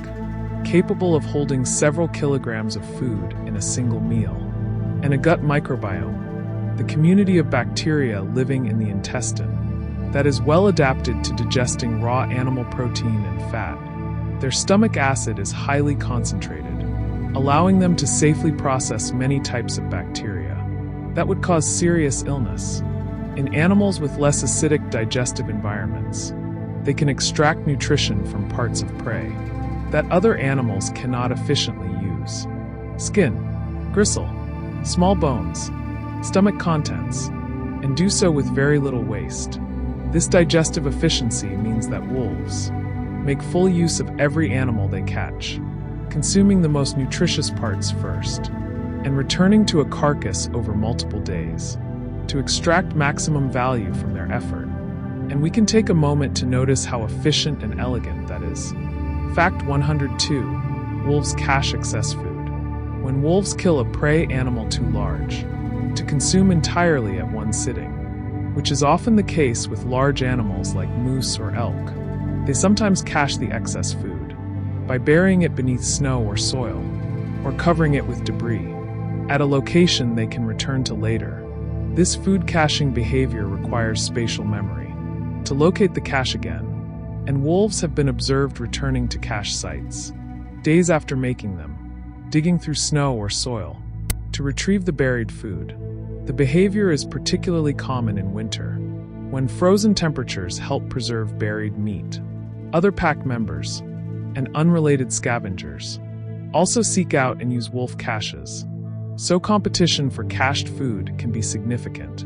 capable of holding several kilograms of food in a single meal, and a gut microbiome, the community of bacteria living in the intestine, that is well adapted to digesting raw animal protein and fat. Their stomach acid is highly concentrated, allowing them to safely process many types of bacteria that would cause serious illness. In animals with less acidic digestive environments, they can extract nutrition from parts of prey that other animals cannot efficiently use. Skin, gristle, small bones, stomach contents, and do so with very little waste. This digestive efficiency means that wolves make full use of every animal they catch, consuming the most nutritious parts first, and returning to a carcass over multiple days to extract maximum value from their effort. And we can take a moment to notice how efficient and elegant that is. Fact 102. Wolves cache excess food. When wolves kill a prey animal too large to consume entirely at one sitting, which is often the case with large animals like moose or elk, they sometimes cache the excess food by burying it beneath snow or soil, or covering it with debris at a location they can return to later. This food caching behavior requires spatial memory to locate the cache again, and wolves have been observed returning to cache sites days after making them, digging through snow or soil to retrieve the buried food. The behavior is particularly common in winter, when frozen temperatures help preserve buried meat. Other pack members and unrelated scavengers also seek out and use wolf caches, so competition for cached food can be significant.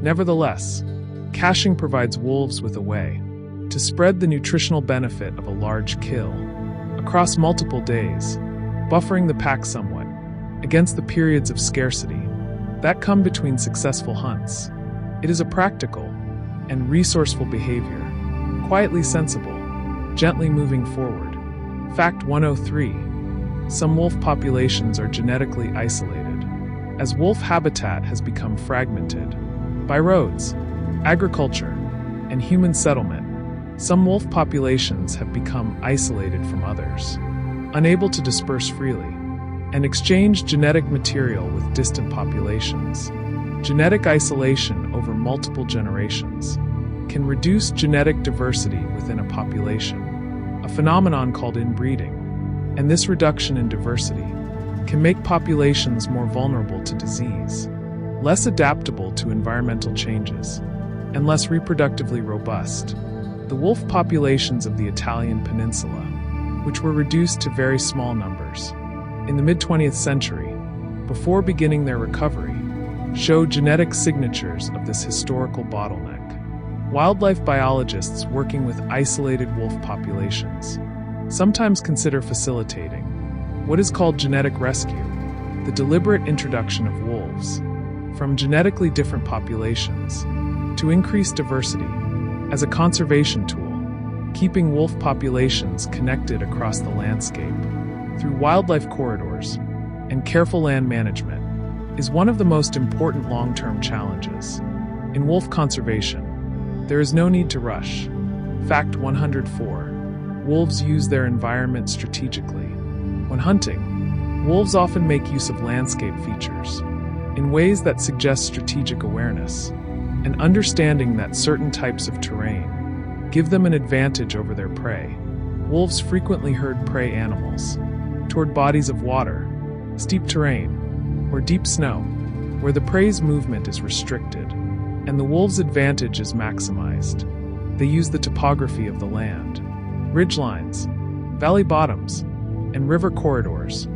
Nevertheless, caching provides wolves with a way to spread the nutritional benefit of a large kill across multiple days, buffering the pack somewhat against the periods of scarcity that come between successful hunts. It is a practical and resourceful behavior, quietly sensible, gently moving forward. Fact 103. Some wolf populations are genetically isolated, as wolf habitat has become fragmented by roads, agriculture, and human settlement. Some wolf populations have become isolated from others, unable to disperse freely and exchange genetic material with distant populations. Genetic isolation over multiple generations can reduce genetic diversity within a population, a phenomenon called inbreeding, and this reduction in diversity can make populations more vulnerable to disease, less adaptable to environmental changes, and less reproductively robust. The wolf populations of the Italian peninsula, which were reduced to very small numbers in the mid-20th century, before beginning their recovery, show genetic signatures of this historical bottleneck. Wildlife biologists working with isolated wolf populations sometimes consider facilitating what is called genetic rescue, the deliberate introduction of wolves from genetically different populations to increase diversity as a conservation tool, keeping wolf populations connected across the landscape through wildlife corridors and careful land management is one of the most important long-term challenges. In wolf conservation, there is no need to rush. Fact 104. Wolves use their environment strategically. When hunting, wolves often make use of landscape features in ways that suggest strategic awareness and understanding that certain types of terrain give them an advantage over their prey. Wolves frequently herd prey animals toward bodies of water, steep terrain, or deep snow, where the prey's movement is restricted and the wolf's advantage is maximized. They use the topography of the land, ridgelines, valley bottoms, and river corridors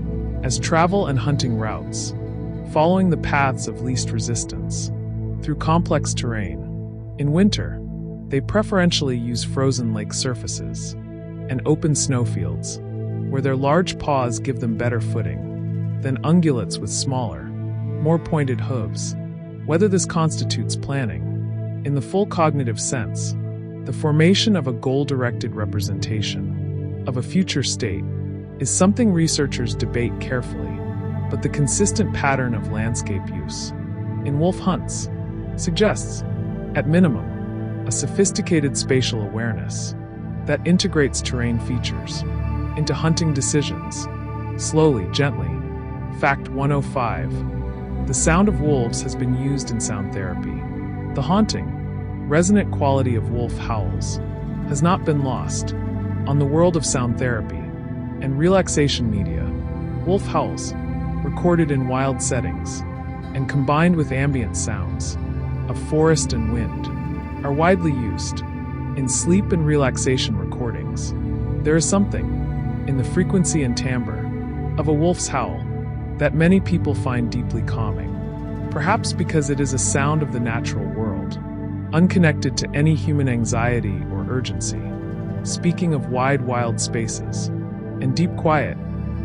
as travel and hunting routes, following the paths of least resistance through complex terrain. In winter, they preferentially use frozen lake surfaces and open snowfields, where their large paws give them better footing than ungulates with smaller, more pointed hooves. Whether this constitutes planning, in the full cognitive sense, the formation of a goal-directed representation of a future state is something researchers debate carefully, but the consistent pattern of landscape use in wolf hunts suggests, at minimum, a sophisticated spatial awareness that integrates terrain features into hunting decisions, slowly, gently. Fact 105. The sound of wolves has been used in sound therapy. The haunting, resonant quality of wolf howls has not been lost on the world of sound therapy and relaxation media. Wolf howls, recorded in wild settings and combined with ambient sounds of forest and wind, are widely used in sleep and relaxation recordings. There is something in the frequency and timbre of a wolf's howl that many people find deeply calming, perhaps because it is a sound of the natural world, unconnected to any human anxiety or urgency. Speaking of wide, wild spaces and deep quiet,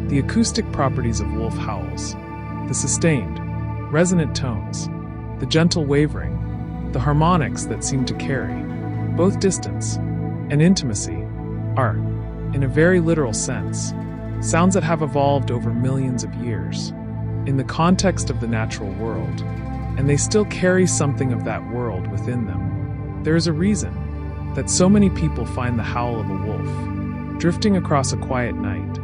the acoustic properties of wolf howls, the sustained, resonant tones, the gentle wavering, the harmonics that seem to carry both distance and intimacy, are, in a very literal sense, sounds that have evolved over millions of years in the context of the natural world, and they still carry something of that world within them. There is a reason that so many people find the howl of a wolf drifting across a quiet night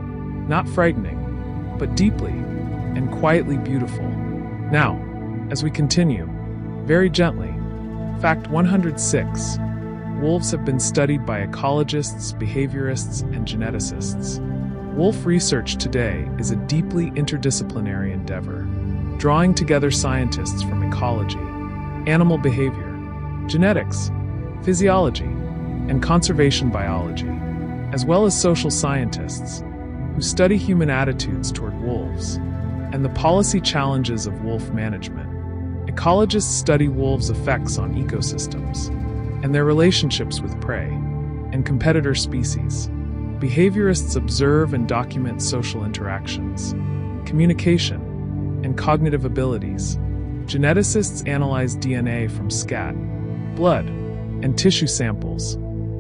not frightening, but deeply and quietly beautiful. Now, as we continue, very gently, fact 106. Wolves have been studied by ecologists, behaviorists, and geneticists. Wolf research today is a deeply interdisciplinary endeavor, drawing together scientists from ecology, animal behavior, genetics, physiology, and conservation biology, as well as social scientists who study human attitudes toward wolves and the policy challenges of wolf management. Ecologists study wolves' effects on ecosystems and their relationships with prey and competitor species. Behaviorists observe and document social interactions, communication, and cognitive abilities. Geneticists analyze DNA from scat, blood, and tissue samples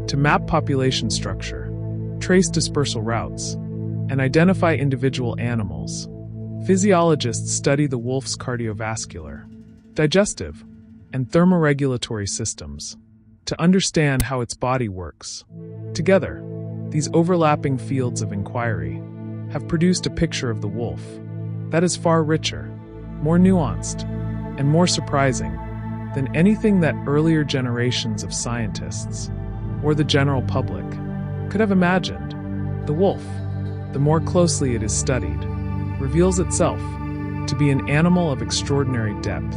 to map population structure, trace dispersal routes, and identify individual animals. Physiologists study the wolf's cardiovascular, digestive, and thermoregulatory systems to understand how its body works. Together, these overlapping fields of inquiry have produced a picture of the wolf that is far richer, more nuanced, and more surprising than anything that earlier generations of scientists or the general public could have imagined. The wolf, the more closely it is studied, reveals itself to be an animal of extraordinary depth,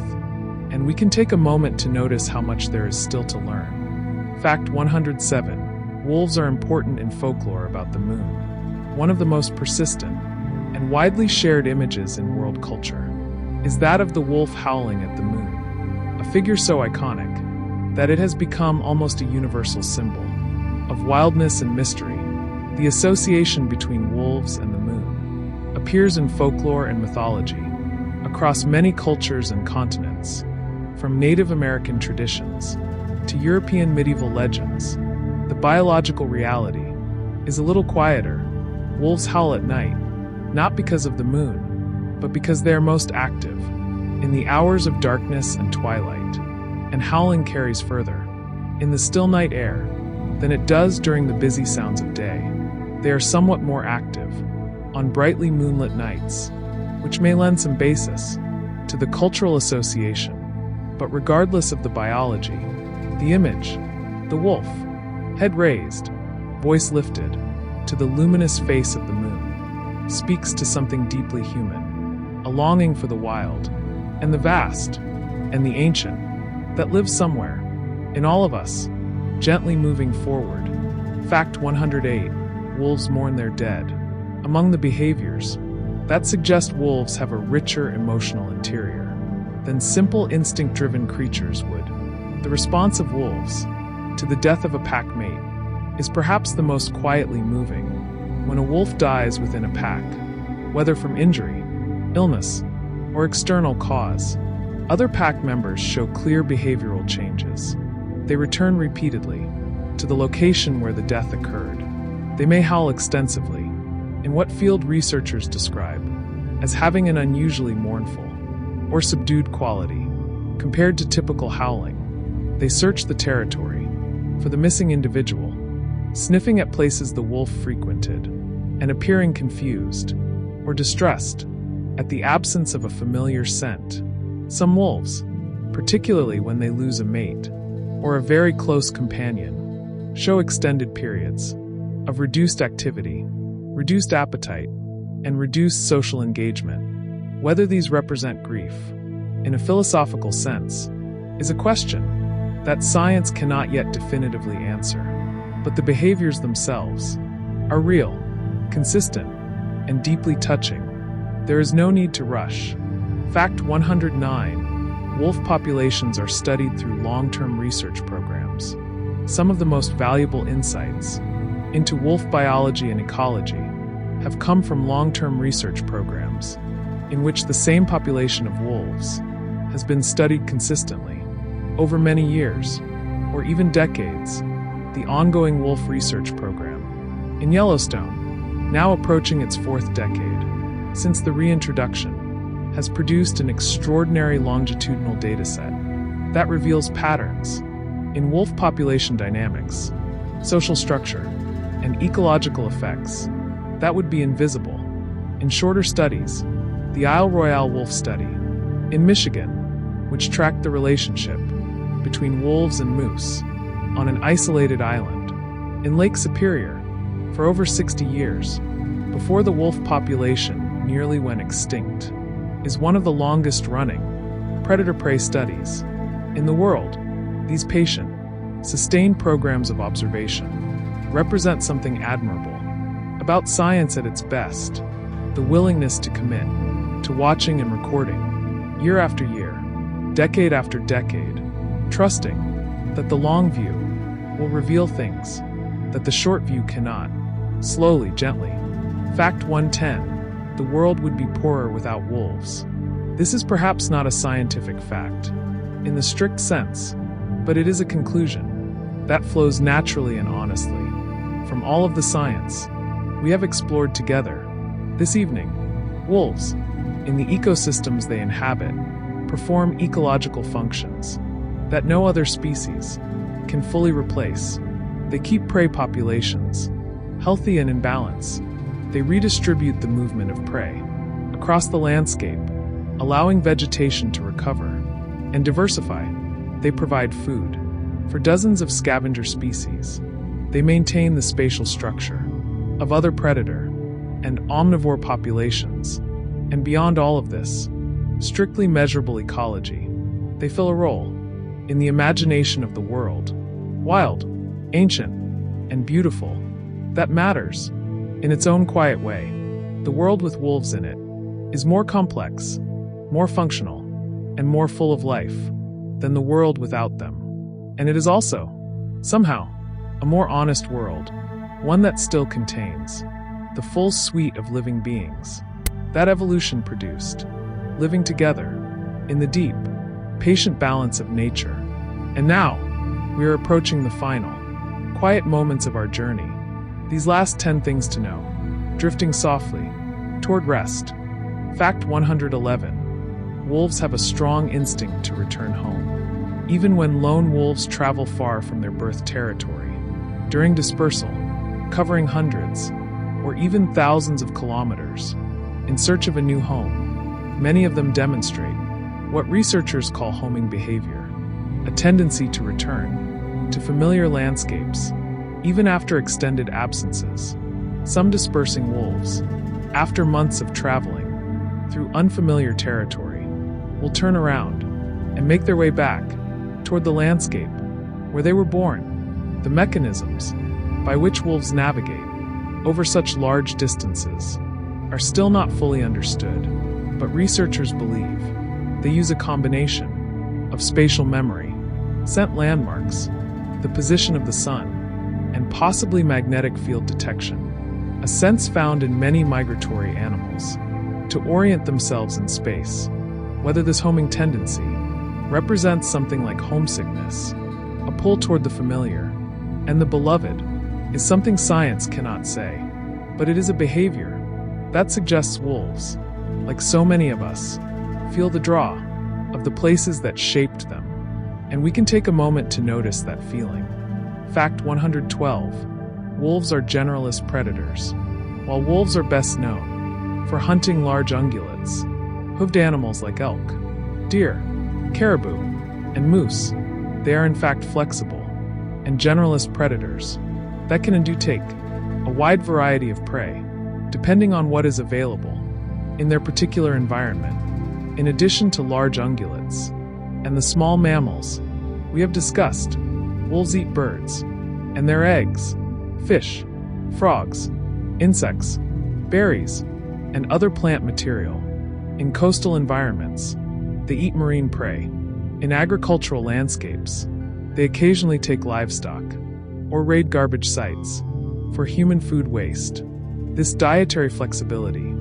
and we can take a moment to notice how much there is still to learn. Fact 107. Wolves are important in folklore about the moon. One of the most persistent and widely shared images in world culture is that of the wolf howling at the moon, a figure so iconic that it has become almost a universal symbol of wildness and mystery. The association between wolves and the moon appears in folklore and mythology, across many cultures and continents, from Native American traditions to European medieval legends. The biological reality is a little quieter. Wolves howl at night, not because of the moon, but because they are most active in the hours of darkness and twilight, and howling carries further in the still night air than it does during the busy sounds of day. They are somewhat more active on brightly moonlit nights, which may lend some basis to the cultural association. But regardless of the biology, the image, the wolf, head raised, voice lifted, to the luminous face of the moon, speaks to something deeply human, a longing for the wild, and the vast, and the ancient, that lives somewhere, in all of us, gently moving forward. Fact 108, wolves mourn their dead. Among the behaviors that suggest wolves have a richer emotional interior than simple instinct-driven creatures would, the response of wolves to the death of a pack mate is perhaps the most quietly moving. When a wolf dies within a pack, whether from injury, illness, or external cause, other pack members show clear behavioral changes. They return repeatedly to the location where the death occurred. They may howl extensively, in what field researchers describe as having an unusually mournful or subdued quality compared to typical howling. They search the territory for the missing individual, sniffing at places the wolf frequented, and appearing confused or distressed at the absence of a familiar scent. Some wolves, particularly when they lose a mate or a very close companion, show extended periods of reduced activity, reduced appetite, and reduced social engagement. Whether these represent grief, in a philosophical sense, is a question that science cannot yet definitively answer. But the behaviors themselves are real, consistent, and deeply touching. There is no need to rush. Fact 109, wolf populations are studied through long-term research programs. Some of the most valuable insights into wolf biology and ecology have come from long-term research programs in which the same population of wolves has been studied consistently over many years or even decades. The ongoing wolf research program in Yellowstone, now approaching its fourth decade since the reintroduction, has produced an extraordinary longitudinal dataset that reveals patterns in wolf population dynamics, social structure, and ecological effects that would be invisible in shorter studies. The Isle Royale Wolf Study in Michigan, which tracked the relationship between wolves and moose on an isolated island in Lake Superior for over 60 years, before the wolf population nearly went extinct, is one of the longest-running predator-prey studies in the world. These patient, sustained programs of observation represent something admirable about science at its best: the willingness to commit to watching and recording year after year, decade after decade, trusting that the long view will reveal things that the short view cannot. Slowly, gently. Fact 110, the world would be poorer without wolves. This is perhaps not a scientific fact in the strict sense, but it is a conclusion that flows naturally and honestly from all of the science we have explored together this evening. Wolves, in the ecosystems they inhabit, perform ecological functions that no other species can fully replace. They keep prey populations healthy and in balance. They redistribute the movement of prey across the landscape, allowing vegetation to recover and diversify. They provide food for dozens of scavenger species. They maintain the spatial structure of other predator and omnivore populations. And beyond all of this, strictly measurable ecology, they fill a role in the imagination of the world, wild, ancient, and beautiful, that matters in its own quiet way. The world with wolves in it is more complex, more functional, and more full of life than the world without them. And it is also, somehow, a more honest world, one that still contains the full suite of living beings that evolution produced. living together in the deep, patient balance of nature. And now, we are approaching the final, quiet moments of our journey. These last 10 things to know, drifting softly toward rest. Fact 111. Wolves have a strong instinct to return home, even when lone wolves travel far from their birth territory. During dispersal, covering hundreds or even thousands of kilometers in search of a new home, many of them demonstrate what researchers call homing behavior, a tendency to return to familiar landscapes, even after extended absences. Some dispersing wolves, after months of traveling through unfamiliar territory, will turn around and make their way back toward the landscape where they were born. The mechanisms by which wolves navigate over such large distances are still not fully understood, but researchers believe they use a combination of spatial memory, scent landmarks, the position of the sun, and possibly magnetic field detection, a sense found in many migratory animals, to orient themselves in space. Whether this homing tendency represents something like homesickness, a pull toward the familiar, and the beloved, is something science cannot say, but it is a behavior that suggests wolves, like so many of us, feel the draw of the places that shaped them, and we can take a moment to notice that feeling. Fact 112. Wolves are generalist predators. While wolves are best known for hunting large ungulates, hoofed animals like elk, deer, caribou, and moose, they are in fact flexible and generalist predators that can take a wide variety of prey, depending on what is available in their particular environment. In addition to large ungulates and the small mammals we have discussed, wolves eat birds and their eggs, fish, frogs, insects, berries, and other plant material. In coastal environments, they eat marine prey. In agricultural landscapes, they occasionally take livestock or raid garbage sites for human food waste. This dietary flexibility,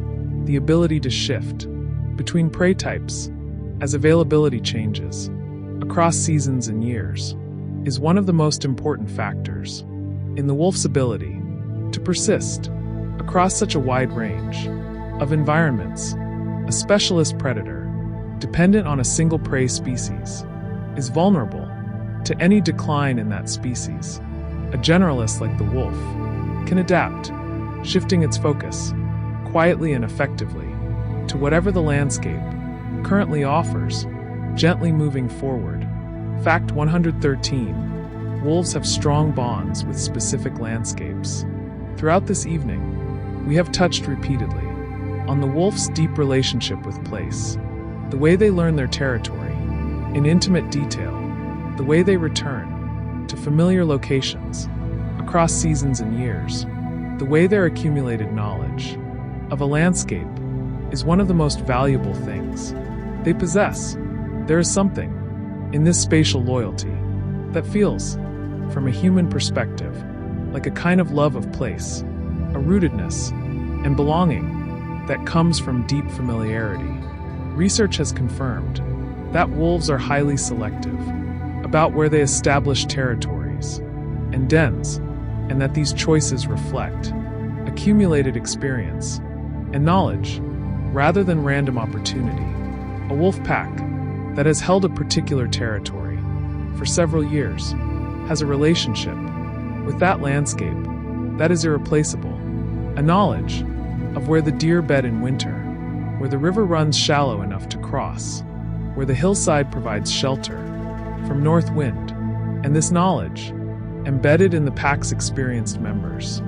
the ability to shift between prey types as availability changes across seasons and years, is one of the most important factors in the wolf's ability to persist across such a wide range of environments. A specialist predator, dependent on a single prey species, is vulnerable to any decline in that species. A generalist like the wolf can adapt, shifting its focus quietly and effectively to whatever the landscape currently offers, gently moving forward. Fact 113. Wolves have strong bonds with specific landscapes. Throughout this evening, we have touched repeatedly on the wolf's deep relationship with place, the way they learn their territory in intimate detail, the way they return to familiar locations across seasons and years, the way their accumulated knowledge of a landscape is one of the most valuable things they possess. There is something in this spatial loyalty that feels, from a human perspective, like a kind of love of place, a rootedness and belonging that comes from deep familiarity. Research has confirmed that wolves are highly selective about where they establish territories and dens, and that these choices reflect accumulated experience and knowledge rather than random opportunity. A wolf pack that has held a particular territory for several years has a relationship with that landscape that is irreplaceable, a knowledge of where the deer bed in winter, where the river runs shallow enough to cross, where the hillside provides shelter from north wind, and this knowledge, embedded in the pack's experienced members,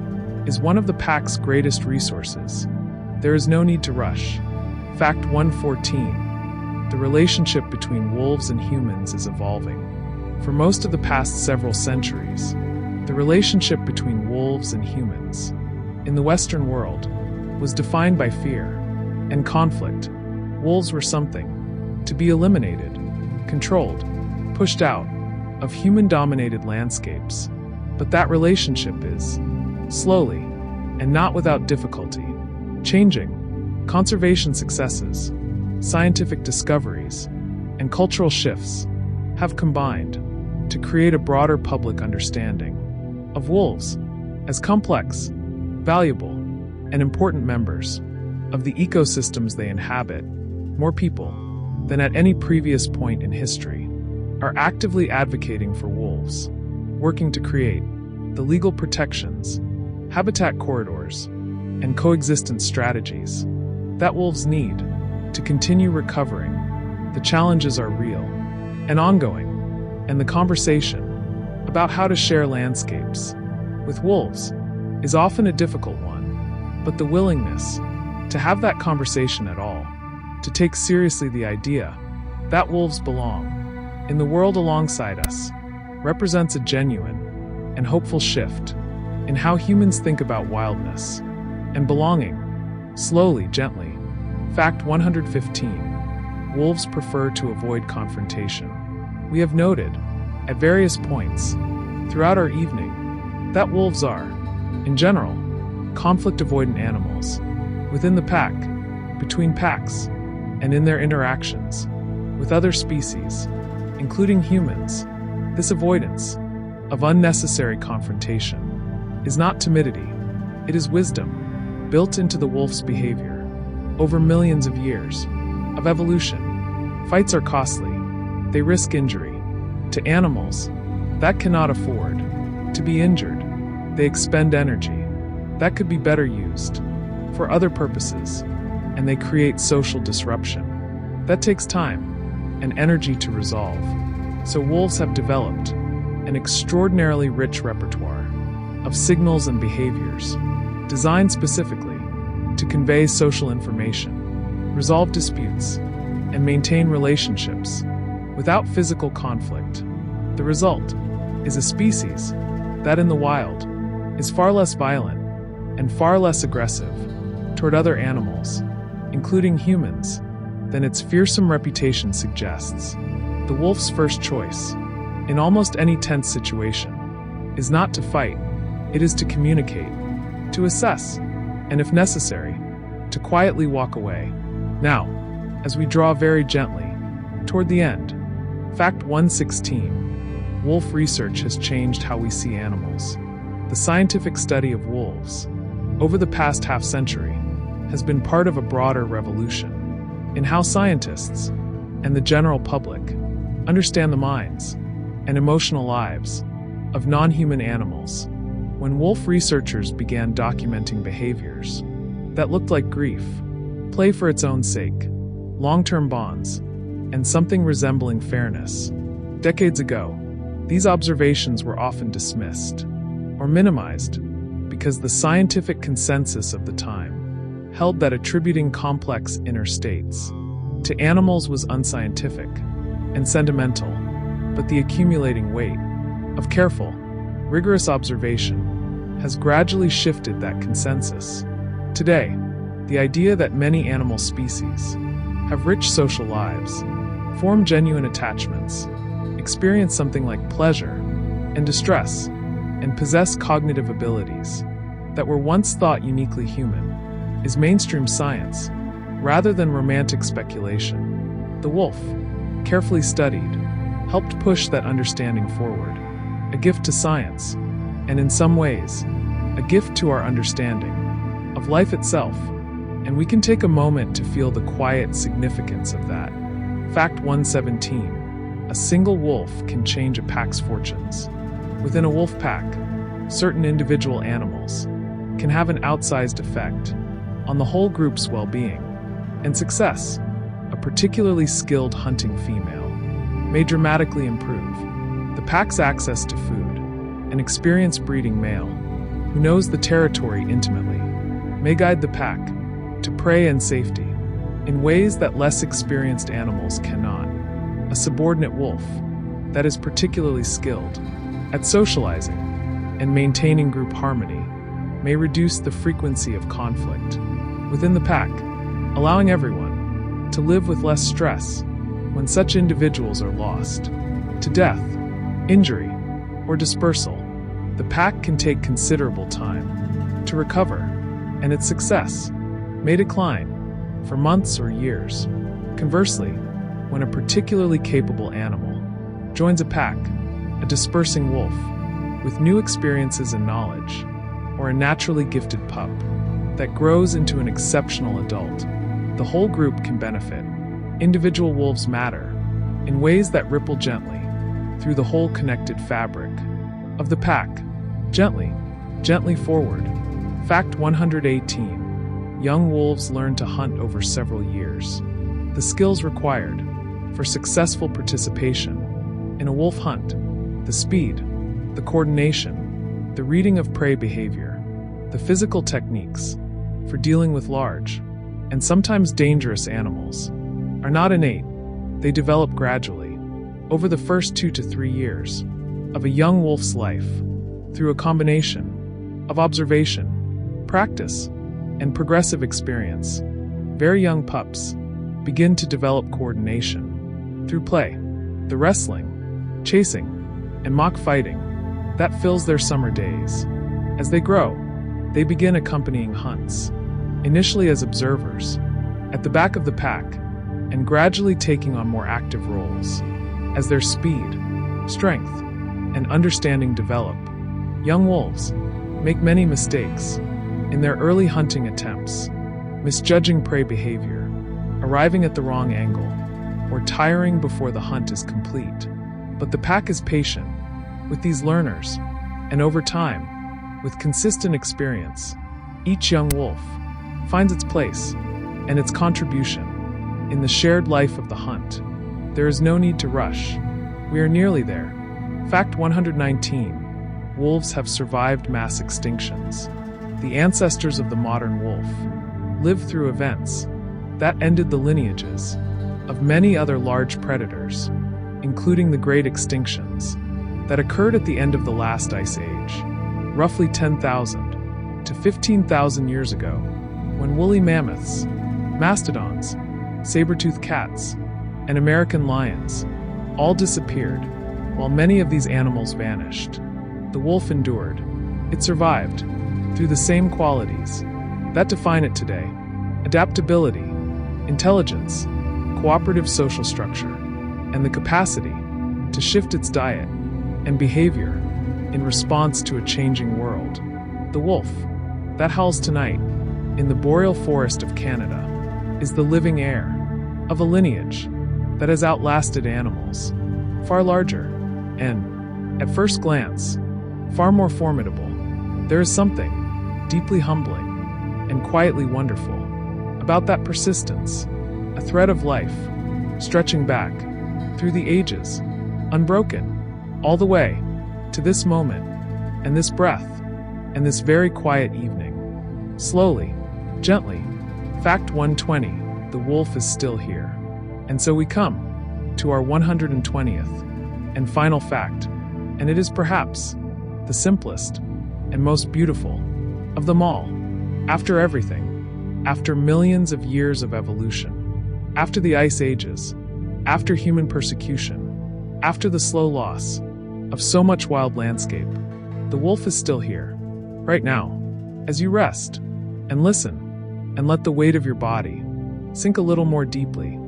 is one of the pack's greatest resources. There is no need to rush. Fact 114. The relationship between wolves and humans is evolving. For most of the past several centuries, the relationship between wolves and humans in the Western world was defined by fear and conflict. Wolves were something to be eliminated, controlled, pushed out of human-dominated landscapes. But that relationship is, slowly, and not without difficulty, changing. Conservation successes scientific discoveries, and cultural shifts have combined to create a broader public understanding of wolves as complex, valuable, and important members of the ecosystems they inhabit. More people than at any previous point in history are actively advocating for wolves, working to create the legal protections, habitat corridors, and coexistence strategies that wolves need to continue recovering. The challenges are real and ongoing, and the conversation about how to share landscapes with wolves is often a difficult one, but the willingness to have that conversation at all, to take seriously the idea that wolves belong in the world alongside us, represents a genuine and hopeful shift in how humans think about wildness and belonging. Slowly, gently. Fact 115. Wolves prefer to avoid confrontation. We have noted, at various points throughout our evening, that wolves are, in general, conflict-avoidant animals within the pack, between packs, and in their interactions with other species, including humans. This avoidance of unnecessary confrontation is not timidity, it is wisdom built into the wolf's behavior. Over millions of years of evolution, fights are costly. They risk injury to animals that cannot afford to be injured. They expend energy that could be better used for other purposes, and they create social disruption that takes time and energy to resolve. So wolves have developed an extraordinarily rich repertoire of signals and behaviors designed specifically to convey social information, resolve disputes, and maintain relationships without physical conflict. The result is a species that in the wild is far less violent and far less aggressive toward other animals, including humans, than its fearsome reputation suggests. The wolf's first choice, in almost any tense situation, is not to fight, it is to communicate, to assess, and if necessary, to quietly walk away. Now, as we draw very gently toward the end, Fact 116. Wolf research has changed how we see animals. The scientific study of wolves, over the past half-century, has been part of a broader revolution in how scientists and the general public understand the minds and emotional lives of non-human animals. When wolf researchers began documenting behaviors that looked like grief, play for its own sake, long-term bonds, and something resembling fairness, decades ago, these observations were often dismissed or minimized because the scientific consensus of the time held that attributing complex inner states to animals was unscientific and sentimental, but the accumulating weight of careful, rigorous observation has gradually shifted that consensus. Today, the idea that many animal species have rich social lives, form genuine attachments, experience something like pleasure and distress, and possess cognitive abilities that were once thought uniquely human, is mainstream science, rather than romantic speculation. The wolf, carefully studied, helped push that understanding forward, a gift to science, and in some ways, a gift to our understanding of life itself. And we can take a moment to feel the quiet significance of that. Fact 117. A single wolf can change a pack's fortunes. Within a wolf pack, certain individual animals can have an outsized effect on the whole group's well-being and success. A particularly skilled hunting female may dramatically improve the pack's access to food. An experienced breeding male who knows the territory intimately may guide the pack to prey and safety in ways that less experienced animals cannot. A subordinate wolf that is particularly skilled at socializing and maintaining group harmony may reduce the frequency of conflict within the pack, allowing everyone to live with less stress. When such individuals are lost to death, injury, or dispersal, the pack can take considerable time to recover, and its success may decline for months or years. Conversely, when a particularly capable animal joins a pack, a dispersing wolf with new experiences and knowledge, or a naturally gifted pup that grows into an exceptional adult, the whole group can benefit. Individual wolves matter in ways that ripple gently through the whole connected fabric of the pack. Gently, gently forward. Fact 118. Young wolves learn to hunt over several years. The skills required for successful participation in a wolf hunt: the speed, the coordination, the reading of prey behavior, the physical techniques for dealing with large and sometimes dangerous animals are not innate. They develop gradually over the first 2 to 3 years of a young wolf's life through a combination of observation, practice, and progressive experience. Very young pups begin to develop coordination through play, the wrestling, chasing, and mock fighting that fills their summer days. As they grow, they begin accompanying hunts, initially as observers, at the back of the pack, and gradually taking on more active roles. As their speed, strength, and understanding develop, young wolves make many mistakes in their early hunting attempts, misjudging prey behavior, arriving at the wrong angle, or tiring before the hunt is complete. But the pack is patient with these learners, and over time, with consistent experience, each young wolf finds its place and its contribution in the shared life of the hunt. There is no need to rush. We are nearly there. Fact 119. Wolves have survived mass extinctions. The ancestors of the modern wolf lived through events that ended the lineages of many other large predators, including the great extinctions that occurred at the end of the last ice age, roughly 10,000 to 15,000 years ago, when woolly mammoths, mastodons, saber-toothed cats, and American lions all disappeared, while many of these animals vanished. The wolf endured. It survived through the same qualities that define it today: adaptability, intelligence, cooperative social structure, and the capacity to shift its diet and behavior in response to a changing world. The wolf that howls tonight in the boreal forest of Canada is the living heir of a lineage that has outlasted animals far larger and, at first glance, far more formidable. There is something deeply humbling and quietly wonderful about that persistence, a thread of life stretching back through the ages, unbroken, all the way to this moment and this breath and this very quiet evening. Slowly, gently. Fact 120. The wolf is still here. And so we come to our 120th and final fact, and it is perhaps the simplest and most beautiful of them all. After everything, after millions of years of evolution, after the ice ages, after human persecution, after the slow loss of so much wild landscape, the wolf is still here, right now, as you rest and listen and let the weight of your body sink a little more deeply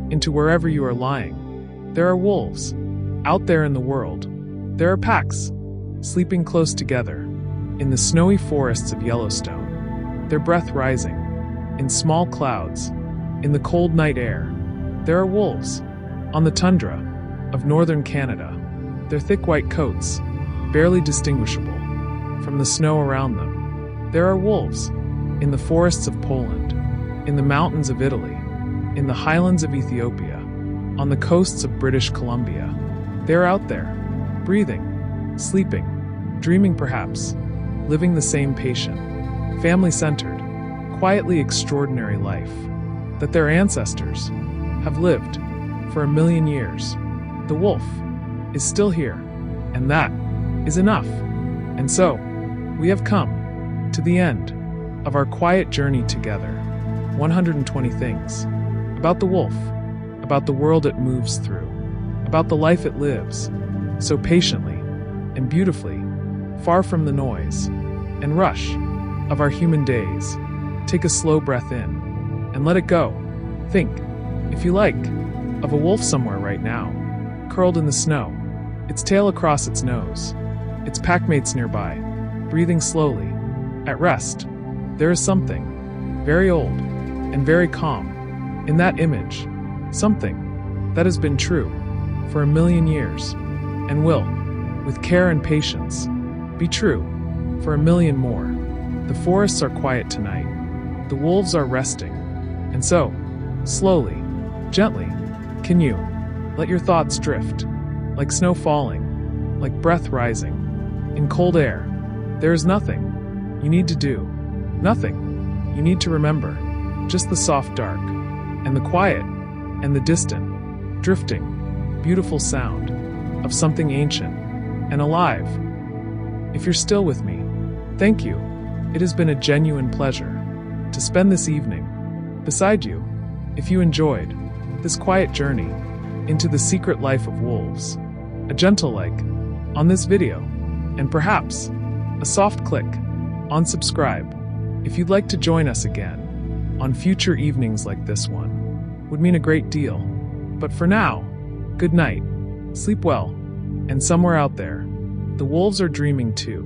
into wherever you are lying. There are wolves out there in the world. There are packs sleeping close together in the snowy forests of Yellowstone, their breath rising in small clouds in the cold night air. There are wolves on the tundra of northern Canada, their thick white coats barely distinguishable from the snow around them. There are wolves in the forests of Poland, in the mountains of Italy, in the highlands of Ethiopia, on the coasts of British Columbia. They're out there, breathing, sleeping, dreaming perhaps, living the same patient, family-centered, quietly extraordinary life that their ancestors have lived for 1,000,000 years. The wolf is still here, and that is enough. And so, we have come to the end of our quiet journey together. 120 things about the wolf, about the world it moves through, about the life it lives so patiently and beautifully, far from the noise and rush of our human days. Take a slow breath in and let it go. Think if you like, of a wolf somewhere right now, curled in the snow, its tail across its nose, its packmates nearby, breathing slowly, at rest. There is something very old and very calm in that image, something that has been true for 1,000,000 years and will, with care and patience, be true for 1,000,000 more. The forests are quiet tonight, the wolves are resting, and so, slowly, gently, can you let your thoughts drift, like snow falling, like breath rising, in cold air. There is nothing you need to do, nothing you need to remember, just the soft dark, and the quiet, and the distant, drifting, beautiful sound of something ancient and alive. If you're still with me, thank you. It has been a genuine pleasure to spend this evening beside you. If you enjoyed this quiet journey into the secret life of wolves, a gentle like on this video, and perhaps a soft click on subscribe if you'd like to join us again on future evenings like this one, would mean a great deal. But for now, good night, sleep well, and somewhere out there, the wolves are dreaming too.